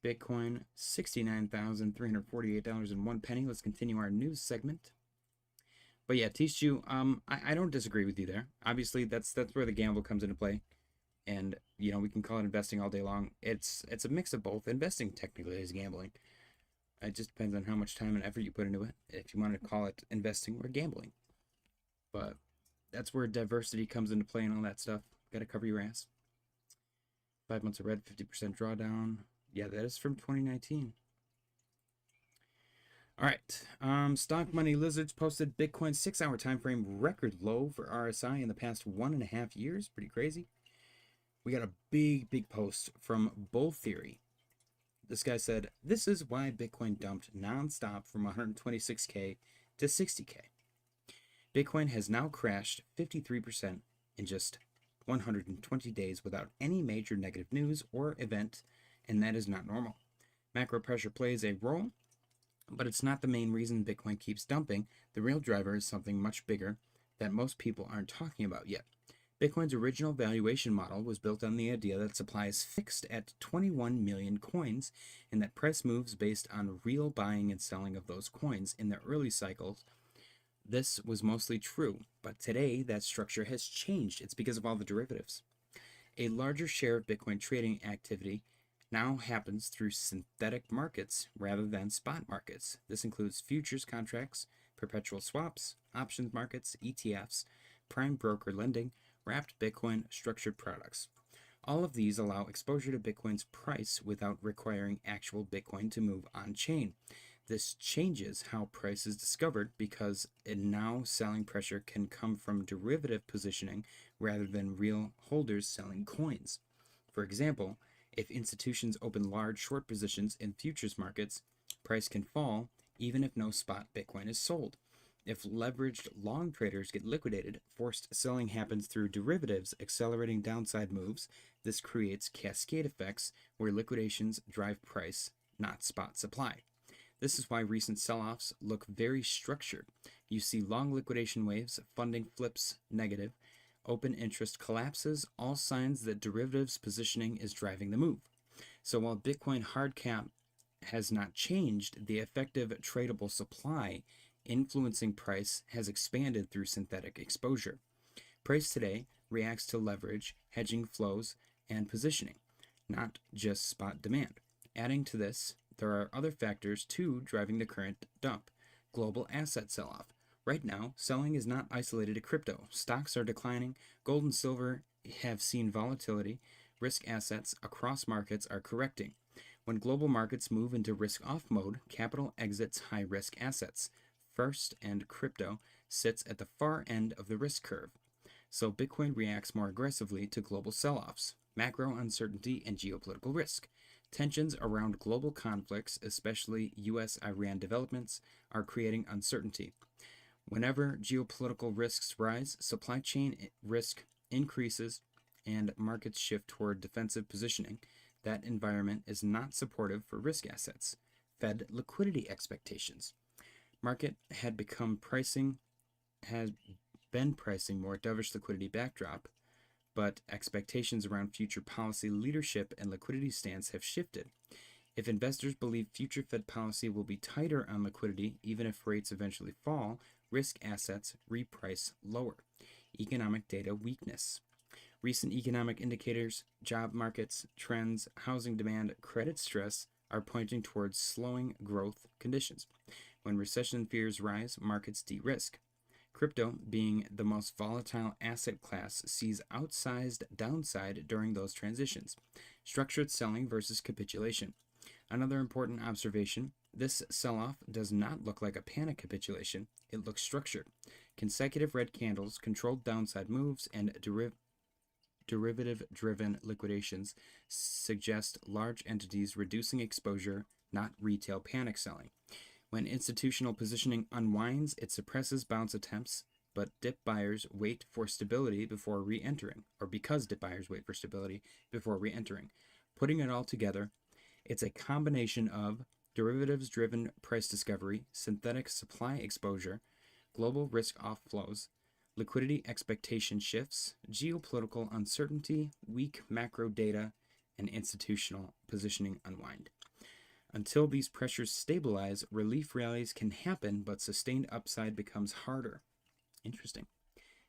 Bitcoin, $69,348.01. Let's continue our news segment. But yeah, Tishu, I don't disagree with you there. Obviously, that's where the gamble comes into play. And, you know, we can call it investing all day long. It's a mix of both. Investing technically is gambling. It just depends on how much time and effort you put into it. If you want to call it investing or gambling. But that's where diversity comes into play and all that stuff. Got to cover your ass. 5 months of red, 50% drawdown. Yeah, that is from 2019. All right. Stock Money Lizards posted Bitcoin 6-hour time frame record low for RSI in the past 1.5 years. Pretty crazy. We got a big post from Bull Theory. This guy said, "This is why Bitcoin dumped nonstop from 126K to 60K. Bitcoin has now crashed 53% in just 120 days without any major negative news or event, and that is not normal. Macro pressure plays a role, but it's not the main reason Bitcoin keeps dumping. The real driver is something much bigger that most people aren't talking about yet. Bitcoin's original valuation model was built on the idea that supply is fixed at 21 million coins and that price moves based on real buying and selling of those coins in the early cycles. This was mostly true, but today that structure has changed. It's because of all the derivatives. A larger share of Bitcoin trading activity now happens through synthetic markets rather than spot markets. This includes futures contracts, perpetual swaps, options markets, ETFs, prime broker lending, wrapped Bitcoin, structured products. All of these allow exposure to Bitcoin's price without requiring actual Bitcoin to move on-chain. This changes how price is discovered because now selling pressure can come from derivative positioning rather than real holders selling coins. For example, if institutions open large short positions in futures markets, price can fall even if no spot Bitcoin is sold. If leveraged long traders get liquidated, forced selling happens through derivatives, accelerating downside moves. This creates cascade effects where liquidations drive price, not spot supply. This is why recent sell-offs look very structured. You see long liquidation waves, funding flips negative, open interest collapses, all signs that derivatives positioning is driving the move. So while Bitcoin hard cap has not changed, the effective tradable supply influencing price has expanded through synthetic exposure. Price today reacts to leverage, hedging flows, and positioning, not just spot demand. Adding to this, there are other factors too driving the current dump. Global asset sell-off. Right now, selling is not isolated to crypto. Stocks are declining, gold and silver have seen volatility, risk assets across markets are correcting. When global markets move into risk-off mode, capital exits high-risk assets. First, and crypto sits at the far end of the risk curve. So Bitcoin reacts more aggressively to global sell-offs, macro uncertainty, and geopolitical risk. Tensions around global conflicts, especially US-Iran developments, are creating uncertainty. Whenever geopolitical risks rise, supply chain risk increases, and markets shift toward defensive positioning. That environment is not supportive for risk assets. Fed liquidity expectations. Market has been pricing more dovish liquidity backdrop, but expectations around future policy leadership and liquidity stance have shifted. If investors believe future Fed policy will be tighter on liquidity, even if rates eventually fall, risk assets reprice lower. Economic data weakness. Recent economic indicators, job markets, trends, housing demand, credit stress are pointing towards slowing growth conditions. When recession fears rise, markets de-risk. Crypto, being the most volatile asset class, sees outsized downside during those transitions. Structured selling versus capitulation. Another important observation, this sell-off does not look like a panic capitulation. It looks structured. Consecutive red candles, controlled downside moves, and derivative-driven liquidations suggest large entities reducing exposure, not retail panic selling. When institutional positioning unwinds, it suppresses bounce attempts, but dip buyers wait for stability before re-entering, or because dip buyers wait for stability before re-entering. Putting it all together, it's a combination of derivatives-driven price discovery, synthetic supply exposure, global risk-off flows, liquidity expectation shifts, geopolitical uncertainty, weak macro data, and institutional positioning unwind. Until these pressures stabilize, relief rallies can happen, but sustained upside becomes harder. Interesting.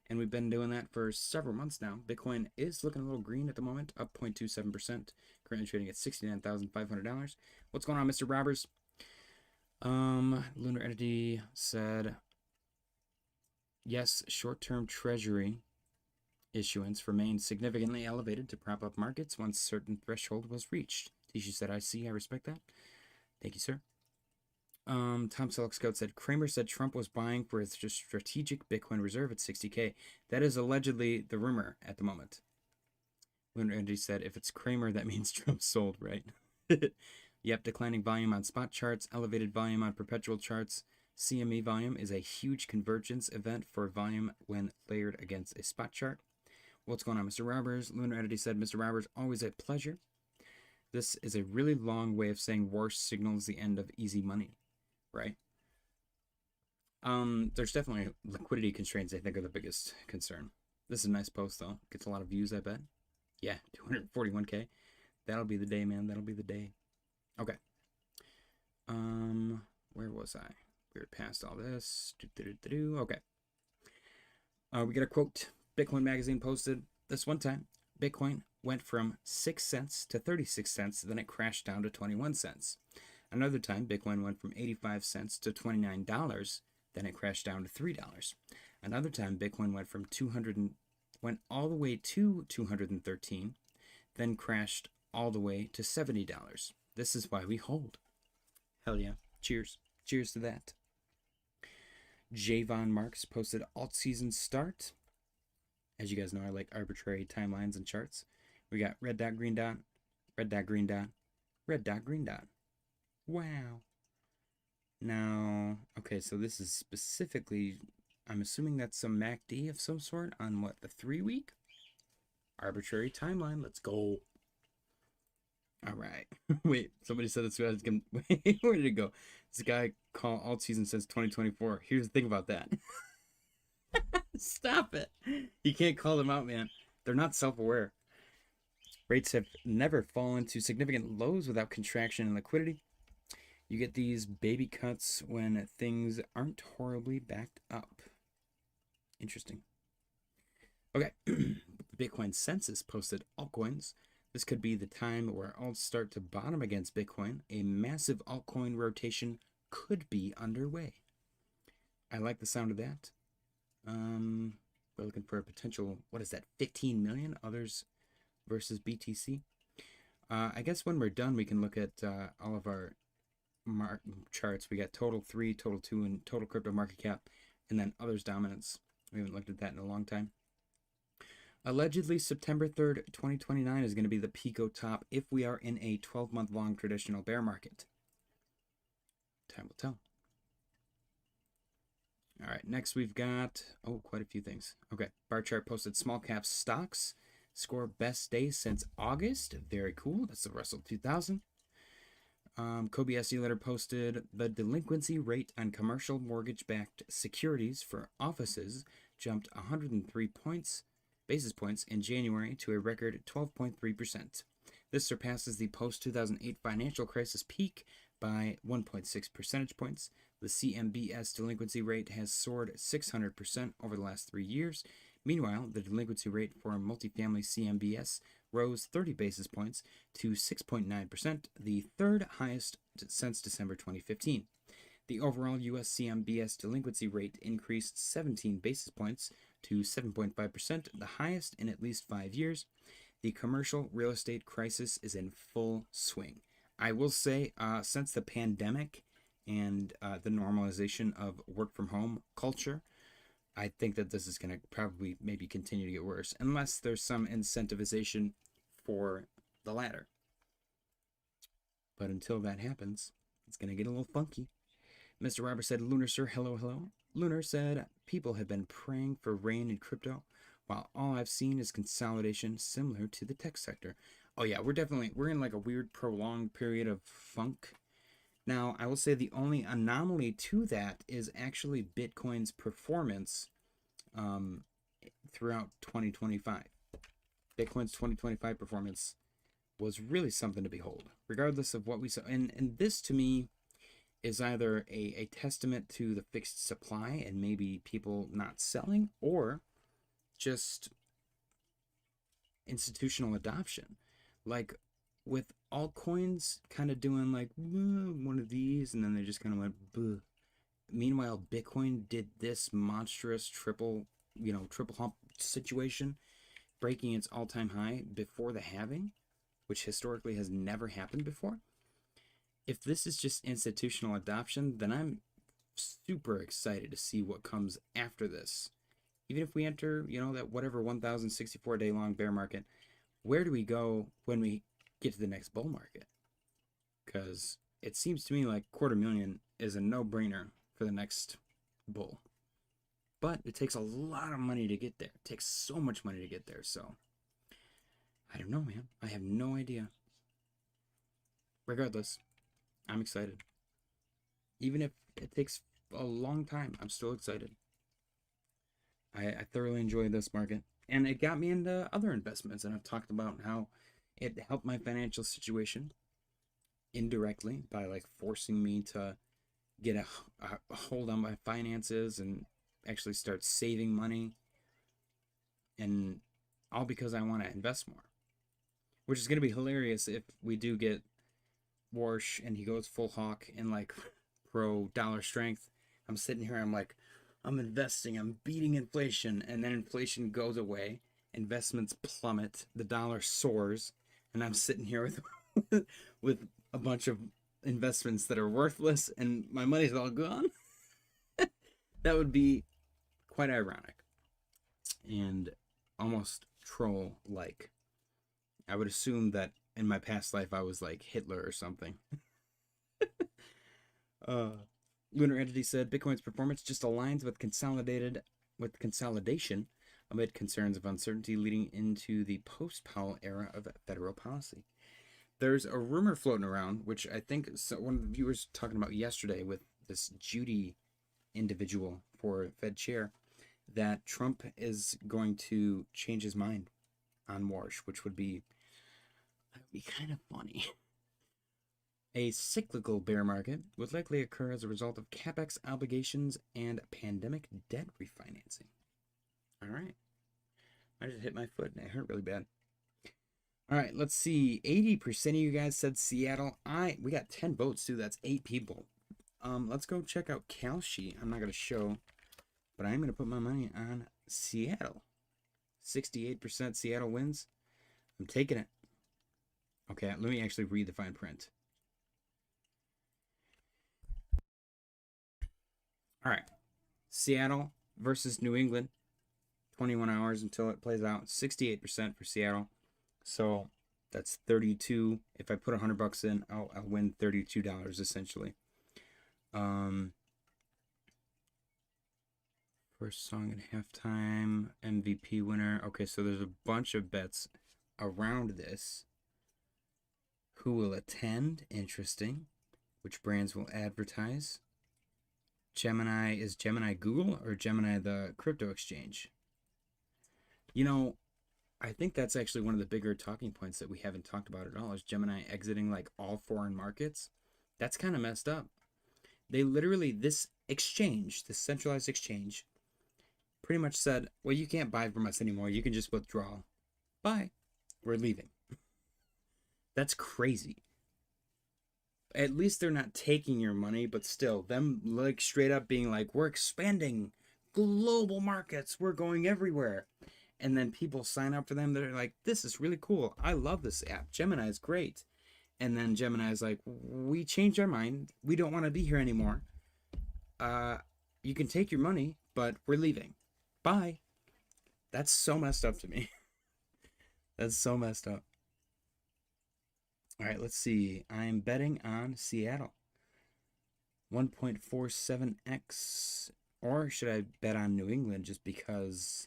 And we've been doing that for several months now. Bitcoin is looking a little green at the moment, up 0.27%, currently trading at $69,500. What's going on, Mr. Robbers? Lunar Entity said, yes, short-term treasury issuance remained significantly elevated to prop up markets once certain threshold was reached. Tishu said, I see, I respect that. Thank you, sir. Tom Selleck Scout said, Kramer said Trump was buying for his strategic Bitcoin reserve at 60K. That is allegedly the rumor at the moment. Lunar Entity said, if it's Kramer, that means Trump sold, right? Yep, declining volume on spot charts, elevated volume on perpetual charts. CME volume is a huge convergence event for volume when layered against a spot chart. What's going on, Mr. Robbers? Lunar Entity said, Mr. Robbers, always a pleasure. This is a really long way of saying war signals the end of easy money, right? There's definitely liquidity constraints, I think, are the biggest concern. This is a nice post, though. Gets a lot of views, I bet. Yeah, 241K. That'll be the day, man. That'll be the day. Okay. Where was I? We were past all this. Okay. We got a quote. Bitcoin Magazine posted this one time. Bitcoin went from 6 cents to 36 cents, then it crashed down to 21 cents. Another time, Bitcoin went from 85 cents to $29, then it crashed down to $3. Another time, Bitcoin went all the way to 213, then crashed all the way to $70. This is why we hold. Hell yeah. Cheers. Cheers to that. Javon Marks posted alt season start. As you guys know, I like arbitrary timelines and charts. We got red dot, green dot, red dot, green dot, red dot, green dot. Wow. Now, okay, so this is specifically, I'm assuming that's some MACD of some sort on what, the 3-week? Arbitrary timeline. Let's go. All right. Wait, somebody said this. Where did it go? This guy called alt season since 2024. Here's the thing about that. Stop it. You can't call them out, man. They're not self-aware. Rates have never fallen to significant lows without contraction and liquidity. You get these baby cuts when things aren't horribly backed up. Interesting. Okay. Bitcoin Census posted altcoins. This could be the time where alts start to bottom against Bitcoin. A massive altcoin rotation could be underway. I like the sound of that. We're looking for a potential, what is that, 15 million others versus BTC. I guess when we're done, we can look at all of our charts. We got total 3, total 2, and total crypto market cap, and then others dominance. We haven't looked at that in a long time. Allegedly, September 3rd, 2029 is going to be the Pico top if we are in a 12-month long traditional bear market. Time will tell. All right, next we've got, quite a few things. Okay, bar chart posted small cap stocks. Score best day since August. Very cool. That's the Russell 2000. Kobe SE letter posted the delinquency rate on commercial mortgage-backed securities for offices jumped 103 basis points in January to a record 12.3%. This surpasses the post-2008 financial crisis peak by 1.6 percentage points. The CMBS delinquency rate has soared 600% over the last 3 years. Meanwhile, the delinquency rate for multifamily CMBS rose 30 basis points to 6.9%, the third highest since December 2015. The overall U.S. CMBS delinquency rate increased 17 basis points to 7.5%, the highest in at least 5 years. The commercial real estate crisis is in full swing. I will say, since the pandemic and the normalization of work from home culture, I think that this is going to probably maybe continue to get worse, unless there's some incentivization for the latter. But until that happens, it's going to get a little funky. Mr. Robert said, Lunar, sir, hello, hello. Lunar said, people have been praying for rain in crypto, while all I've seen is consolidation similar to the tech sector. Oh yeah, we're in like a weird prolonged period of funk. Now, I will say the only anomaly to that is actually Bitcoin's performance throughout 2025. Bitcoin's 2025 performance was really something to behold, regardless of what we saw. And this, to me, is either a testament to the fixed supply and maybe people not selling, or just institutional adoption. Like with altcoins kind of doing like one of these, and then they just kind of went Buh. Meanwhile, Bitcoin did this monstrous triple hump situation, breaking its all-time high before the halving, which historically has never happened before. If this is just institutional adoption, then I'm super excited to see what comes after this. Even if we enter, that whatever 1,064 day long bear market, where do we go when we get to the next bull market? Because it seems to me like 250,000 is a no-brainer for the next bull. But it takes a lot of money to get there. It takes so much money to get there, so I don't know, man. I have no idea. Regardless, I'm excited. Even if it takes a long time, I'm still excited. I thoroughly enjoy this market. And it got me into other investments, and I've talked about how it helped my financial situation indirectly by like forcing me to get a hold on my finances and actually start saving money, and all because I want to invest more, which is going to be hilarious if we do get Warsh and he goes full hawk and like pro dollar strength. I'm sitting here, I'm like, I'm investing, I'm beating inflation, and then inflation goes away, investments plummet, the dollar soars, and I'm sitting here with with a bunch of investments that are worthless and my money's all gone. That would be quite ironic and almost troll-like. I would assume that in my past life I was like Hitler or something. Lunar Entity said Bitcoin's performance just aligns with consolidation amid concerns of uncertainty leading into the post-Powell era of federal policy. There's a rumor floating around, which I think one of the viewers talking about yesterday with this Judy individual for Fed chair, that Trump is going to change his mind on Warsh, which would be kind of funny. A cyclical bear market would likely occur as a result of capex obligations and pandemic debt refinancing. All right. I just hit my foot and it hurt really bad. All right, let's see. 80% of you guys said Seattle. We got 10 votes too. That's 8 people. Let's go check out Kalshi. I'm not going to show, but I'm going to put my money on Seattle. 68% Seattle wins. I'm taking it. Okay, let me actually read the fine print. All right. Seattle versus New England. 21 hours until it plays out. 68% for Seattle. So that's 32. If I put $100 in, I'll win $32 essentially. First song at halftime, MVP winner. Okay, so there's a bunch of bets around this. Who will attend? Interesting. Which brands will advertise? Gemini, is Gemini Google or Gemini the crypto exchange? I think that's actually one of the bigger talking points that we haven't talked about at all, is Gemini exiting like all foreign markets. That's kind of messed up. They literally, this exchange, this centralized exchange, pretty much said, well, you can't buy from us anymore. You can just withdraw. Bye. We're leaving. That's crazy. At least they're not taking your money, but still, them like straight up being like, we're expanding global markets. We're going everywhere. And then people sign up for them. They're like, this is really cool. I love this app. Gemini is great. And then Gemini is like, we changed our mind. We don't want to be here anymore. You can take your money, but we're leaving. Bye. That's so messed up to me. That's so messed up. All right, let's see. I'm betting on Seattle. 1.47x. Or should I bet on New England just because...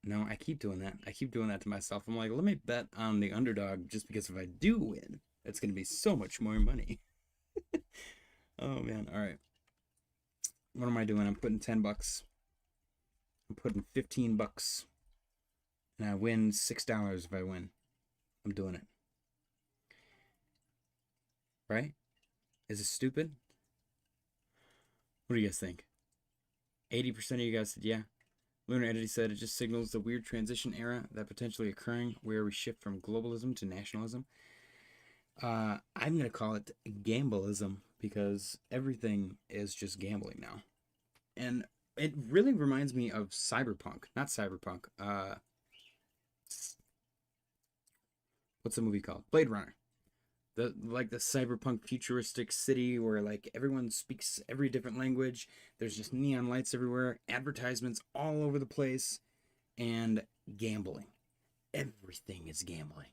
No, I keep doing that. I keep doing that to myself. I'm like, let me bet on the underdog just because if I do win, it's going to be so much more money. Oh, man. All right. What am I doing? I'm putting $10. I'm putting $15. And I win $6 if I win. I'm doing it. Right? Is it stupid? What do you guys think? 80% of you guys said yeah. Lunar Entity said it just signals the weird transition era that potentially occurring where we shift from globalism to nationalism. I'm going to call it gambleism because everything is just gambling now. And it really reminds me of Cyberpunk. Not Cyberpunk. What's the movie called? Blade Runner. The cyberpunk futuristic city where like everyone speaks every different language. There's just neon lights everywhere, advertisements all over the place, and gambling. Everything is gambling.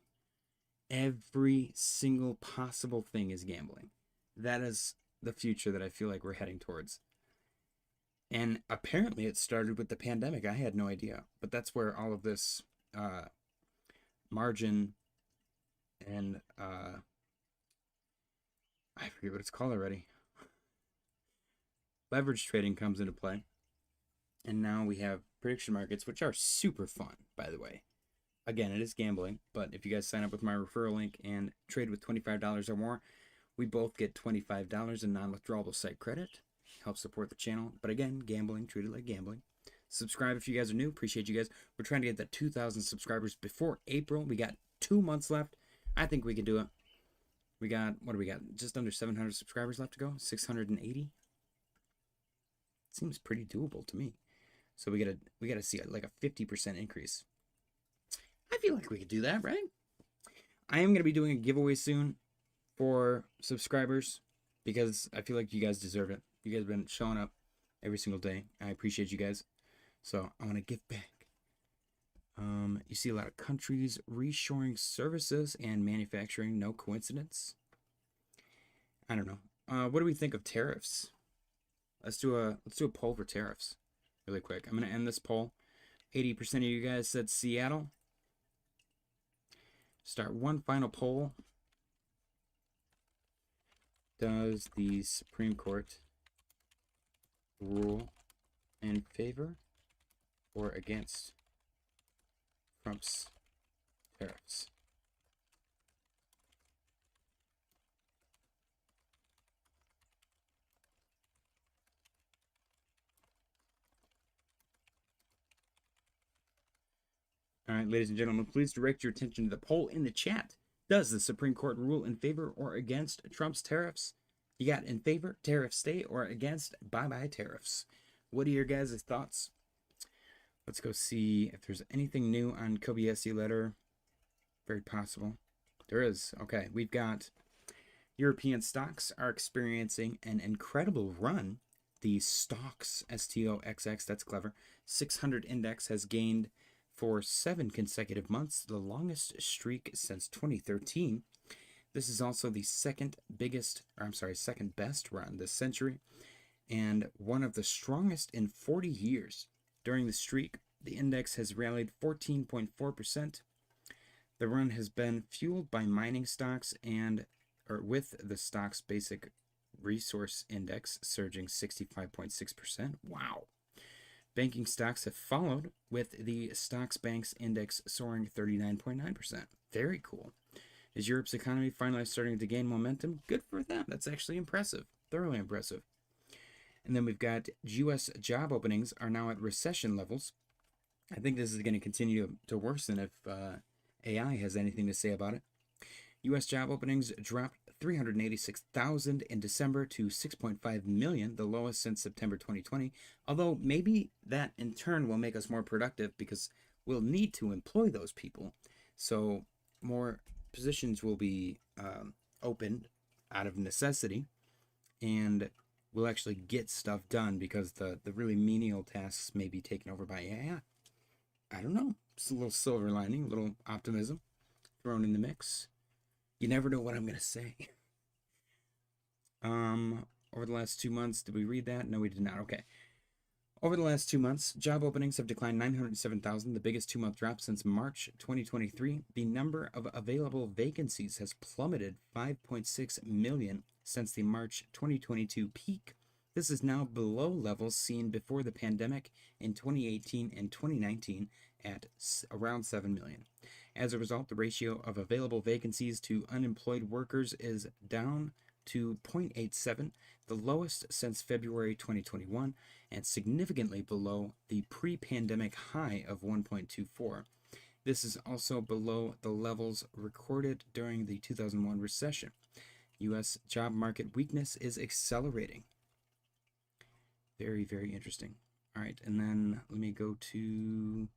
Every single possible thing is gambling. That is the future that I feel like we're heading towards. And apparently it started with the pandemic. I had no idea. But that's where all of this margin and I forget what it's called already. Leverage trading comes into play. And now we have prediction markets, which are super fun, by the way. Again, it is gambling, but if you guys sign up with my referral link and trade with $25 or more, we both get $25 in non-withdrawable site credit. Helps support the channel. But again, gambling, treated like gambling. Subscribe if you guys are new. Appreciate you guys. We're trying to get that 2,000 subscribers before April. We got 2 months left. I think we can do it. We got, what do we got? Just under 700 subscribers left to go. 680. Seems pretty doable to me. So we gotta see like a 50% increase. I feel like we could do that, right? I am gonna be doing a giveaway soon for subscribers because I feel like you guys deserve it. You guys have been showing up every single day. I appreciate you guys. So I want to give back. You see a lot of countries reshoring services and manufacturing. No coincidence. I don't know. What do we think of tariffs? Let's do a poll for tariffs really quick. I'm gonna end this poll. 80% of you guys said Seattle. Start one final poll. Does the Supreme Court rule in favor or against Trump's tariffs? All right, ladies and gentlemen, please direct your attention to the poll in the chat. Does the Supreme Court rule in favor or against Trump's tariffs? You got in favor, tariffs stay, or against, bye-bye tariffs. What are your guys' thoughts? Let's go see if there's anything new on Kobayashi letter. Very possible. There is. Okay, we've got European stocks are experiencing an incredible run. The stocks, STOXX, that's clever, 600 index has gained for 7 consecutive months, the longest streak since 2013. This is also the second best run this century, and one of the strongest in 40 years. During the streak, the index has rallied 14.4%. The run has been fueled by mining stocks with the stock's basic resource index surging 65.6%. Wow. Banking stocks have followed, with the stocks banks index soaring 39.9%. Very cool. Is Europe's economy finally starting to gain momentum? Good for them. That's actually impressive. Thoroughly impressive. And then we've got U.S. job openings are now at recession levels. I think this is going to continue to worsen if AI has anything to say about it. U.S. job openings dropped 386,000 in December to 6.5 million, the lowest since September 2020. Although maybe that in turn will make us more productive because we'll need to employ those people. So more positions will be opened out of necessity, and we'll actually get stuff done because the really menial tasks may be taken over by AI. I don't know. It's a little silver lining, a little optimism thrown in the mix. You never know what I'm going to say. Over the last 2 months, did we read that? No, we did not. Okay. Over the last 2 months, job openings have declined 907,000, the biggest 2-month drop since March 2023. The number of available vacancies has plummeted 5.6 million since the March 2022 peak This is now below levels seen before the pandemic in 2018 and 2019 at around 7 million. As a result, the ratio of available vacancies to unemployed workers is down to 0.87, the lowest since February 2021, and significantly below the pre-pandemic high of 1.24. This is also below the levels recorded during the 2001 recession. U.S. job market weakness is accelerating. Very, very interesting. All right, and then let me go to, I'm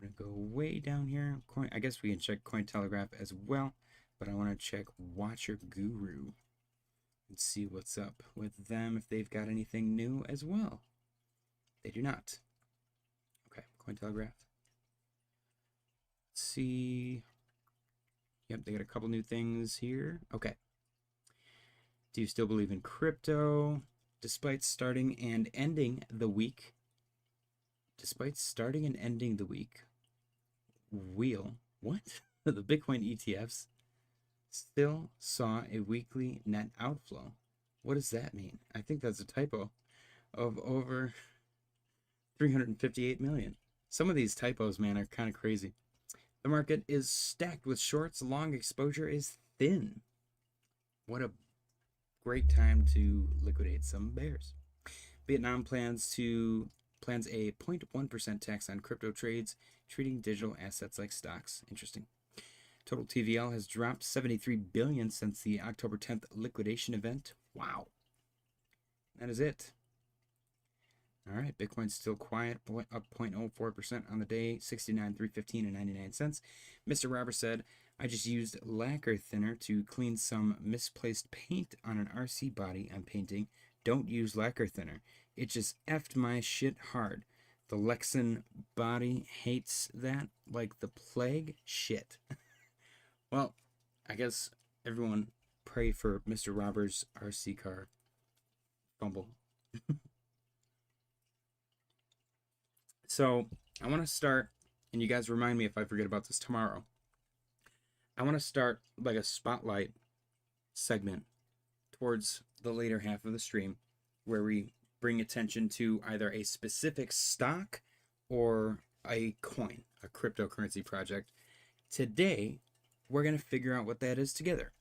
going to go way down here. I guess we can check Cointelegraph as well, but I want to check Watcher Guru and see what's up with them, if they've got anything new as well. They do not. Okay, Cointelegraph. Let's see. Yep, they got a couple new things here. Okay. Do you still believe in crypto? Despite starting and ending the week, what? The Bitcoin ETFs still saw a weekly net outflow. What does that mean? I think that's a typo of over 358 million. Some of these typos, man, are kind of crazy. The market is stacked with shorts. Long exposure is thin. What a great time to liquidate some bears. Vietnam plans a 0.1% tax on crypto trades, treating digital assets like stocks. Interesting. Total TVL has dropped 73 billion since the October 10th liquidation event. Wow. That is it. All right, Bitcoin's still quiet, up 0.04% on the day, 69,315 and 99 cents. Mr. Robert said, I just used lacquer thinner to clean some misplaced paint on an RC body I'm painting. Don't use lacquer thinner. It just effed my shit hard. The Lexan body hates that like the plague. Shit. Well, I guess everyone pray for Mr. Robert's RC car fumble. So I want to start, and you guys remind me if I forget about this tomorrow. I want to start like a spotlight segment towards the later half of the stream where we bring attention to either a specific stock or a coin, a cryptocurrency project. Today, we're going to figure out what that is together.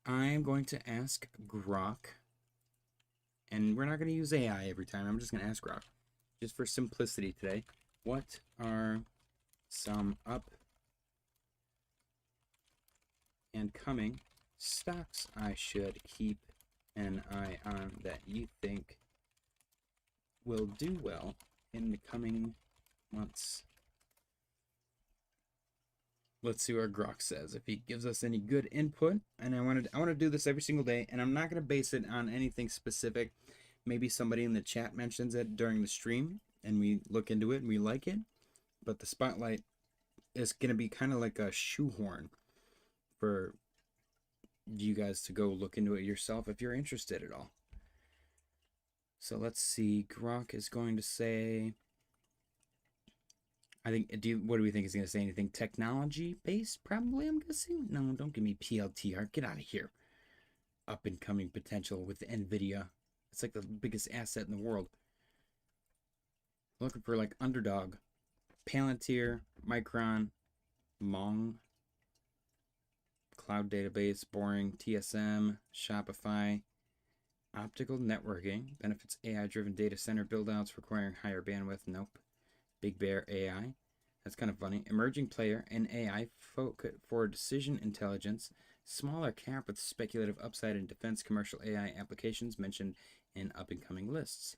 I'm going to ask Grok, and we're not going to use AI every time. I'm just going to ask Grok, just for simplicity today. What are some up and coming stocks I should keep an eye on that you think will do well in the coming months? Let's see what Grok says, if he gives us any good input. And I want to do this every single day, and I'm not going to base it on anything specific. Maybe somebody in the chat mentions it during the stream and we look into it and we like it, but the spotlight is going to be kind of like a shoehorn for you guys to go look into it yourself if you're interested at all. So let's see. Grok is going to say, I think, what do we think he's going to say? Anything technology based? Probably, I'm guessing. No, don't give me PLTR. Get out of here. Up and coming potential with NVIDIA. It's like the biggest asset in the world. Looking for like Underdog, Palantir, Micron, Mong, Cloud Database, Boring, TSM, Shopify, Optical Networking, benefits AI-driven data center build-outs requiring higher bandwidth. Nope. Big Bear AI. That's kind of funny. Emerging player and AI for decision intelligence. Smaller cap with speculative upside in defense commercial AI applications mentioned in up-and-coming lists.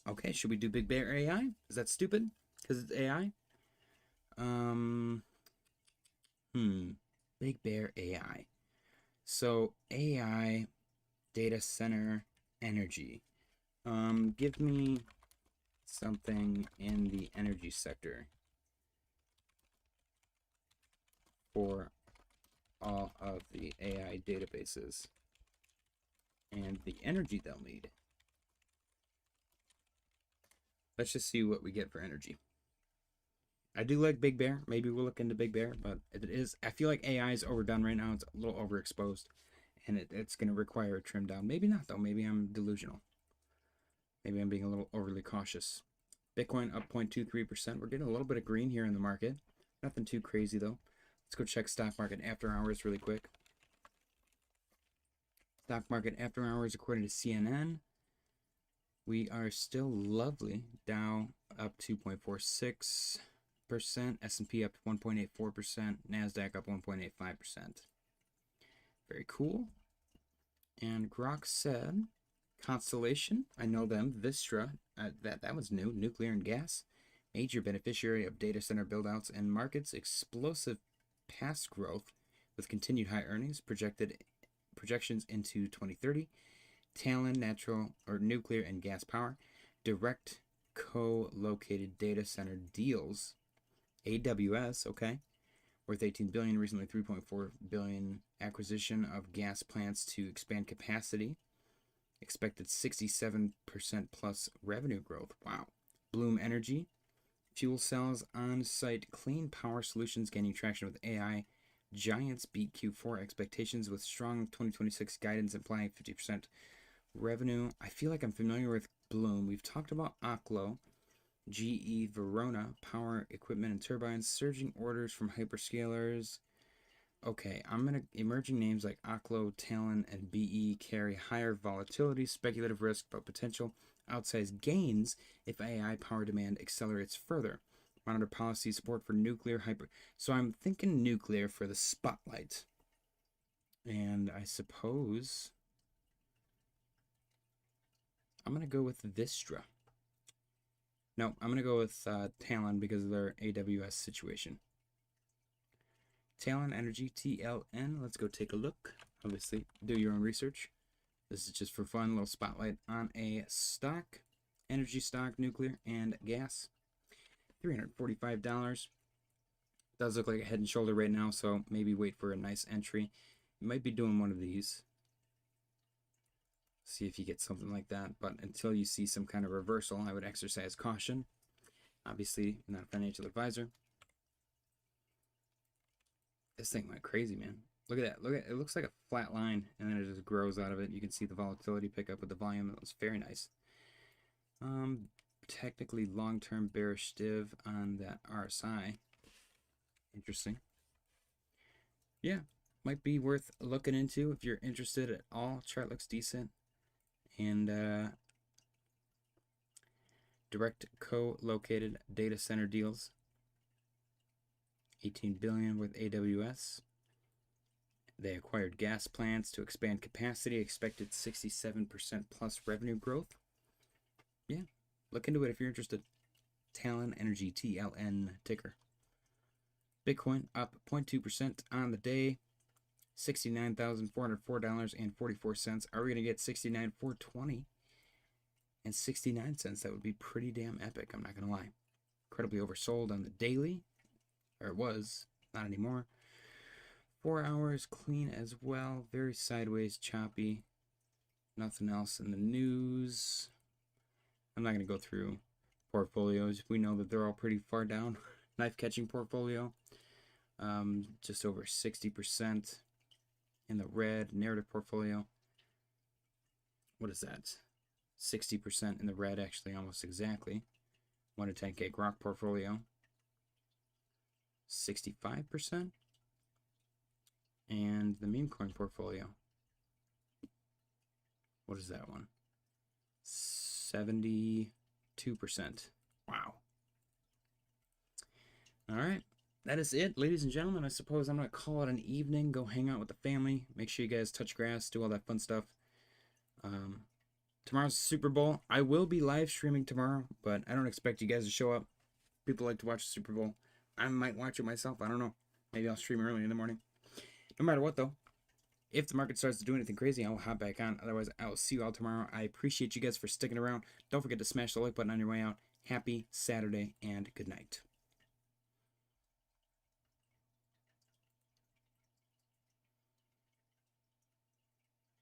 Okay, should we do Big Bear AI? Is that stupid? Because it's AI? Big Bear AI. So, AI, data center, energy. Give me something in the energy sector for all of the AI databases and the energy they'll need. Let's just see what we get for energy. I do like Big Bear. Maybe we'll look into Big Bear, but it is, I feel like AI is overdone right now. It's a little overexposed, and it's going to require a trim down. Maybe not, though. Maybe I'm delusional. Maybe I'm being a little overly cautious. Bitcoin up 0.23%. We're getting a little bit of green here in the market. Nothing too crazy though. Let's go check stock market after hours really quick. Stock market after hours, according to CNN, we are still lovely. Dow up 2.46%, S&P up 1.84%, NASDAQ up 1.85%. Very cool. And Grok said, Constellation, I know them. Vistra, that was new. Nuclear and gas, major beneficiary of data center buildouts and markets. Explosive past growth with continued high earnings. Projections into 2030. Talon, natural or nuclear and gas power. Direct co-located data center deals. AWS, okay, worth $18 billion. Recently, $3.4 billion acquisition of gas plants to expand capacity. Expected 67% plus revenue growth. Wow. Bloom Energy, fuel cells, on-site clean power solutions gaining traction with AI. Giants beat Q4 expectations with strong 2026 guidance implying 50% revenue. I feel like I'm familiar with Bloom. We've talked about Oklo. GE Verona, power equipment and turbines, surging orders from hyperscalers. Okay, emerging names like Oklo, Talon, and BE carry higher volatility, speculative risk, but potential outsized gains if AI power demand accelerates further. Monitor policy support for nuclear So I'm thinking nuclear for the spotlight. And I suppose I'm going to go with Vistra. No, I'm going to go with Talon because of their AWS situation. Talon Energy, TLN. Let's go take a look. Obviously, do your own research. This is just for fun, a little spotlight on a stock. Energy stock, nuclear, and gas. $345. Does look like a head and shoulder right now, so maybe wait for a nice entry. You might be doing one of these. See if you get something like that, but until you see some kind of reversal, I would exercise caution. Obviously, I'm not a financial advisor. This thing went crazy, man. Look at that. Look at it. Looks like a flat line, and then it just grows out of it. You can see the volatility pick up with the volume. It was very nice. Technically long-term bearish div on that RSI. Interesting. Yeah, might be worth looking into if you're interested at all. Chart looks decent. And direct co-located data center deals. $18 billion with AWS. They acquired gas plants to expand capacity. Expected 67% plus revenue growth. Yeah, look into it if you're interested. Talon Energy, TLN ticker. Bitcoin up 0.2% on the day. $69,404.44. Are we going to get $69,420 and 69 cents? That would be pretty damn epic, I'm not going to lie. Incredibly oversold on the daily. Or it was, not anymore. 4 hours clean as well. Very sideways, choppy. Nothing else in the news. I'm not going to go through portfolios. We know that they're all pretty far down. Knife catching portfolio. Just over 60% in the red. Narrative portfolio. What is that? 60% in the red, actually, almost exactly. 1 to 10K Grok portfolio. 65%. And the meme coin portfolio. What is that one? 72%. Wow. All right. That is it, ladies and gentlemen. I suppose I'm going to call it an evening. Go hang out with the family. Make sure you guys touch grass. Do all that fun stuff. Tomorrow's Super Bowl. I will be live streaming tomorrow, but I don't expect you guys to show up. People like to watch the Super Bowl. I might watch it myself. I don't know. Maybe I'll stream early in the morning. No matter what, though, if the market starts to do anything crazy, I'll hop back on. Otherwise, I will see you all tomorrow. I appreciate you guys for sticking around. Don't forget to smash the like button on your way out. Happy Saturday and good night.